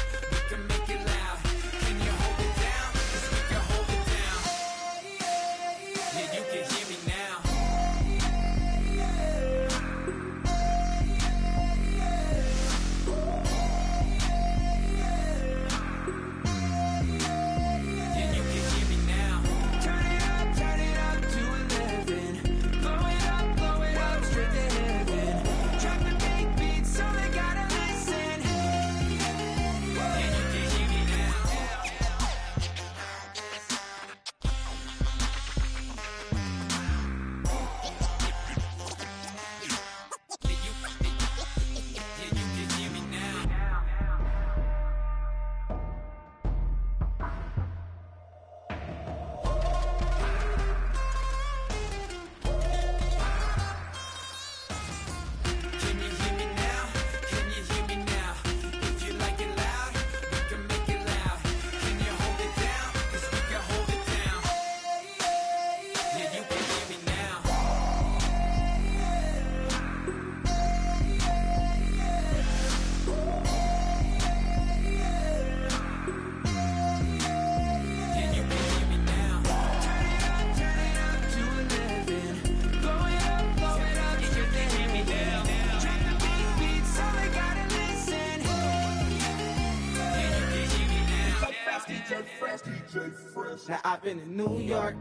Now I've been in New York,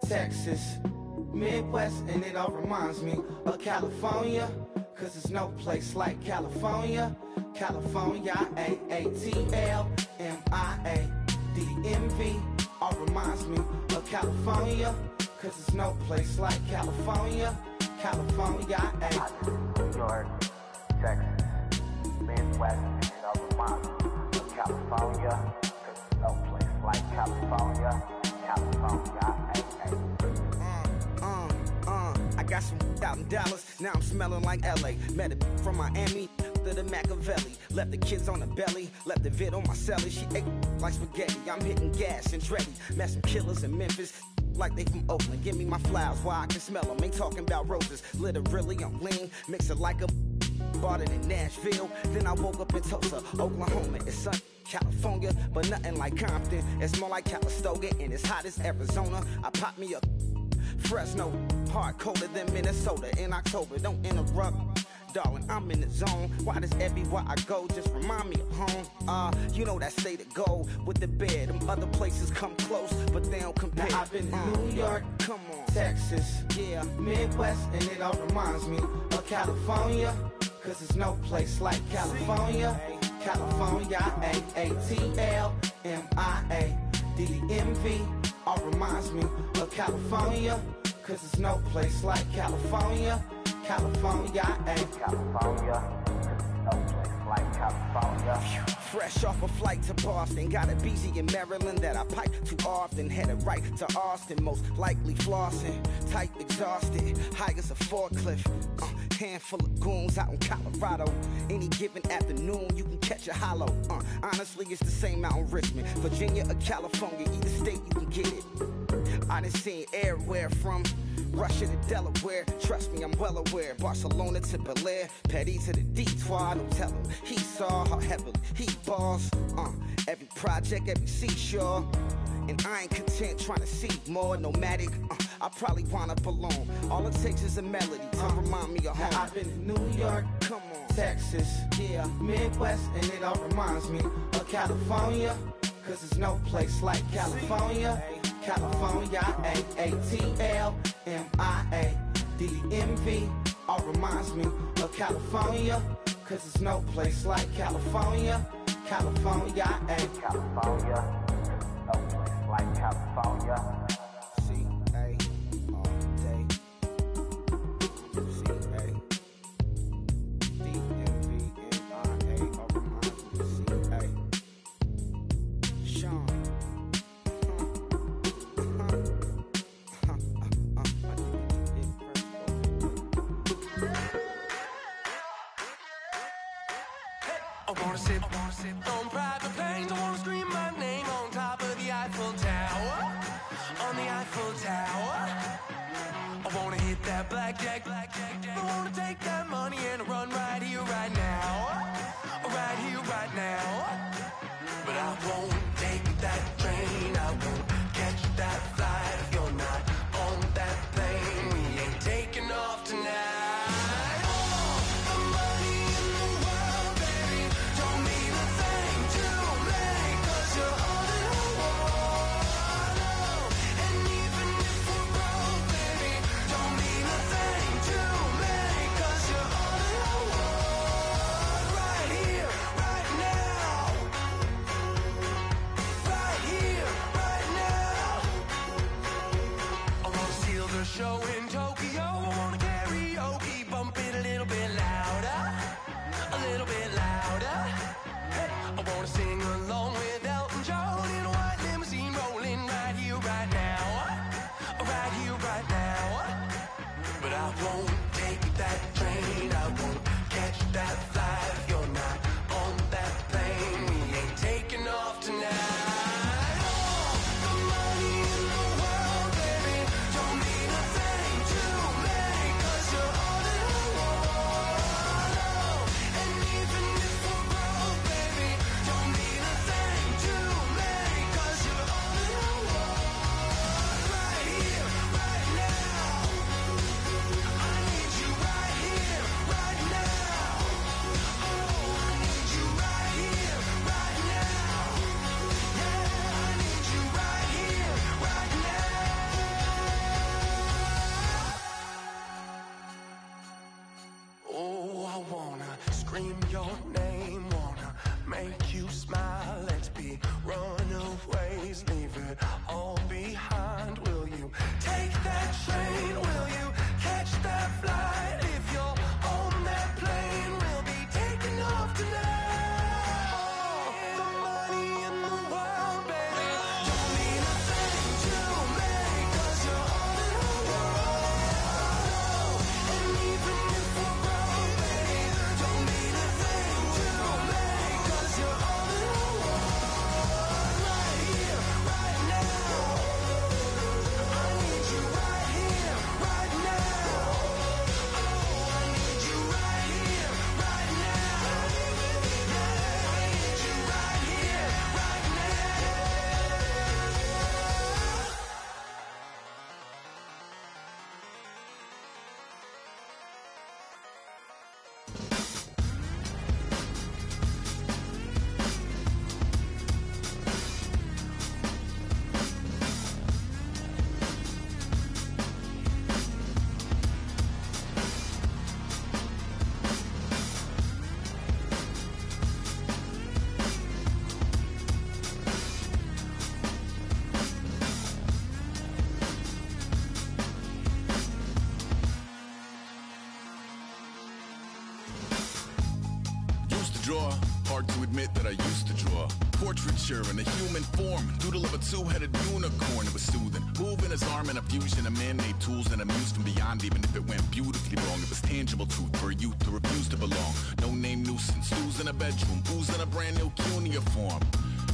Texas, Midwest, and it all reminds me of California, cause there's no place like California. California, A-A-T-L-M-I-A-D-M-V, all reminds me of California, cause there's no place like California. California, New York, Texas, Midwest, and it all reminds me of California, cause there's no place like California. California, I got some out in Dallas, now I'm smelling like LA. Met a from Miami to the Machiavelli. Left the kids on the belly, left the vid on my celly. She ate like spaghetti, I'm hitting gas and Dreddy. Met some killers in Memphis, like they from Oakland. Give me my flowers while I can smell them. Ain't talking about roses, literally I'm lean. Mix it like a bought it in Nashville. Then I woke up in Tulsa, Oklahoma. It's sun, California, but nothing like Compton. It's more like Calistoga and it's hot as Arizona. I pop me a Fresno, hard colder than Minnesota in October. Don't interrupt, darling, I'm in the zone. Why does everywhere I go just remind me of home? You know that state of gold with the bed. Them other places come close, but they don't compare. Now I've been in New York, come on, Texas, yeah, Midwest, and it all reminds me of California, cause there's no place like California. California, A-A-T-L-M-I-A-D-M-V, all reminds me of California, cause there's no place like California. California, California, no place like California. Fresh off a flight to Boston, got a BZ in Maryland that I pipe too often. Headed right to Austin, most likely flossing. Tight, exhausted, high as a forklift. Handful of goons out in Colorado. Any given afternoon, you can catch a hollow. Honestly, it's the same out in Richmond, Virginia or California. Either state, you can get it. I done seen everywhere from Russia to Delaware. Trust me, I'm well aware. Barcelona to Bel Air, Petty to the Detroit. Don't tell him he saw how heavily he balls. Every project, every seashore. And I ain't content trying to see more nomadic. I probably wanna belong. All it takes is a melody to remind me of home. Now I've been in New York, come on, Texas, yeah, Midwest, and it all reminds me of California, cause there's no place like California. California, A-A-T-L-M-I-A-D-M-V, all reminds me of California, cause there's no place like California. California, California, no place like California. C-A, all day. C-A, D-M-V-M-I-A, all reminds me of C-A. Sean. I wanna sit on private planes. I wanna scream my name on top of the Eiffel Tower. On the Eiffel Tower. I wanna hit that blackjack. I wanna take that money and run right here, right now. Right here, right now. But I won't take that train. I won't catch that flight if you're not on that plane. We ain't taking off tonight. All scream your name, wanna make you smile. Let's be runaways, leave it all behind. Will you take that train? Will you catch that flight? If you're on that plane, we'll be taking off tonight. All the money in the world, baby, don't mean a thing to me, 'cause you're all in the world. And even if we're broke, baby, don't mean a thing to me, 'cause you're all in the world. Right here, right now. I need you right here, right now. Oh, I need you right here, right now. Yeah, I need you right here, right now. Used to draw, hard to admit that I used to draw. Portraiture in a human form, doodle of a two-headed unicorn. It was soothing, moving his arm in a fusion of man-made tools and amused from beyond. Even if it went beautifully wrong, it was tangible truth for a youth to refuse to belong. No name nuisance, losing a bedroom, oozing a brand new cuneiform.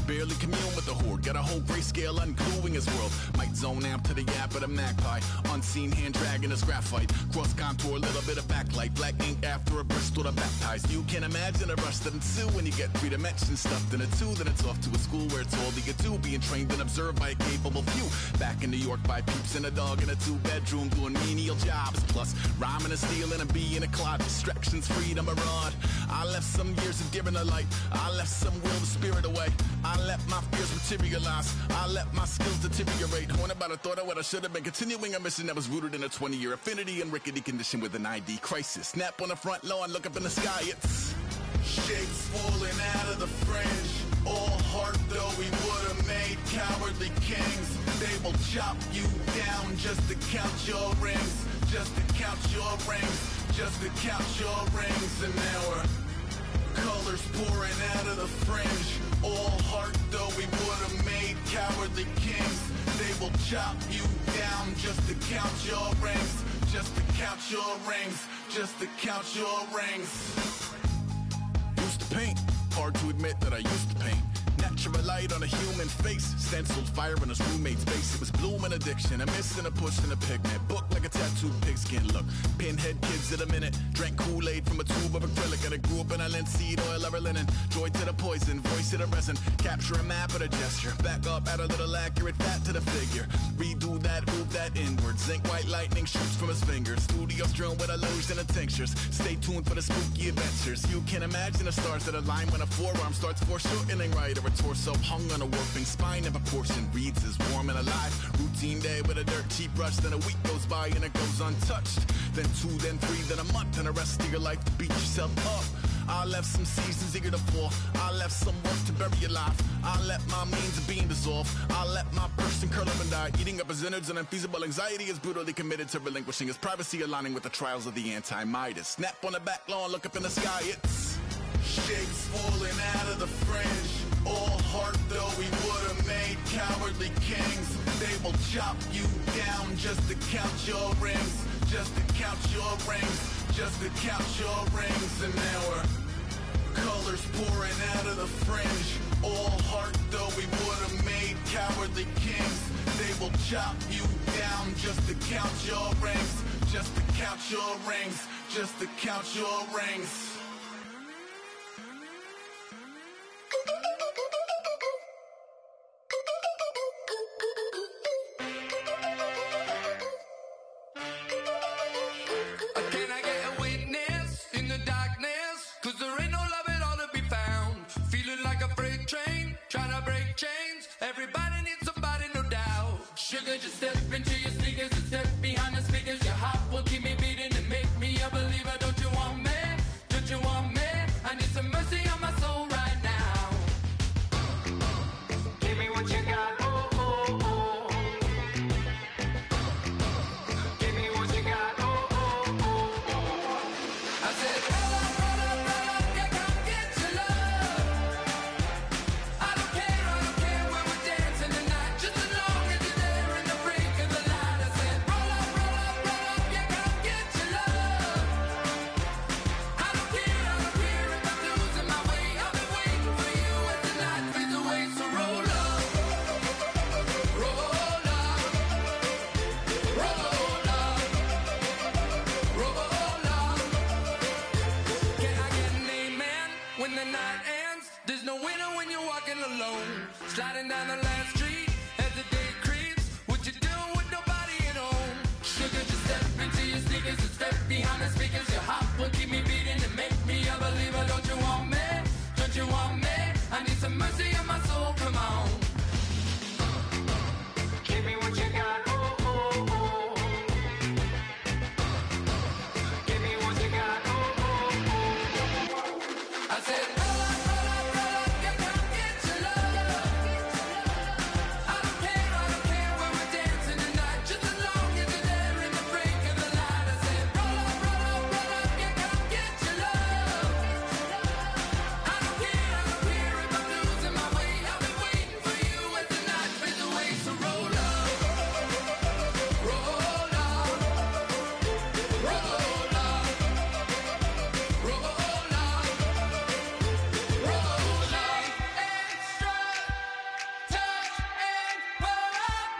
Barely commune with the horde, got a whole grayscale ungluing his world. Might zone amp to the yap of the magpie, unseen hand dragging his graphite. Cross contour, little bit of backlight, black ink after a Bristol to baptize. You can imagine a rush that ensue when you get 3 dimensions stuffed in a 2. Then it's off to a school where it's all that you do, being trained and observed by a capable few. Back in New York by peeps and a dog in a 2-bedroom doing menial jobs. Plus rhyming and stealing and being a clod, distractions, freedom, a rod. I left some years of giving a light, I left some will, the spirit away. I let my fears materialize, I let my skills deteriorate. Haunted by the thought of what I should have been, continuing a mission that was rooted in a 20-year affinity and rickety condition with an ID crisis. Snap on the front lawn, look up in the sky, it's shapes falling out of the fringe. All heart though we would've made cowardly kings. They will chop you down just to count your rings, just to count your rings, just to count your rings. And now we're colors pouring out of the fringe. All heart though we would've made cowardly kings. They will chop you down just to count your rings, just to count your rings, just to count your rings. used to paint, hard to admit that I used to paint. Natural light on a human face, stenciled fire in his roommate's face. It was blooming addiction, a miss and a push and a pigment. Book like a tattooed pigskin look. Pinhead kids in a minute, drank Kool-Aid from a tube of acrylic. And I grew up in a linseed oil ever linen. Joy to the poison, voice to the resin. Capture a map of the gesture. Back up, add a little accurate fat to the figure. Redo that, move that inward. Zinc white lightning shoots from his fingers. Studio strewn with illusion and tinctures. Stay tuned for the spooky adventures. You can imagine the stars that align when a forearm starts foreshortening right, or a torso hung on a warping spine of a portion. Reads as warm and alive. Routine day with a dirt cheap brush. Then a week goes by and it goes untouched. Then 2, then 3, then a month, and the rest of your life to beat yourself up. I left some seasons eager to fall. I left some work to bury your life. I let my means of being dissolve. I let my person curl up and die. Eating up his innards and unfeasible anxiety is brutally committed to relinquishing his privacy, aligning with the trials of the anti-Midas. Snap on the back lawn, look up in the sky, it's shapes falling out of the fringe. All heart though we would've made cowardly kings. They will chop you down just to count your rings, just to count your rings, just to count your rings. And now we're colors pouring out of the fringe. All heart though we would've made cowardly kings. They will chop you down just to count your rings, just to count your rings, just to count your rings. Can I get a witness in the darkness? 'Cause there ain't no love at all to be found. Feeling like a freight train, trying to break chains. Everybody needs somebody, no doubt. Sugar, just step into your sneakers and step behind the speakers. Your heart will keep me beating and make me a believer. Don't you want me? Don't you want me? behind the speakers. Your heart will keep me beating and make me a believer. Don't you want me? Don't you want me? I need some mercy in my soul, come on. Give me what you got, oh, oh, oh. Give me what you got, oh, oh, oh. I said, roll up, you come get your love. I don't care when we're dancing tonight, just as long as you're there in the break of the light. I said, roll up, you come get your love. I don't care if I'm losing my way. I'll be waiting for you as the night fades away. So roll up, roll up, roll up, roll up, roll up. Extra, touch and pull up,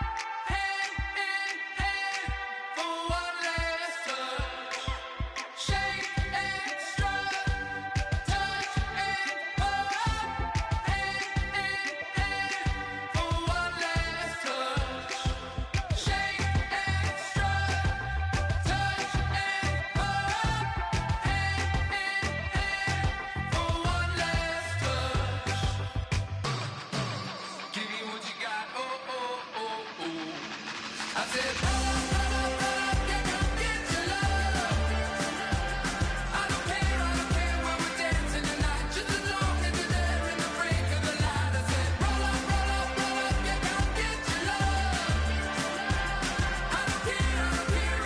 hand in hand for one last touch. Shake extra, touch and pull up, hand in hand for one last touch. Shake extra, touch and pull up, hand in hand for one last touch. Give me what you got, oh, oh, oh, oh. I said, roll up, you come get your love. I don't care when we're dancing tonight, just as long as you're there in the break of the light. I said, roll up, you come get your love. I don't care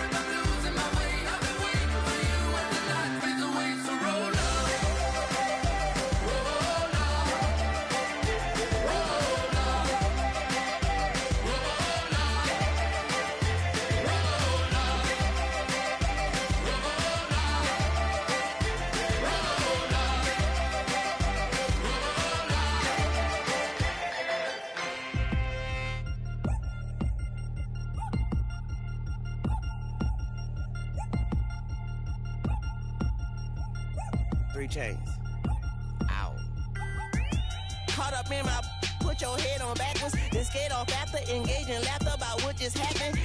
if I'm losing my way. I've been waiting for you as the night fades away. So roll up, roll up, roll up, roll up, roll Three chains. Ow. Caught up in my, put your head on backwards, then skate off after engaging laughter about what just happened.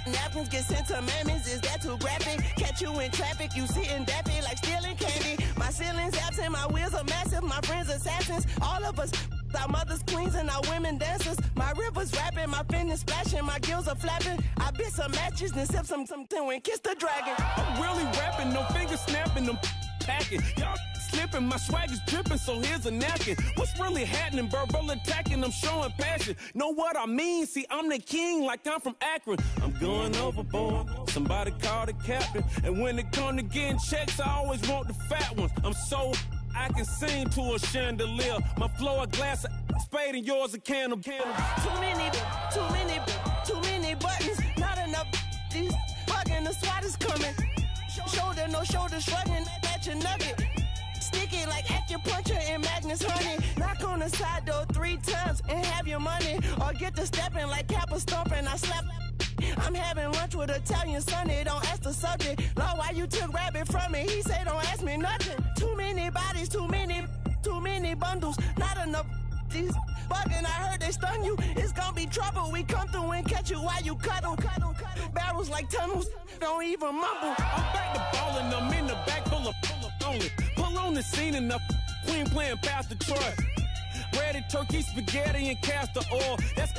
Napkins get sent to mammies, is that too graphic? Catch you in traffic, you sitting daffy like stealing candy. My ceilings absent, my wheels are massive, my friends assassins. All of us, our mothers queens and our women dancers. My rivers rapping, my fingers splashing, my gills are flapping. I bit some matches, then sip something and kiss the dragon. I'm really rapping, no fingers snapping, them packing. Y'all slipping, my swag is dripping, so here's a napkin. What's really happening? Verbal attacking, I'm showing passion. Know what I mean? See, I'm the king like I'm from Akron. I'm going overboard, somebody call the captain. And when it come to getting checks, I always want the fat ones. I'm so I can sing to a chandelier. My flow a glass of spade and yours a can of candle. Too many buttons, not enough. These fucking the SWAT is coming. Shoulder, no shoulder shrugging at your nugget. Sticky like acupuncture and Magnus honey. Knock on the side door 3 times and have your money. Or get to stepping like Kappa stomping. I slap. I'm having lunch with Italian Sonny. Don't ask the subject. Lord, why you took rabbit from me? He say don't ask me nothing. Too many bodies, too many bundles. Not enough. These bugging, I heard they stun you. It's gonna be trouble. We come through and catch you while you cuddle. Barrels like tunnels, don't even mumble. I'm back to ballin', I'm in the back full of only. Pull on the scene and the queen playing Pastor Troy. Ready turkey, spaghetti, and castor oil. That's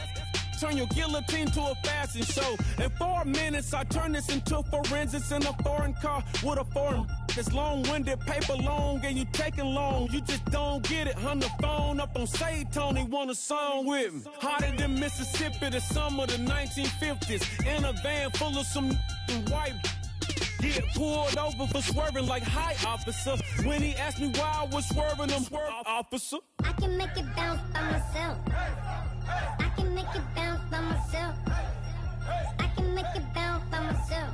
turn your guillotine to a fashion show. In 4 minutes, I turn this into forensics in a foreign car with a foreign. It's long-winded, paper long, and you taking long. You just don't get it. Hung the phone up on Say Tony, want a song with me. Hotter than Mississippi, the summer of the 1950s. In a van full of some white. Get pulled over for swerving like hi, officer. When he asked me why I was swerving, I'm officer. I can make it bounce by myself. I can make it bounce by myself. I can make it bounce by myself.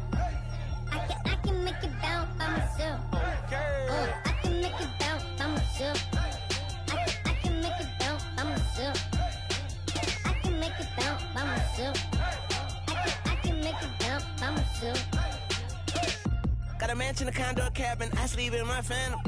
I can make it bounce by myself. I can make it bounce by myself. I can make it bounce by myself. I can make it bounce by myself. I can make it bounce by myself. Got a mansion, a condo, a cabin. I sleep in my phantom.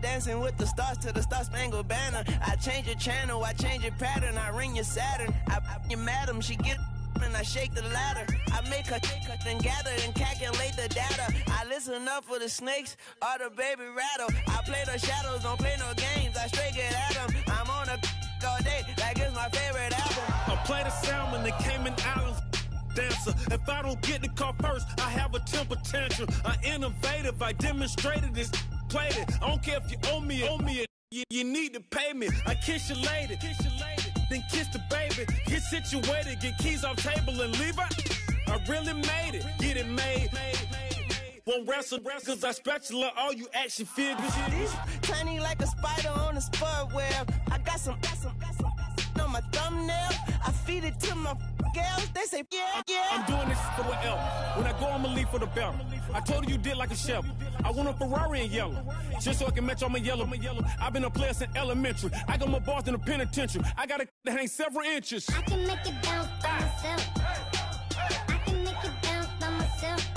Dancing with the stars to the Star-Spangled Banner. I change your channel, I change your pattern. I ring your Saturn. I your madam, she get and I shake the ladder. I make her and gather and calculate the data. I listen up for the snakes or the baby rattle. I play the shadows, don't play no games. I straight get at them. I'm on a all day, like it's my favorite album. I play the Salmon, the Cayman Islands dancer. If I don't get the car first, I have a temper tantrum. I innovative, I demonstrated this, played it. I don't care if you owe me it. You need to pay me. I kiss your lady, then kiss the baby. Get situated, get keys off table and leave her. I really made it, get it made. Won't wrestle, cause I spatula all you action figures. Tiny like a spider on a spud web. I got some on my thumbnail. I feed it to my girls. They say, yeah. I'm doing this for what else. When I go, I'ma leave for the belt. I told you did like a chef. I want a Ferrari in yellow, just so I can match all my yellow. I've been a player since elementary. I got more bars than a penitentiary. I got a that hang several inches. I can make it bounce by myself. I can make it bounce by myself.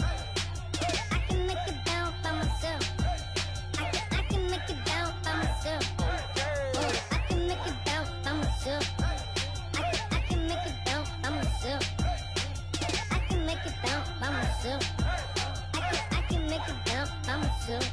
I can make it bounce by myself. I can make it bounce by myself. I can make it bounce by myself. I can make it bounce by myself. I can make it bounce by myself. I can make it bounce by myself.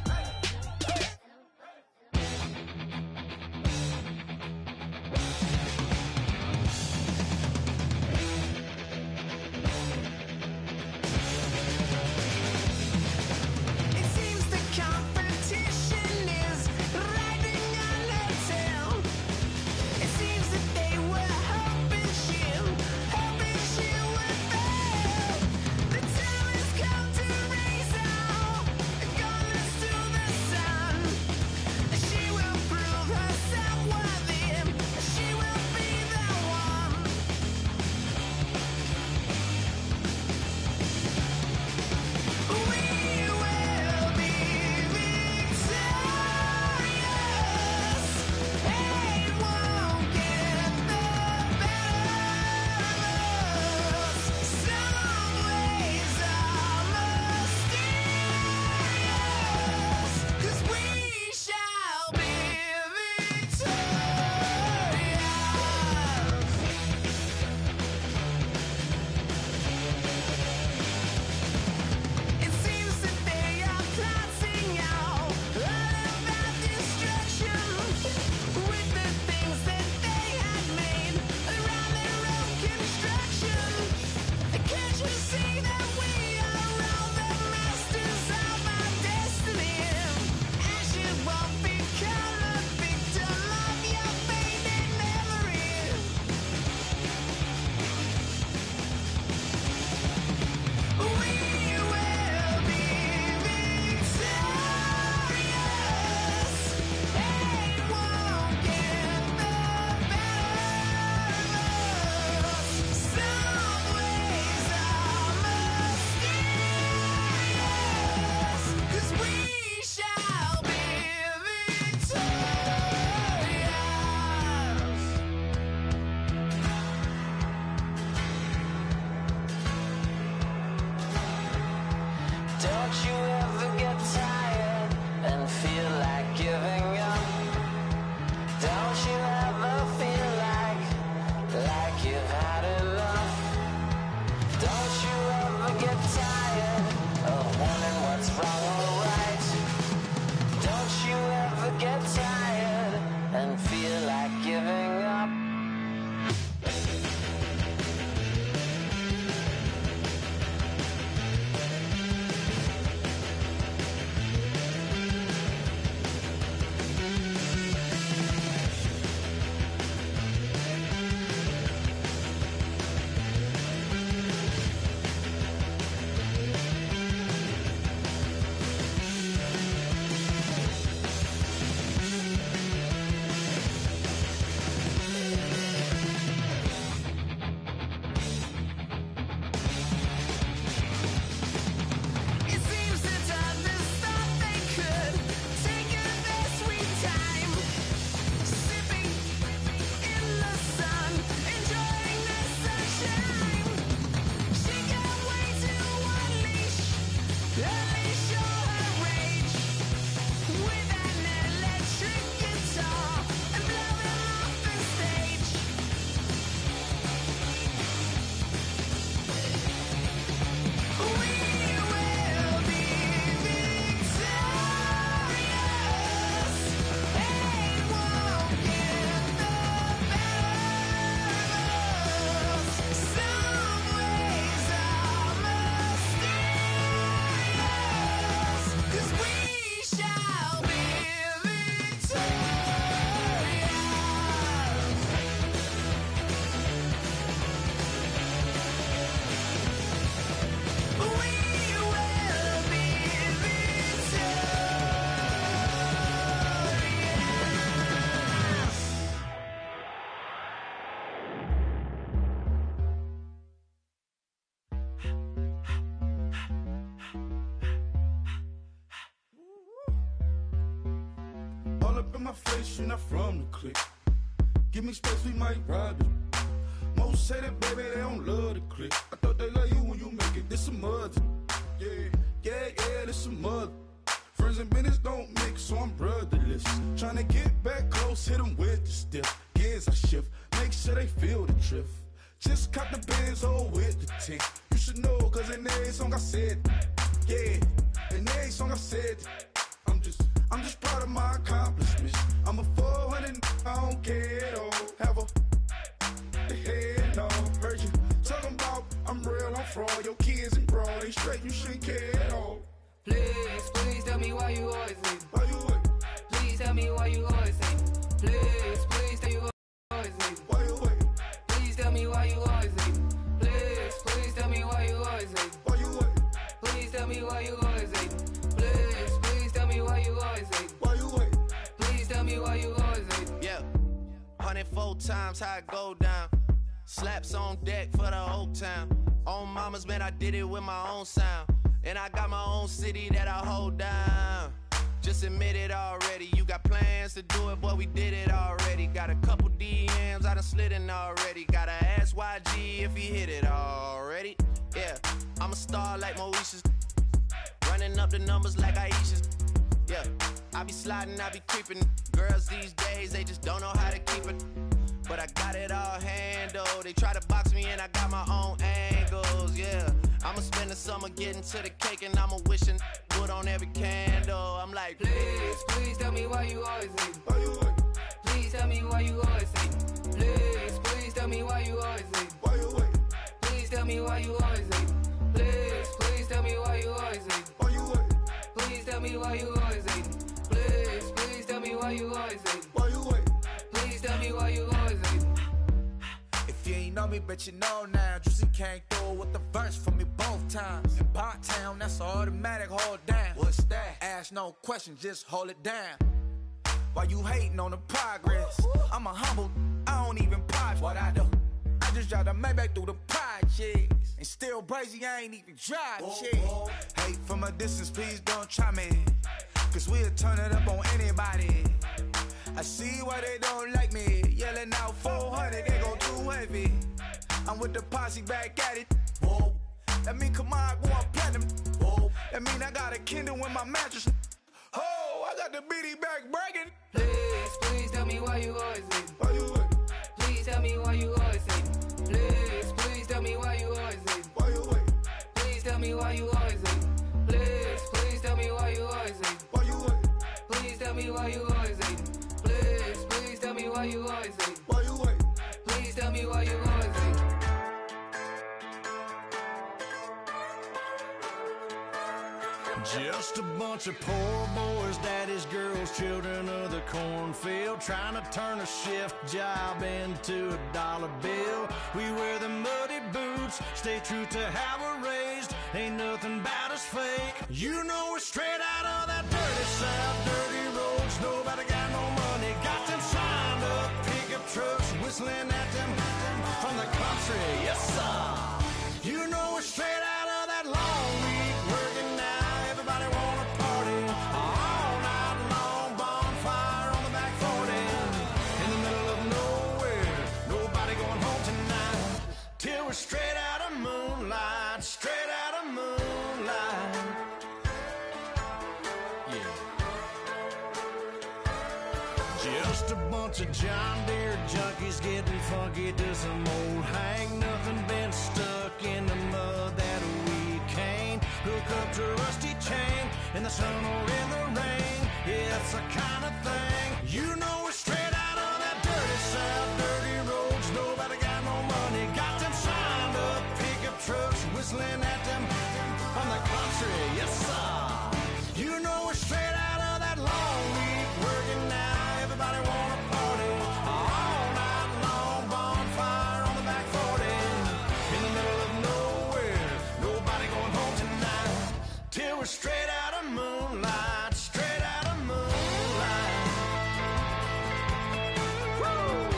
The time has come to raise all, gonna in my face, you're not from the clique. Give me space, we might ride it. Most say that, baby, they don't love the clique. I thought they love you when you make it. This some mother. Yeah, this some mother. Friends and business don't mix, so I'm brotherless. Tryna get back close, hit them with the stiff. Gears I shift, make sure they feel the drift. Just cop the Benz, with the tint. You should know, cause in every song I said, yeah, in every song I said, I'm just proud of my accomplishments. I'm a 400, I don't care at all. Have a head on. Heard you talking about I'm real, I'm fraud. Your kids and broad, they straight, you shouldn't care at all. Please tell me why you always leave. Why you what? Please tell me why you always leave. Please tell you always leave. Why you what? Please tell me why you always leave. Please tell me why you always leave. Why you what? Please tell me why you always leave. Please tell me why you always leave. Why you what? Please tell me why you always leave. Yeah, 104 times how it go down. Slaps on deck for the whole town. On mamas, man, I did it with my own sound. And I got my own city that I hold down. Just admit it already. You got plans to do it, boy, we did it already. Got a couple DMs, I done slid in already. Gotta ask YG if he hit it already. Yeah, I'm a star like Moesha's. Running up the numbers like Aisha's. Yeah, I be sliding, I be creeping. Girls these days, they just don't know how to keep it. But I got it all handled. They try to box me in, I got my own angles, yeah. I'ma spend the summer getting to the cake and I'ma wishing wood on every candle. I'm like, please tell me why you always leave. Why you what? Please tell me why you always leave. Please tell me why you always leave. Why you what? Please tell me why you always leave. Please tell me why you always leave. Why you what? Please tell me why you always leave. Please tell me why you always leave. Why you what? Please tell me why you always leave. If you ain't know me, bet you know now. Juicy came through with the verse for me both times. In Pot Town, that's automatic, hold down. What's that? Ask no question, just hold it down. Why you hating on the progress? I'm a humble, I don't even pop. What I do? I just drive the Maybach through the projects. And still brazy, I ain't even drive shit. Hate from a distance, please don't try me. Cause we'll turn it up on anybody. I see why they don't like me. Yelling out 400, they go too heavy. I'm with the posse back at it. Whoa. That mean come on, go on platinum. Whoa. That mean I got a Kindle in my mattress. Oh, I got the BD back bragging. Please tell me why you always leave. Why you what? Please tell me why you always leave. Please tell me why you always leave. Why you what? Please tell me why you always leave. Please tell me why you always leave. Why you what? Please tell me why you always leave. Please tell me why you always leave. Why you what? Please tell me why you always leave. Just a bunch of poor boys, daddy's girls, children of the cornfield, trying to turn a shift job into a dollar bill. We wear the muddy boots, stay true to how we're raised. Ain't nothing about us fake. You know we're straight out of that dirty south, dirty roads. Nobody got no money, got them signed up pickup trucks, whistling at them from the country. Yes, sir. You know we're straight out of that long week working now. Everybody wanna party all night long, bonfire on the back 40 in the middle of nowhere. Nobody going home tonight till we're straight out of moonlight, straight out of moonlight. Yeah. Just a bunch of John Deere junkies getting funky to some old hang. Nothing been stuck in the mud that we can't hook up to a rusty chain in the sun or in the rain. Yeah, it's the kind of thing. You know we're straight out of that dirty south, dirty roads. Nobody got no money, got them signed up pickup trucks, whistling at them from the country. Yes, sir. You know we're straight out of that long week working now. Everybody wanna party all night long, bonfire on the back 40 in the middle of nowhere. Nobody going home tonight till we're straight out of moonlight, straight out of moonlight. Woo!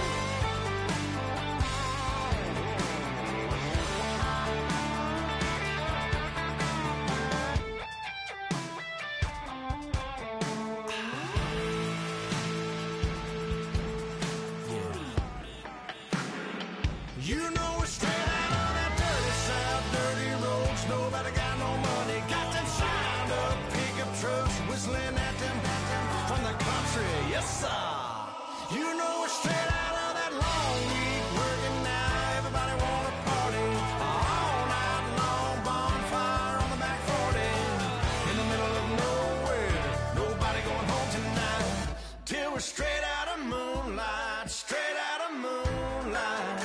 whistling at them from the country. Yes, sir. You know we're straight out of that long week working now. Everybody wanna party all night long. Bonfire on the back 40 in the middle of nowhere. Nobody going home tonight till we're straight out of moonlight. Straight out of moonlight.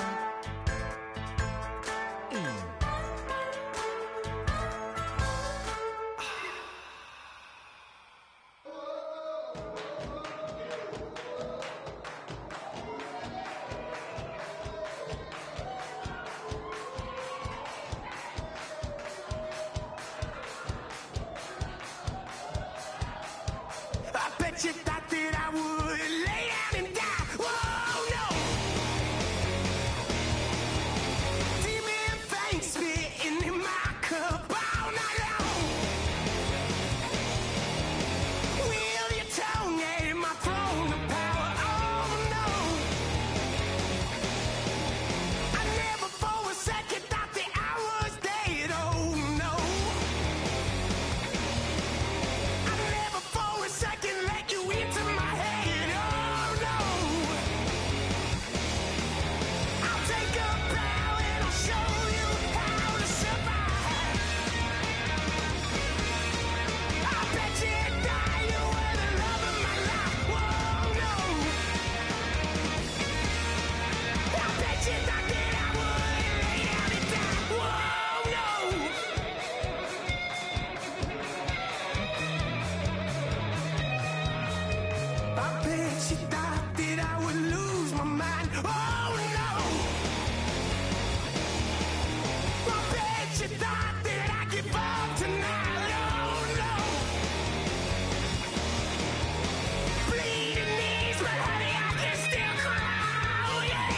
I bet you thought that I would lay down and die. Whoa, no. Demon fangs spitting in my cup all night long. Wheel your tongue at my throne of power. Oh, no. I never for a second thought that I was dead. Oh, no. I never for a second let you into my head. Oh, no. I'll take a bow and I'll show you how to survive. I bet you die, you were the love of my life. Whoa, no. I bet you thought that I would lay down and die. Whoa, no. I bet you thought that I would lose my mind. Oh, no. I bet you thought that I'd give up tonight. Oh, no. Bleeding knees, but honey, I can still cry. Oh, yeah.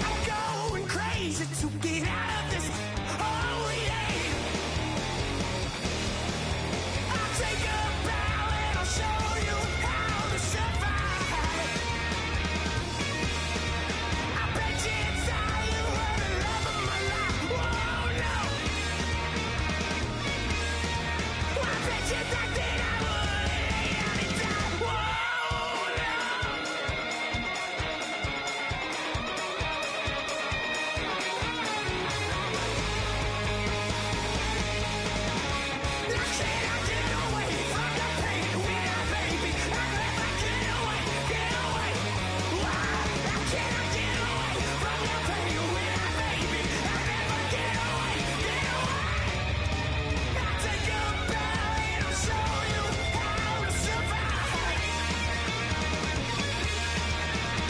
I'm going crazy to get out of this. Oh, yeah. I'll take a bow and I'll show you how to survive. I bet you die, you were the love of my life. Whoa, no. I bet you thought that I would lay down and die. Whoa, no. Now can I get away from the pain when I, baby? I'll never get away, get away. Why? Now can I get away from the pain when I, baby? I'll never get away, get away. I'll take a bow and I'll show you how to survive.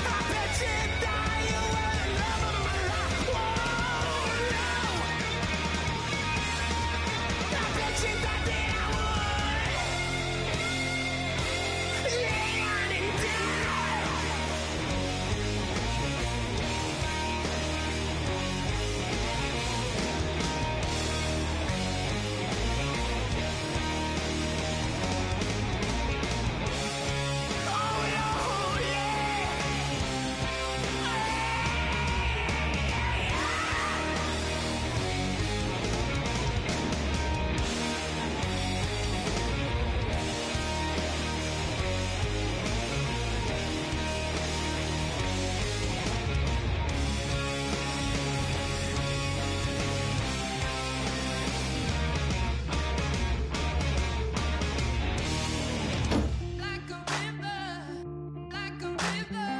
I bet you die, you were the love of my life. Whoa, no. I bet you thought that I would lay down and die. Oh, no, yeah. Like a river, like a river,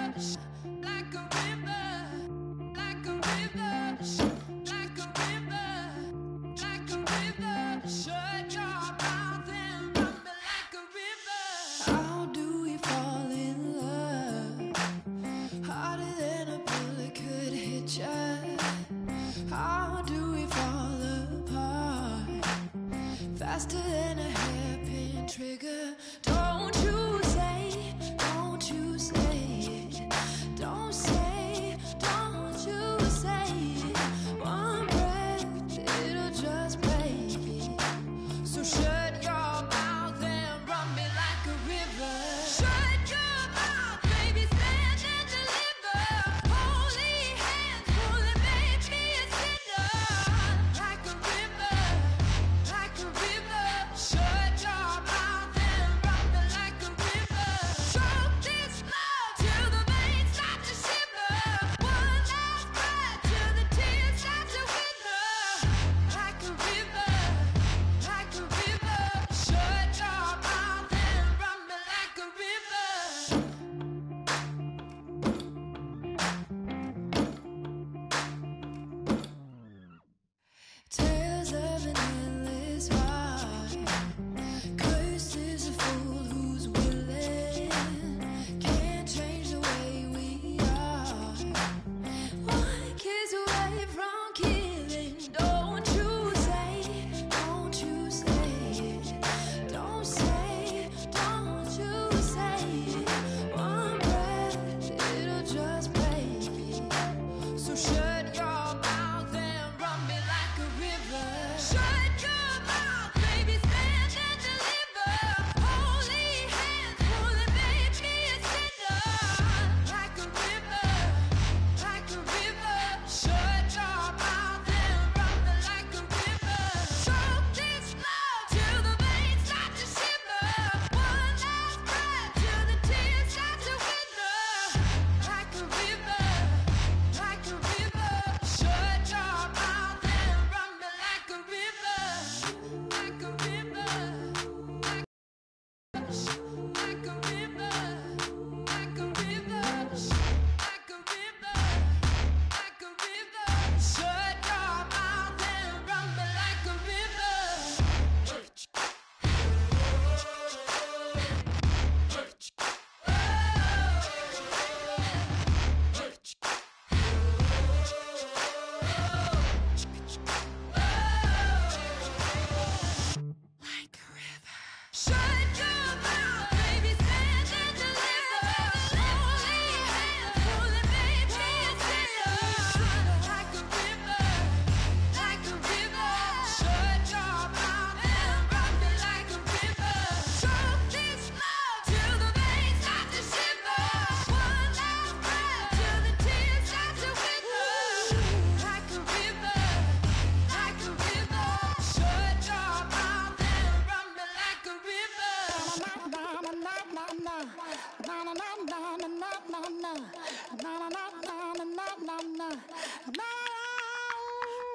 like a river, like a river, like a river, like a river. Shut your mouth and run me like a river. How do we fall in love? Harder than a bullet could hit ya. How do we fall apart? Faster than a hairpin trigger. Don't you say, don't you say it. Don't say, don't you say it. One breath, it'll just break it. So shut your mouth and run me like a river. Shut your mouth, baby, stand and deliver. Holy hands, pulling, make me a sinner. Like a river, like a river.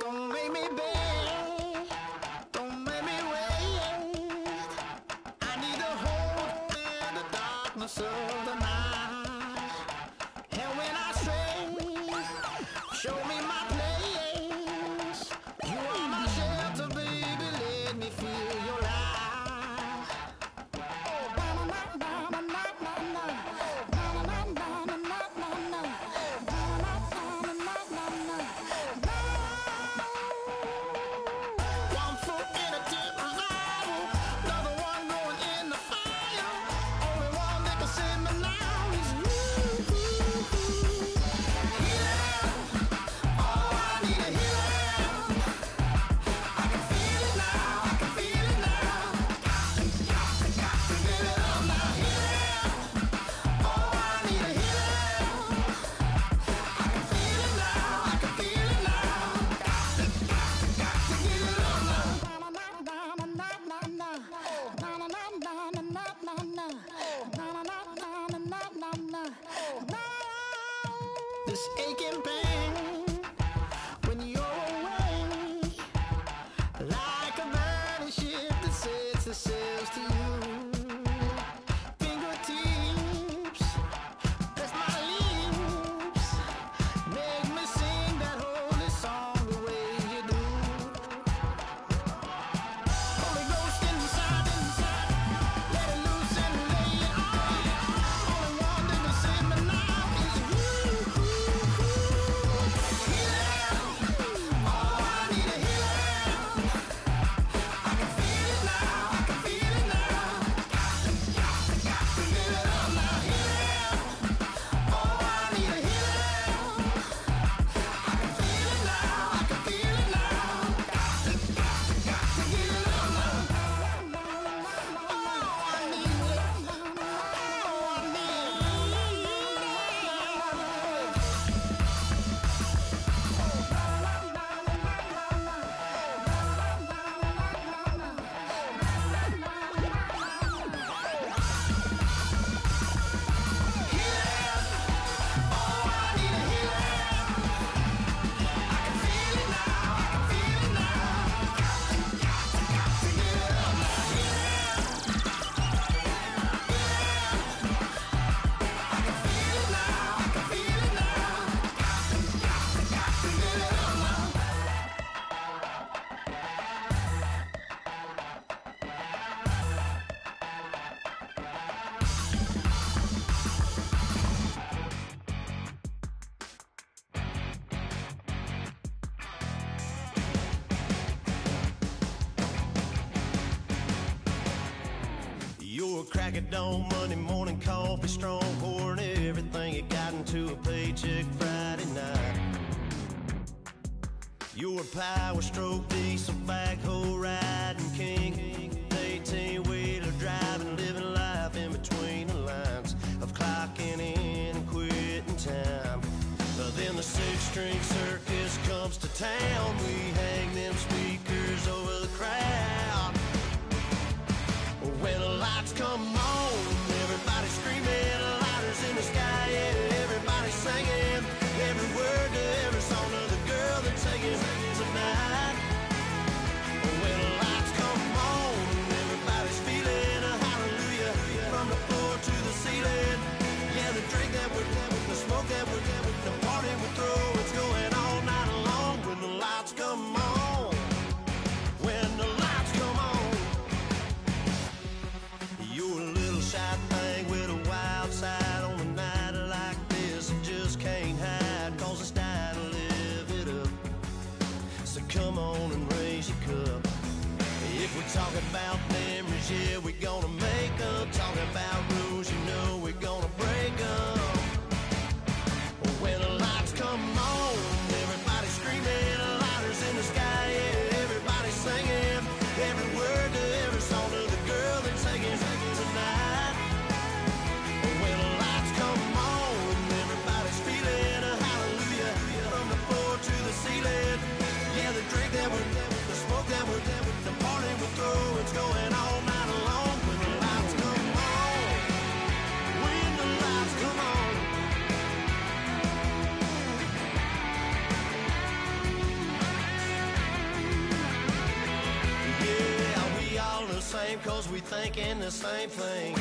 Don't make me beg, don't make me wait. I need a hold in the darkness of the night. And when I stray, show me my place. You are my shelter, baby, let me feel your light. One foot in a deep revival, another one going in the fire. Only one that can save me now is you. Healing, oh, I need a healing. I can feel it now, I can feel it now. Got to get it up now. Healing, oh, I need a healing. I can feel it now, I can feel it now. Got to get it up now. This aching pain when you're away, like a burning ship that sets the sails to you. Fingertips, press my lips, make me sing that holy song the way you do. Holy Ghost inside, let it loose and lay it on. Only one that can save me now is you. Healing, oh, I need a healing. I can feel it now, I can feel it now. Got to get it up now. Healing, oh, I need a healing. I can feel it now, I can feel it now. Got to get it up now. Oh, I need it. Oh, I need You're a crack at dawn, Monday morning coffee, strong, pouring everything you got into a paycheck Friday night. You're a power stroke, diesel backhoe riding king, 18-wheeler driving, living life in between the lines of clocking in and quitting time. But then the six-string circus comes to town. We hang them speakers over the crowd. When the lights come on, everybody screaming, lighters in the sky, yeah, everybody singing every word to every song of the girl that's singing tonight. When the lights come on, same cause we thinking the same thing.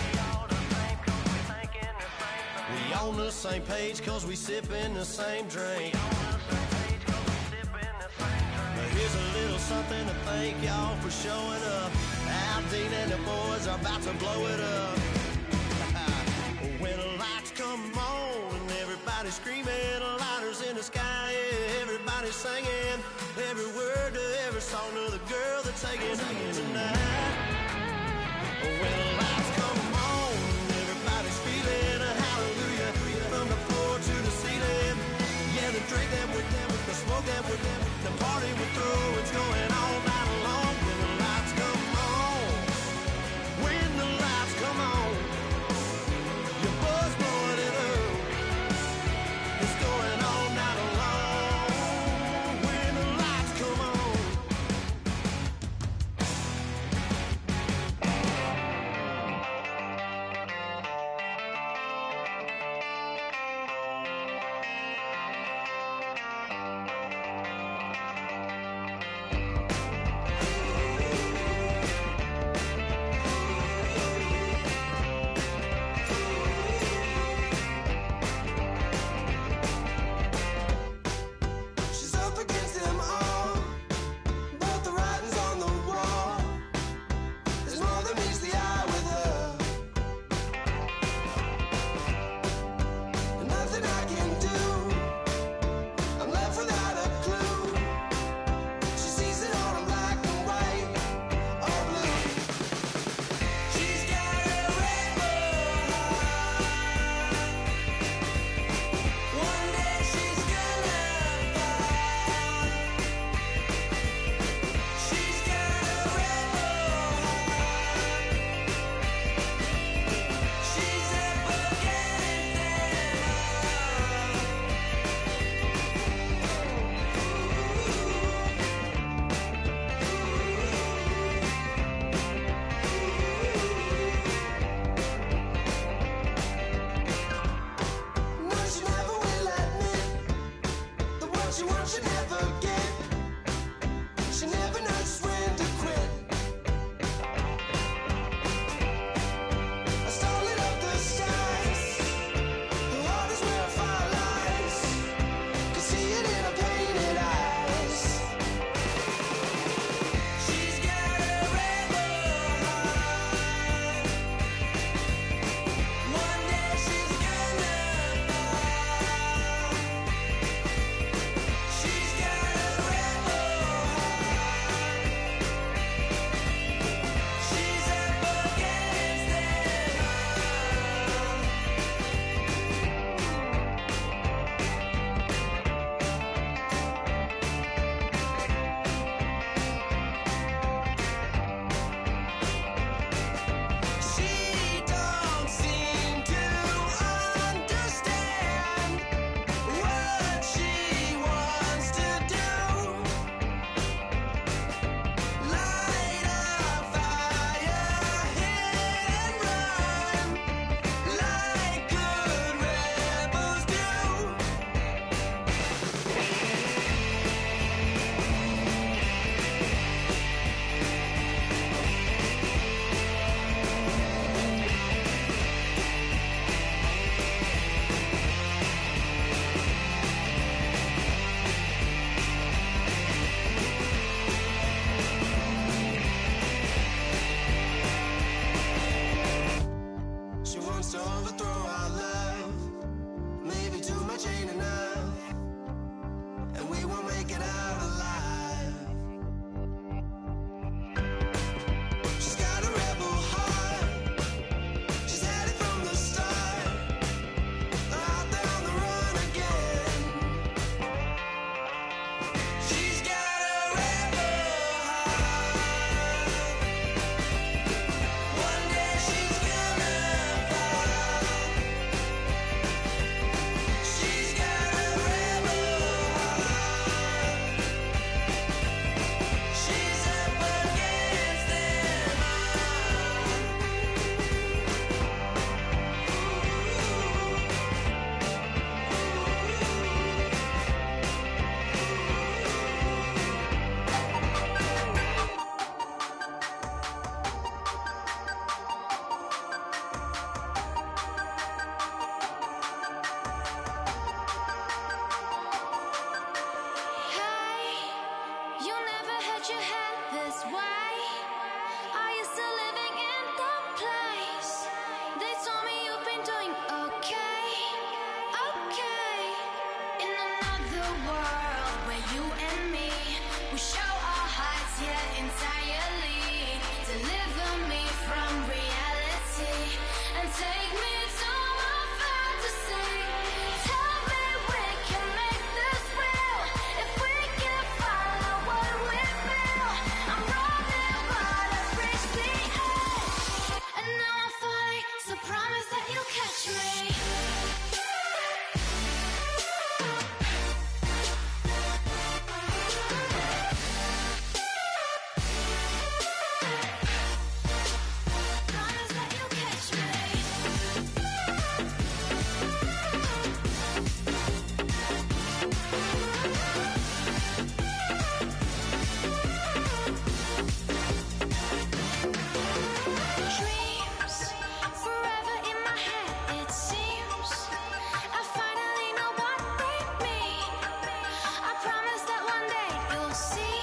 We on the same page cause we sipping the same drink. But here's a little something to thank y'all for showing up. Al Dean and the boys are about to blow it up. When the lights come on and everybody's screaming, lighters in the sky, yeah, everybody's singing every word to every song of the girl they're taking tonight. When the lights come on, everybody's feeling a hallelujah from the floor to the ceiling. Yeah, the drink that we're them, the smoke that we're them, the party we're through, it's going all night long. When the lights come on, when the lights come on, your buzz blowing it up, it's going all night long. When the lights come on. you and me, we show our hearts, yeah, entirely. Deliver me from reality and take me to my fantasy. Tell me we can make this real if we can follow what we feel. I'm running, but I've reached the edge, and now I'm falling, so promise that you'll catch me. Dreams forever in my head, it seems. I finally know what they mean. I promise that one day you'll see.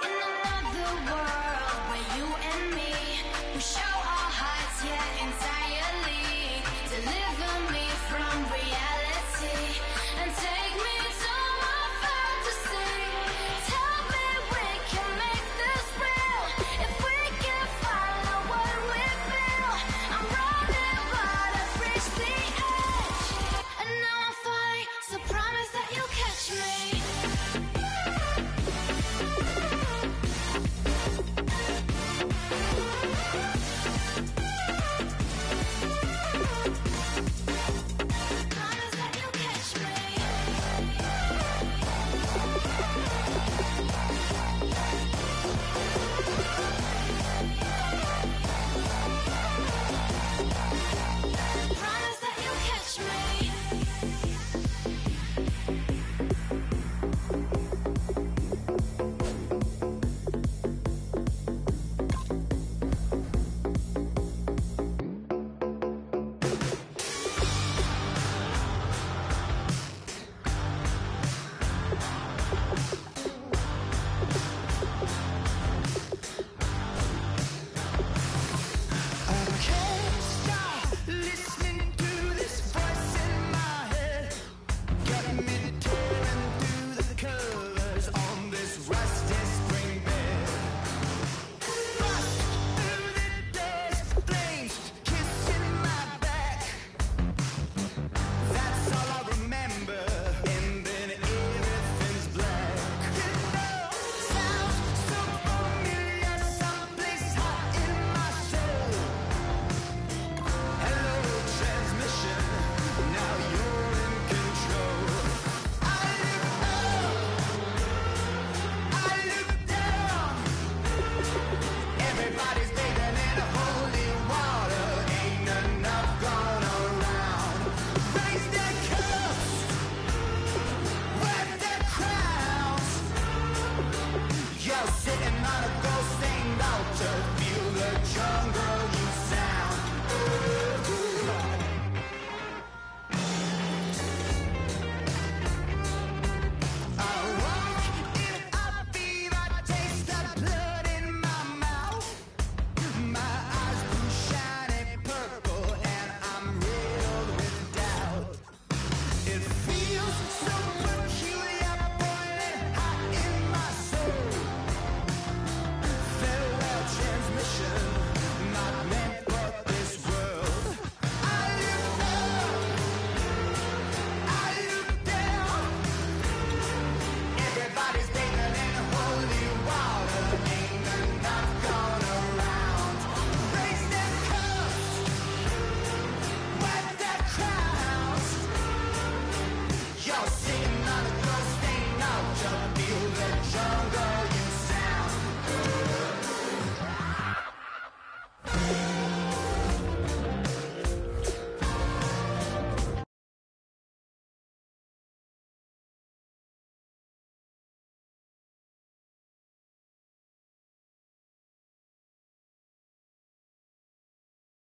In another world where you and me, we show our hearts, yeah, entirely. Deliver me from reality and take me to my fantasy. Tell me we can make this real if we can follow what we feel. I'm running, but I've reached the edge, and now I'm falling, so promise that you'll catch me. Promise that you'll catch me. Promise that you'll catch me. I can't stop listening to this voice in my head, got me tearing through the colors on this rusty spring bed. Bust through the days, flames kissing my back. That's all I remember, and then everything's black. You know, sounds so familiar, someplace hot in my soul. Hello, transmission, now you're in control. I look down, everybody's bathing in holy water, ain't enough gone around. Raise their cups, wear their crowns. You're sitting on a gold-stained altar, feel the jungle